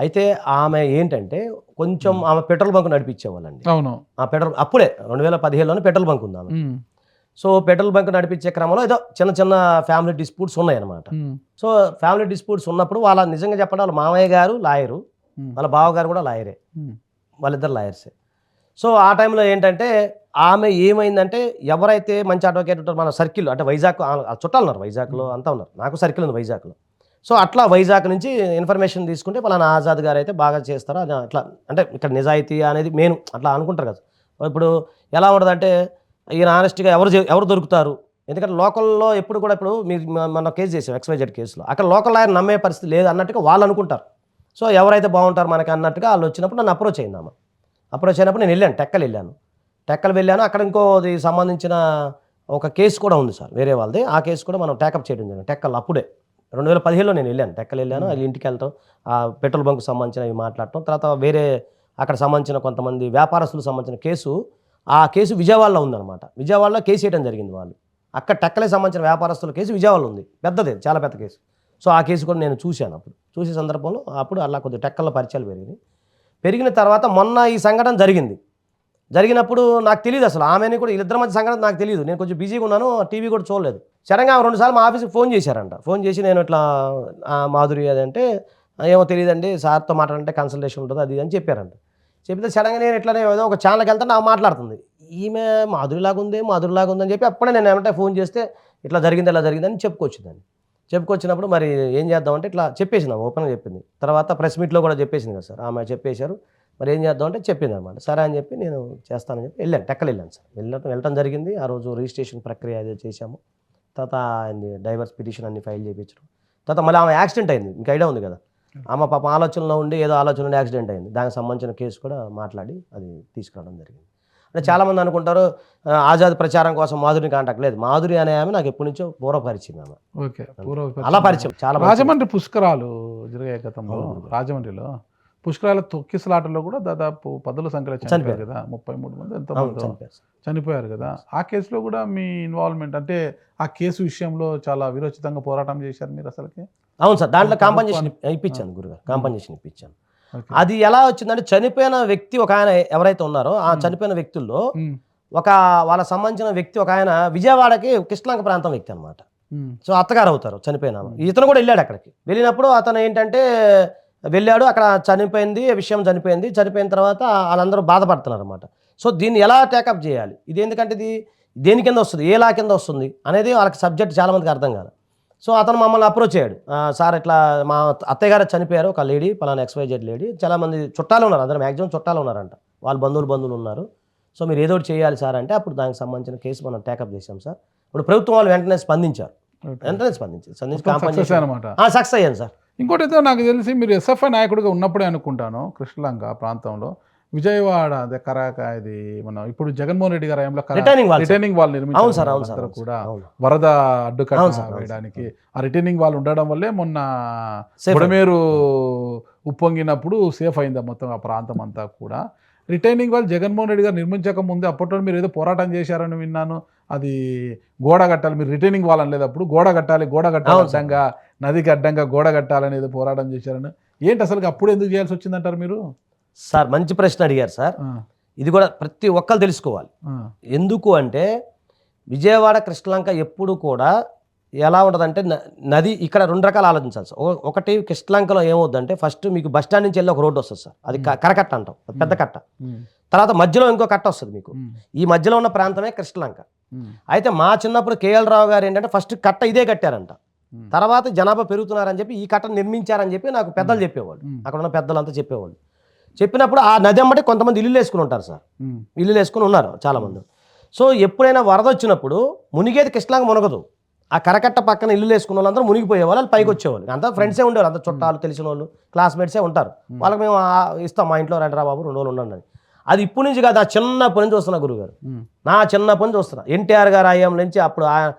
Speaker 2: అయితే ఆమె ఏంటంటే కొంచెం ఆమె పెట్రోల్ బంక్ నడిపించేవాళ్ళండి.
Speaker 1: అవును,
Speaker 2: ఆ పెట్రోల్ అప్పుడే 2017లోనే పెట్రోల్ బంక్ ఉంది ఆమె. సో పెట్రోల్ బంక్ నడిపించే క్రమంలో ఏదో చిన్న ఫ్యామిలీ డిస్ప్యూట్స్ ఉన్నాయన్నమాట. సో ఫ్యామిలీ డిస్ప్యూట్స్ ఉన్నప్పుడు వాళ్ళ నిజంగా చెప్పండి, వాళ్ళ మామయ్య గారు లాయరు, వాళ్ళ బావగారు కూడా లాయరే, వాళ్ళిద్దరు లాయర్సే. సో ఆ టైంలో ఏంటంటే ఆమె ఏమైందంటే, ఎవరైతే మంచి అడ్వకేట్ ఉంటారో మన సర్కిల్, అంటే వైజాగ్ చుట్టాలు ఉన్నారు, వైజాగ్లో అంతా ఉన్నారు, నాకు సర్కిల్ ఉంది వైజాగ్లో. సో అట్లా వైజాగ్ నుంచి ఇన్ఫర్మేషన్ తీసుకుంటే పలానా ఆజాద్ గారు అయితే బాగా చేస్తారో అట్లా, అంటే ఇక్కడ నిజాయితీ అనేది మెయిన్ అట్లా అనుకుంటారు కదా. ఇప్పుడు ఎలా ఉండదంటే ఈయన ఆనెస్ట్గా ఎవరు దొరుకుతారు, ఎందుకంటే లోకల్లో ఎప్పుడు కూడా ఇప్పుడు మీరు మన కేసు చేసాం XYZ కేసులో, అక్కడ లోకల్ లాయర్ నమ్మే పరిస్థితి లేదు అన్నట్టుగా వాళ్ళు అనుకుంటారు. సో ఎవరైతే బాగుంటారు మనకి అన్నట్టుగా వాళ్ళు వచ్చినప్పుడు నన్ను అప్రోచ్ అయింది ఆమె. అప్రోచ్ అయినప్పుడు నేను వెళ్ళాను, టెక్కలు వెళ్ళాను. అక్కడ ఇంకోది సంబంధించిన ఒక కేసు కూడా ఉంది సార్ వేరే వాళ్ళది, ఆ కేసు కూడా మనం టేకప్ చేయడం జరిగింది టెక్కలు. అప్పుడే 2015లో నేను వెళ్ళాను, టెక్కలు వెళ్ళాను. అది ఇంటికి వెళ్ళటం, ఆ పెట్రోల్ బంక్ సంబంధించినవి మాట్లాడటం, తర్వాత వేరే అక్కడ సంబంధించిన కొంతమంది వ్యాపారస్తులకు సంబంధించిన కేసు, ఆ కేసు విజయవాడలో ఉందన్నమాట. విజయవాడలో కేసు వేయడం జరిగింది వాళ్ళు. అక్కడ టెక్కలకు సంబంధించిన వ్యాపారస్తుల కేసు విజయవాడలో ఉంది, పెద్దది, చాలా పెద్ద కేసు. సో ఆ కేసు కూడా నేను చూశాను. అప్పుడు చూసే సందర్భంలో అప్పుడు అలా కొద్దిగా టెక్కల్లో పరిచయాలు పెరిగిన తర్వాత మొన్న ఈ సంఘటన జరిగినప్పుడు నాకు తెలియదు అసలు, ఆమెని కూడా వీళ్ళిద్దరి మధ్య సంఘటన నాకు తెలియదు. నేను కొంచెం బిజీగా ఉన్నాను, టీవీ కూడా చూడలేదు. సడన్గా 2 సార్లు మా ఆఫీస్కి ఫోన్ చేశారంట. ఫోన్ చేసి నేను ఇట్లా మాధురి అదంటే ఏమో తెలియదండి, సార్తో మాట్లాడంటే కన్సల్టేషన్ ఉంటుంది అది అని చెప్పారంట. చెప్తే సడన్గా నేను ఇట్లానే ఏదో ఒక ఛానల్కి వెళ్తే నాకు మాట్లాడుతుంది, ఈమె మాధురిలాగా ఉందని చెప్పి అప్పుడే నేను ఏమంటే ఫోన్ చేస్తే ఇలా జరిగిందని చెప్పుకొచ్చినప్పుడు మరి ఏం చేద్దామంటే ఇట్లా చెప్పేసింది, ఓపెన్గా చెప్పింది. తర్వాత ప్రెస్ మీట్లో కూడా చెప్పేసింది కదా సార్, ఆమె చెప్పేశారు. మరి ఏం చేద్దామంటే చెప్పింది అనమాట. సరే అని చెప్పి నేను చేస్తానని చెప్పి టెక్కలు వెళ్ళాను సార్. వెళ్ళటం జరిగింది. ఆ రోజు రిజిస్ట్రేషన్ ప్రక్రియ అది చేశాము. తర్వాత డైవర్స్ పిటిషన్ అన్ని ఫైల్ చేయించడం. తర్వాత మళ్ళీ ఆమె యాక్సిడెంట్ అయింది, మీకు ఐడియా ఉంది కదా, ఆమె పాప ఆలోచనలో ఉండి ఏదో ఆలోచన ఉండి యాక్సిడెంట్ అయింది. దానికి సంబంధించిన కేసు కూడా మాట్లాడి అది తీసుకురావడం జరిగింది. అంటే చాలామంది అనుకుంటారు ఆజాద్ ప్రచారం కోసం మాధురిని కాంటాక్ట్ లేదు. మాధురి అనే ఆమె నాకు ఎప్పటి నుంచో పూర్వపరిచయం ఆమె.
Speaker 1: ఓకే,
Speaker 2: అలా పరిచయం చాలా.
Speaker 1: రాజమండ్రి పుష్కరాలు జరిగాయి గతంలో. రాజమండ్రిలో పుష్కరాల తొక్కిసలాటలో కూడా దాదాపు 10ల సంఖ్యలో చనిపోయారు కదా, 33 మంది ఎంతమంది చనిపోయారు కదా. ఆ కేసులో కూడా మీ ఇన్వాల్వ్మెంట్ అంటే ఆ కేసు విషయంలో చాలా విరోచితంగా పోరాటం చేశారు మీరు అసలుకి?
Speaker 2: అవును సార్, దాంట్లో కాంపన్సేషన్ ఇప్పించాను గురుగారు, కాంపన్సేషన్ ఇప్పించాను. అది ఎలా వచ్చిందంటే చనిపోయిన వ్యక్తి ఒక ఆయన ఎవరైతే ఉన్నారో ఆ చనిపోయిన వ్యక్తుల్లో వాళ్ళ సంబంధించిన వ్యక్తి ఒక ఆయన విజయవాడకి కృష్ణలంక ప్రాంతం వ్యక్తి అనమాట. సో అత్తగారు అవుతారు చనిపోయిన. ఇతను కూడా వెళ్ళాడు అక్కడికి. వెళ్ళినప్పుడు అతను ఏంటంటే వెళ్ళాడు, అక్కడ చనిపోయిన తర్వాత వాళ్ళందరూ బాధపడుతున్నారు అనమాట. సో దీన్ని ఎలా టేకప్ చేయాలి, ఇది ఎందుకంటే ఇది దేని కింద వస్తుంది, ఏ లా కింద వస్తుంది అనేది వాళ్ళకి సబ్జెక్ట్ చాలామందికి అర్థం కాదు. సో అతను మమ్మల్ని అప్రోచ్ అయ్యాడు, సార్ ఇట్లా మా అత్తయ్య గారు చనిపోయారు, ఒక లేడీ పలానా XYZ లేడీ, చాలామంది చుట్టాలు ఉన్నారు, అందరూ మ్యాక్సిమం చుట్టాలు ఉన్నారంట, వాళ్ళ బంధువులు ఉన్నారు. సో మీరు ఏదో ఒకటి చేయాలి సార్ అంటే అప్పుడు దానికి సంబంధించిన కేసు మనం టేకప్ చేసాం సార్. ఇప్పుడు ప్రభుత్వం వాళ్ళు వెంటనే స్పందించారు. సక్సెస్ అయ్యాను సార్.
Speaker 1: ఇంకోటి అయితే నాకు తెలిసి మీరు SFI నాయకుడిగా ఉన్నప్పుడే అనుకుంటాను, కృష్ణలంక ప్రాంతంలో విజయవాడ అదే కరాక ఇది మనం ఇప్పుడు జగన్మోహన్ రెడ్డి గారి హయాంలో రిటైనింగ్ వాల్ నిర్మించారు కూడా, వరద అడ్డుకట్ట వేయడానికి. ఆ రిటైనింగ్ వాల్ ఉండడం వల్లే మొన్న బుడమేరు ఉప్పొంగినప్పుడు సేఫ్ అయిందా మొత్తం ఆ ప్రాంతం అంతా కూడా. రిటైనింగ్ వాల్ జగన్మోహన్ రెడ్డి గారు నిర్మించక ముందే అప్పట్లో మీరు ఏదో పోరాటం చేశారని విన్నాను. అది గోడ కట్టాలి, మీరు రిటైనింగ్ వాల్ అనలేదు, అప్పుడు గోడ కట్టాలి అడ్డంగా, నదికి అడ్డంగా గోడ కట్టాలనేది పోరాటం చేశారని. ఏంటి అసలు అప్పుడు ఎందుకు చేయాల్సి వచ్చిందంటారు మీరు?
Speaker 2: సార్ మంచి ప్రశ్న అడిగారు సార్. ఇది కూడా ప్రతి ఒక్కరు తెలుసుకోవాలి. ఎందుకు అంటే విజయవాడ కృష్ణలంక ఎప్పుడు కూడా ఎలా ఉంటుందంటే నది ఇక్కడ 2 రకాలు ఆలోచించాలి సార్. ఒకటి కృష్ణలంకలో ఏమవుద్దంటే ఫస్ట్ మీకు బస్ స్టాండ్ నుంచి వెళ్ళి ఒక రోడ్డు వస్తుంది సార్, అది కరకట్ట అంటాం, పెద్ద కట్ట. తర్వాత మధ్యలో ఇంకో కట్ట వస్తుంది మీకు, ఈ మధ్యలో ఉన్న ప్రాంతమే కృష్ణలంక. అయితే మా చిన్నప్పుడు KL రావు గారు ఏంటంటే ఫస్ట్ కట్ట ఇదే కట్టారంట, తర్వాత జనాభా పెరుగుతున్నారని చెప్పి ఈ కట్ట నిర్మించారని చెప్పి నాకు పెద్దలు చెప్పేవాళ్ళు, అక్కడ ఉన్న పెద్దలంతా చెప్పేవాళ్ళు. చెప్పినప్పుడు ఆ నది అమ్మటి కొంతమంది ఇల్లు వేసుకుని ఉంటారు సార్, ఇల్లు వేసుకుని ఉన్నారు చాలామంది. సో ఎప్పుడైనా వరద వచ్చినప్పుడు మునిగేది కృష్ణలంక మునగదు, ఆ కరకట్ట పక్కన ఇల్లు వేసుకున్న వాళ్ళందరూ మునిగిపోయేవాళ్ళు, వాళ్ళు పైకి వచ్చేవాళ్ళు. అంతా ఫ్రెండ్సే ఉండేవాళ్ళు, అంతా చుట్టాలు తెలిసిన వాళ్ళు క్లాస్మేట్సే ఉంటారు. వాళ్ళకి మేము ఇస్తాం, మా ఇంట్లో రండి రా బాబు 2 రోజులు ఉండండి. అది ఇప్పుడు నుంచి కాదు, ఆ చిన్నప్పటి నుంచి వస్తున్నా గురుగారు, నా చిన్నప్పటి నుంచి వస్తున్నా. NTR గారు హయాం నుంచి అప్పుడు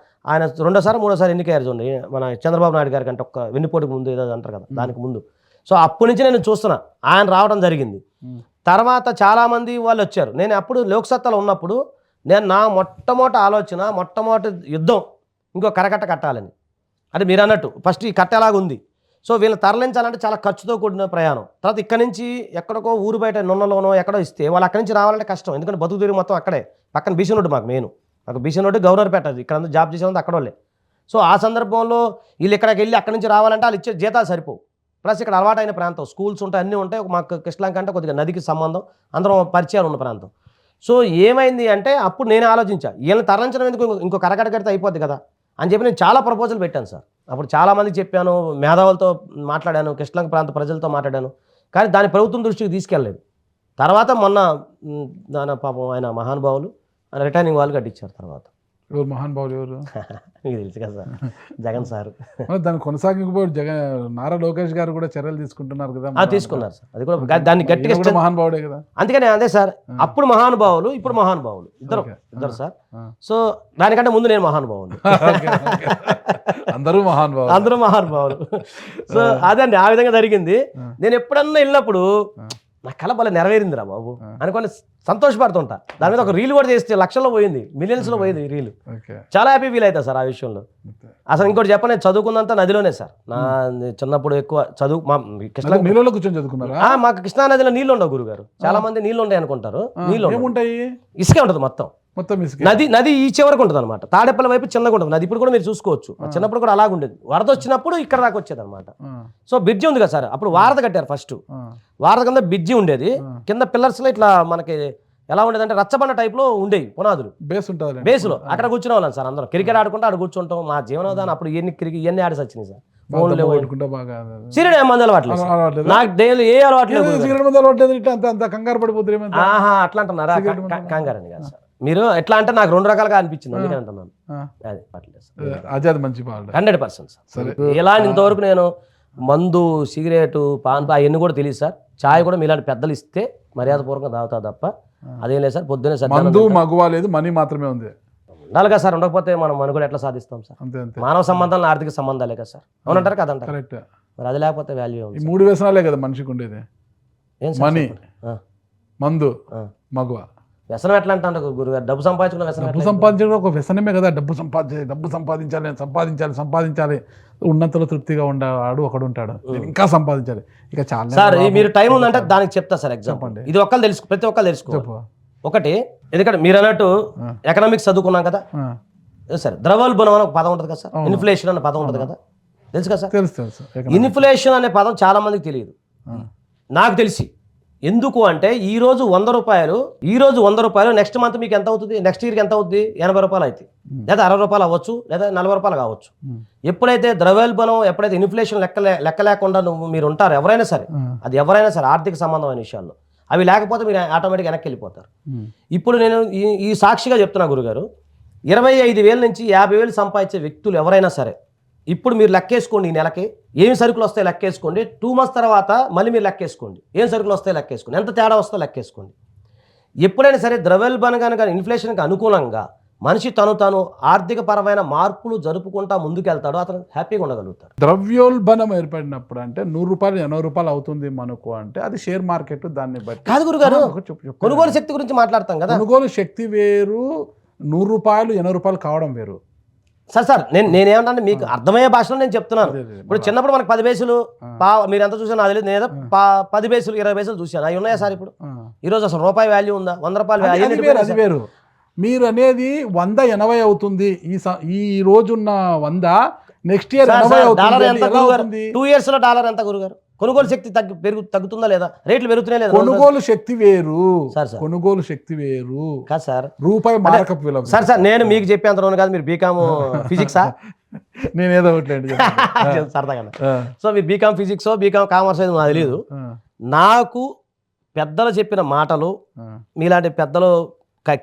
Speaker 2: ఆయన 2వ-3వసారి ఎన్నికయ్యారు చూడండి, మన చంద్రబాబు నాయుడు గారి కంటే ఒక్క వెన్నుపోటుకు ముందు ఏదో అంటారు కదా, దానికి ముందు. సో అప్పటి నుంచి నేను చూస్తున్నా ఆయన రావడం జరిగింది. తర్వాత చాలామంది వాళ్ళు వచ్చారు. నేను అప్పుడు లోక్సత్తాలో ఉన్నప్పుడు నా మొట్టమొదటి యుద్ధం ఇంకో కరకట్ట కట్టాలని. అంటే మీరు అన్నట్టు ఫస్ట్ ఈ కట్ట ఎలాగుంది, సో వీళ్ళని తరలించాలంటే చాలా ఖర్చుతో కూడిన ప్రయాణం. తర్వాత ఇక్కడ నుంచి ఎక్కడికో ఊరు బయట నున్నలోనో ఎక్కడో ఇస్తే వాళ్ళు అక్కడి నుంచి రావాలంటే కష్టం, ఎందుకంటే బతుకు తీరు మొత్తం అక్కడే పక్కన బీసీ రోడ్డు, మాకు బీసీ రోడ్డు గవర్నర్పేట, ఇక్కడ జాబ్ చేసేది అక్కడ వాళ్ళే. సో ఆ సందర్భంలో వీళ్ళు ఇక్కడికి వెళ్ళి అక్కడి నుంచి రావాలంటే వాళ్ళు ఇచ్చే జీతాలు సరిపోవు. ప్లస్ ఇక్కడ అలవాటైన ప్రాంతం, స్కూల్స్ ఉంటాయి, అన్నీ ఉంటాయి. మాకు కృష్ణలంక అంటే కొద్దిగా నదికి సంబంధం, అందరం పరిచయాలు ఉన్న ప్రాంతం. సో ఏమైంది అంటే అప్పుడు నేను ఆలోచించా, వీళ్ళని తరలించడం ఎందుకు, ఇంకో కరకట్ట కడితే అయిపోద్ది కదా అని చెప్పి నేను చాలా ప్రపోజల్ పెట్టాను సార్. అప్పుడు చాలామందికి చెప్పాను, మేధావులతో మాట్లాడాను, కృష్ణలంక ప్రాంత ప్రజలతో మాట్లాడాను, కానీ దాని ప్రభుత్వం దృష్టికి తీసుకెళ్ళలేదు. తర్వాత మొన్న పాపం ఆయన మహానుభావులు రిటర్నింగ్ వాళ్ళు కట్టించారు తర్వాత.
Speaker 1: ఎవరు మహానుభావులు ఎవరు?
Speaker 2: మీకు తెలుసు కదా సార్, జగన్ సార్.
Speaker 1: దాన్ని కొనసాగింపు నారా లోకేష్ గారు కూడా చర్యలు తీసుకుంటున్నారు కదా.
Speaker 2: తీసుకున్నారు సార్, అది కూడా దాన్ని గట్టిగా
Speaker 1: మహానుభావుడే కదా.
Speaker 2: అందుకని అదే సార్, అప్పుడు మహానుభావులు ఇప్పుడు మహానుభావులు ఇద్దరు సార్. సో దానికంటే ముందు నేను మహానుభావులు,
Speaker 1: అందరూ
Speaker 2: మహానుభావులు. సో అదండి, ఆ విధంగా జరిగింది. నేను ఎప్పుడన్నా వెళ్ళినప్పుడు నా కళ భలే నెరవేరిందిరా బాబు అనుకొని సంతోషపడుతుంటా. దాని మీద ఒక రీల్ కూడా చేస్తే లక్షల్లో పోయింది, మిలియన్స్లో పోయింది ఈ రీల్. చాలా హ్యాపీ ఫీల్ అవుతా సార్ ఆ విషయంలో. అసలు ఇంకోటి చెప్పండి, చదువుకున్నంత నదిలోనే సార్. నా చిన్నప్పుడు ఎక్కువ చదువు
Speaker 1: నీళ్ళలో కూర్చొని చదువుకున్నారా?
Speaker 2: మాకు కృష్ణా నదిలో నీళ్ళు ఉండవు గురుగారు. చాలా మంది నీళ్ళు ఉంటాయి అనుకుంటారు. నీళ్ళు
Speaker 1: ఏముంటాయి?
Speaker 2: ఇసుకే ఉంటుంది మొత్తం. నది ఈ చివరకు ఉంటుంది అనమాట. తాడేపల్లి వైపు చిన్నగా ఉంటుంది నది. ఇప్పుడు కూడా మీరు చూసుకోవచ్చు, చిన్నప్పుడు కూడా అలాగ ఉండేది. వరద వచ్చినప్పుడు ఇక్కడ దాకా వచ్చేది అనమాట. సో బ్రిడ్జి ఉంది కదా సార్, అప్పుడు వారధ కట్టారు. ఫస్ట్ వారధ కింద బ్రిడ్జి ఉండేది, కింద పిల్లర్స్ లో ఇట్లా మనకి ఎలా ఉండేది అంటే రచ్చబండ టైప్ లో ఉండేవి పునాదులు, బేస్ ఉంటుంది. బేస్లో అక్కడ కూర్చునే వాళ్ళం సార్ అందరం. క్రికెట్ ఆడుకుంటూ అక్కడ కూర్చుంటాం. మా జీవనోదానం అప్పుడు ఇవన్నీ ఆడేసి వచ్చినాయి సార్. సిగరెట్ ఏం మంది అలవాట్లేదు నాకు, డైలీ ఏ అలవాట్లేదు.
Speaker 1: కంగారు పడిపోతుంది.
Speaker 2: అట్లా అంటున్నారా? కంగారు అని కాదు సార్, మీరు ఎట్లా అంటే నాకు రెండు రకాలుగా అనిపించింది, అందుకే అంటున్నాను.
Speaker 1: అది మంచి
Speaker 2: 100% సార్. ఎలా ఇంతవరకు నేను మందు, సిగరెట్, పాన్ అవన్నీ కూడా తెలియదు సార్. చాయ్ కూడా మీలాంటి పెద్దలు ఇస్తే మర్యాదపూర్వకంగా తాగుతా తప్ప అదేం లేదు సార్. పొద్దున్నే సార్
Speaker 1: మందు మగువ లేదు, మనీ మాత్రమే ఉంది.
Speaker 2: ఉండాలిగా సార్, ఉండకపోతే మనం మనుగడ ఎట్లా సాధిస్తాం సార్? మానవ సంబంధాలు ఆర్థిక సంబంధాలే కదా సార్, అవునంటారు కదంటారు. మరి అది లేకపోతే వాల్యూ ఉంది.
Speaker 1: 3 వ్యసనాలే కదా మనిషికి ఉండేది, మనీ, మందు, మగువ.
Speaker 2: వ్యసనం ఎట్లా అంటే గురుగారు, డబ్బు సంపాదించుకున్న వ్యసనం.
Speaker 1: డబ్బు సంపాదించడం ఒక వ్యసనమే కదా. డబ్బు సంపాదించాలి ఉన్నంతలో తృప్తిగా ఉండేవాడు ఒకడు ఉంటాడు, ఇంకా సంపాదించాలి. ఇక చాలా
Speaker 2: సార్, మీరు టైం ఉందంటే దానికి చెప్తా సార్ ఎగ్జాంపుల్. ఇది ప్రతి ఒక్కరు తెలుసుకో. ఒకటి, ఎందుకంటే మీరు అన్నట్టు ఎకనామిక్స్ చదువుకున్నాం కదా సార్. ద్రవ్యోల్బణం అనే ఒక పదం ఉంటుంది కదా సార్, ఇన్ఫ్లేషన్ అనే పదం ఉంటుంది కదా, తెలుసు కదా సార్?
Speaker 1: తెలుసు.
Speaker 2: ఇన్ఫ్లేషన్ అనే పదం చాలా మందికి తెలియదు, నాకు తెలిసి. ఎందుకు అంటే ఈ రోజు 100 రూపాయలు నెక్స్ట్ మంత్ మీకు ఎంత అవుతుంది, నెక్స్ట్ ఇయర్కి ఎంత అవుతుంది? 80 రూపాయలు అవుతుంది, లేదా 60 రూపాయలు అవ్వచ్చు, లేదా 40 రూపాయలు కావచ్చు. ఎప్పుడైతే ద్రవ్యోల్బణం, ఎప్పుడైతే ఇన్ఫ్లేషన్ లెక్క లేకుండా మీరు ఉంటారు ఎవరైనా సరే, అది ఎవరైనా సరే ఆర్థిక సంబంధమైన విషయాల్లో, అవి లేకపోతే మీరు ఆటోమేటిక్గా వెనక్కి వెళ్ళిపోతారు. ఇప్పుడు నేను ఈ సాక్షిగా చెప్తున్నా గురుగారు, 25,000 నుంచి 50,000 సంపాదించే వ్యక్తులు ఎవరైనా సరే ఇప్పుడు మీరు లెక్కేసుకోండి, ఈ నెలకి ఏమి సరుకులు వస్తాయి లెక్కేసుకోండి. 2 months తర్వాత మళ్ళీ మీరు లెక్కేసుకోండి, ఏం సరుకులు వస్తాయి లెక్కేసుకోండి, ఎంత తేడా వస్తుందో లెక్కేసుకోండి. ఎప్పుడైనా సరే ద్రవ్యోల్బణం కానీ ఇన్ఫ్లేషన్కి అనుకూలంగా మనిషి తాను ఆర్థిక పరమైన మార్పులు జరుపుకుంటా ముందుకెళ్తాడు, అతను హ్యాపీగా ఉండగలుగుతాడు.
Speaker 1: ద్రవ్యోల్బణం ఏర్పడినప్పుడు అంటే 100 రూపాయలు 80 రూపాయలు అవుతుంది మనకు అంటే అది షేర్ మార్కెట్, దాన్ని బట్టి
Speaker 2: కాదు గురుగారు. కొనుగోలు శక్తి గురించి మాట్లాడతాం కదా.
Speaker 1: కొనుగోలు శక్తి వేరు, 100 రూపాయలు 80 రూపాయలు కావడం వేరు
Speaker 2: సార్. నేనేమంటే మీకు అర్థమయ్యే భాషలో నేను చెప్తున్నాను. ఇప్పుడు చిన్నప్పుడు మనకు 10 పైసలు మీరు ఎంత చూసాను అది లేదు, నేను 10 పైసలు 20 పైసలు చూసాను, అవి ఉన్నాయా సార్? ఇప్పుడు ఈరోజు అసలు రూపాయి వాల్యూ ఉందా? 100 రూపాయలు
Speaker 1: అది వేరు. మీరు అనేది 100 80 అవుతుంది, ఈ రోజున్న 100 నెక్స్ట్ ఇయర్ 80 అవుతుంది.
Speaker 2: 2 years లో డాలర్ ఎంత గురుగారు? కొనుగోలు శక్తి తగ్గుతుందా లేదా? రేట్లు పెరుగుతున్నాయి లేదా?
Speaker 1: కొనుగోలు శక్తి వేరు కొనుగోలు శక్తి వేరు
Speaker 2: కాదు సార్,
Speaker 1: రూపాయి మార్కప్ విలువ.
Speaker 2: సార్ నేను మీకు చెప్పేంత కాదు, మీరు బీకామ్ ఫిజిక్సా?
Speaker 1: నేనేదో ఒకటి
Speaker 2: సరదాగా. సో మీరు బీకామ్ ఫిజిక్స్, బీకామ్ కామర్స్ అనేది నాకు తెలియదు. నాకు పెద్దలు చెప్పిన మాటలు, మీలాంటి పెద్దలు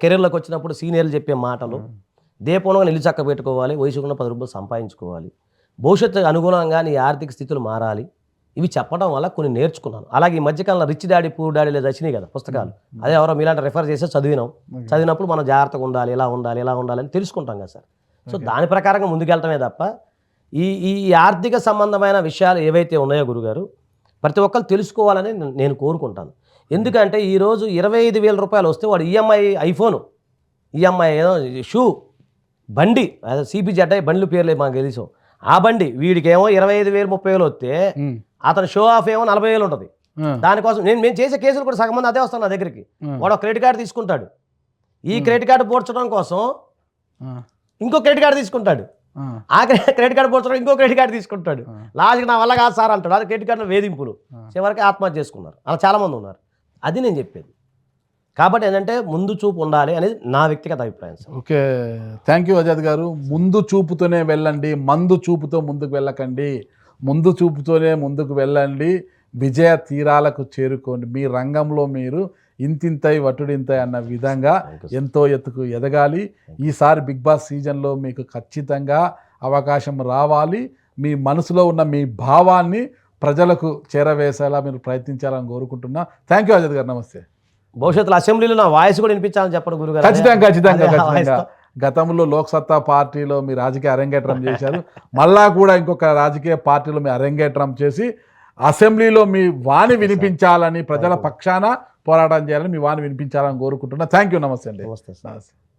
Speaker 2: కెరీర్లోకి వచ్చినప్పుడు సీనియర్లు చెప్పే మాటలు, దీపంగా నిల్లు చక్క పెట్టుకోవాలి, వయసుకున్న 10 రూపాయలు సంపాదించుకోవాలి, భవిష్యత్తు అనుగుణంగా నీ ఆర్థిక స్థితులు మారాలి, ఇవి చెప్పడం వల్ల కొన్ని నేర్చుకున్నాను. అలాగే ఈ మధ్యకాలంలో రిచ్ డాడీ పూర్ డాడీ లేదా వచ్చినాయి కదా పుస్తకాలు, అదే ఎవరో మీలాంటి రెఫర్ చేస్తే చదివినప్పుడు మనం జాగ్రత్తగా ఉండాలి, ఎలా ఉండాలి అని తెలుసుకుంటాం కదా సార్. సో దాని ప్రకారంగా ముందుకెళ్ళటమే తప్ప ఈ ఆర్థిక సంబంధమైన విషయాలు ఏవైతే ఉన్నాయో గురుగారు ప్రతి ఒక్కరు తెలుసుకోవాలని నేను కోరుకుంటాను. ఎందుకంటే ఈరోజు 25,000 రూపాయలు వస్తే వాడు ఈఎంఐ ఐఫోను, ఈఎంఐ ఏదో షూ, బండి, సిపిజెడ్ బండ్లు పేర్లే మాకు తెలుసు, ఆ బండి వీడికేమో 25,000 30,000 వస్తే అతను షో ఆఫ్ ఏమో 40,000 ఉంటుంది. దానికోసం మేము చేసే కేసులు కూడా సగం మంది అదే వస్తాను నా దగ్గరికి. వాడు క్రెడిట్ కార్డు తీసుకుంటాడు, ఈ క్రెడిట్ కార్డు పోర్చడం కోసం ఇంకో క్రెడిట్ కార్డు తీసుకుంటాడు, ఆ క్రెడిట్ కార్డు పోర్చడం ఇంకో క్రెడిట్ కార్డు తీసుకుంటాడు. లాస్ట్కి నా వల్ల కాదు సార్ అంటాడు, అది క్రెడిట్ కార్డులో వేధింపులు, చివరికి ఆత్మహత్య చేసుకున్నారు. అలా చాలామంది ఉన్నారు. అది నేను చెప్పేది. కాబట్టి ఏంటంటే ముందు చూపు ఉండాలి అనేది నా వ్యక్తిగత అభిప్రాయం sir.
Speaker 1: Okay, thank you Azad గారు. ముందు చూపుతోనే వెళ్ళండి, మందు చూపుతో ముందుకు వెళ్ళకండి, ముందు చూపుతోనే ముందుకు వెళ్ళండి, విజయ తీరాలకు చేరుకోండి. మీ రంగంలో మీరు ఇంతింతై వటుడింతై అన్న విధంగా ఎంతో ఎత్తుకు ఎదగాలి. ఈసారి బిగ్ బాస్ సీజన్లో మీకు ఖచ్చితంగా అవకాశం రావాలి. మీ మనసులో ఉన్న మీ భావాన్ని ప్రజలకు చేరవేసేలా మీరు ప్రయత్నించాలని కోరుకుంటున్నా. థ్యాంక్ యూ అజిత్ గారు, నమస్తే.
Speaker 2: భవిష్యత్తులో అసెంబ్లీలో నా వాయిస్ కూడా వినిపించాలని చెప్పండి గురుగారు.
Speaker 1: ఖచ్చితంగా. గతంలో లోక్సత్తా పార్టీలో మీ రాజకీయ అరంగేట్రం చేశారు. మళ్ళా కూడా ఇంకొక రాజకీయ పార్టీలో మీ అరంగేట్రం చేసి అసెంబ్లీలో మీ వాణి వినిపించాలని, ప్రజల పక్షాన పోరాటం చేయాలని, మీ వాణి వినిపించాలని కోరుకుంటున్నా. థ్యాంక్ యూ, నమస్తే అండి.
Speaker 2: నమస్తే.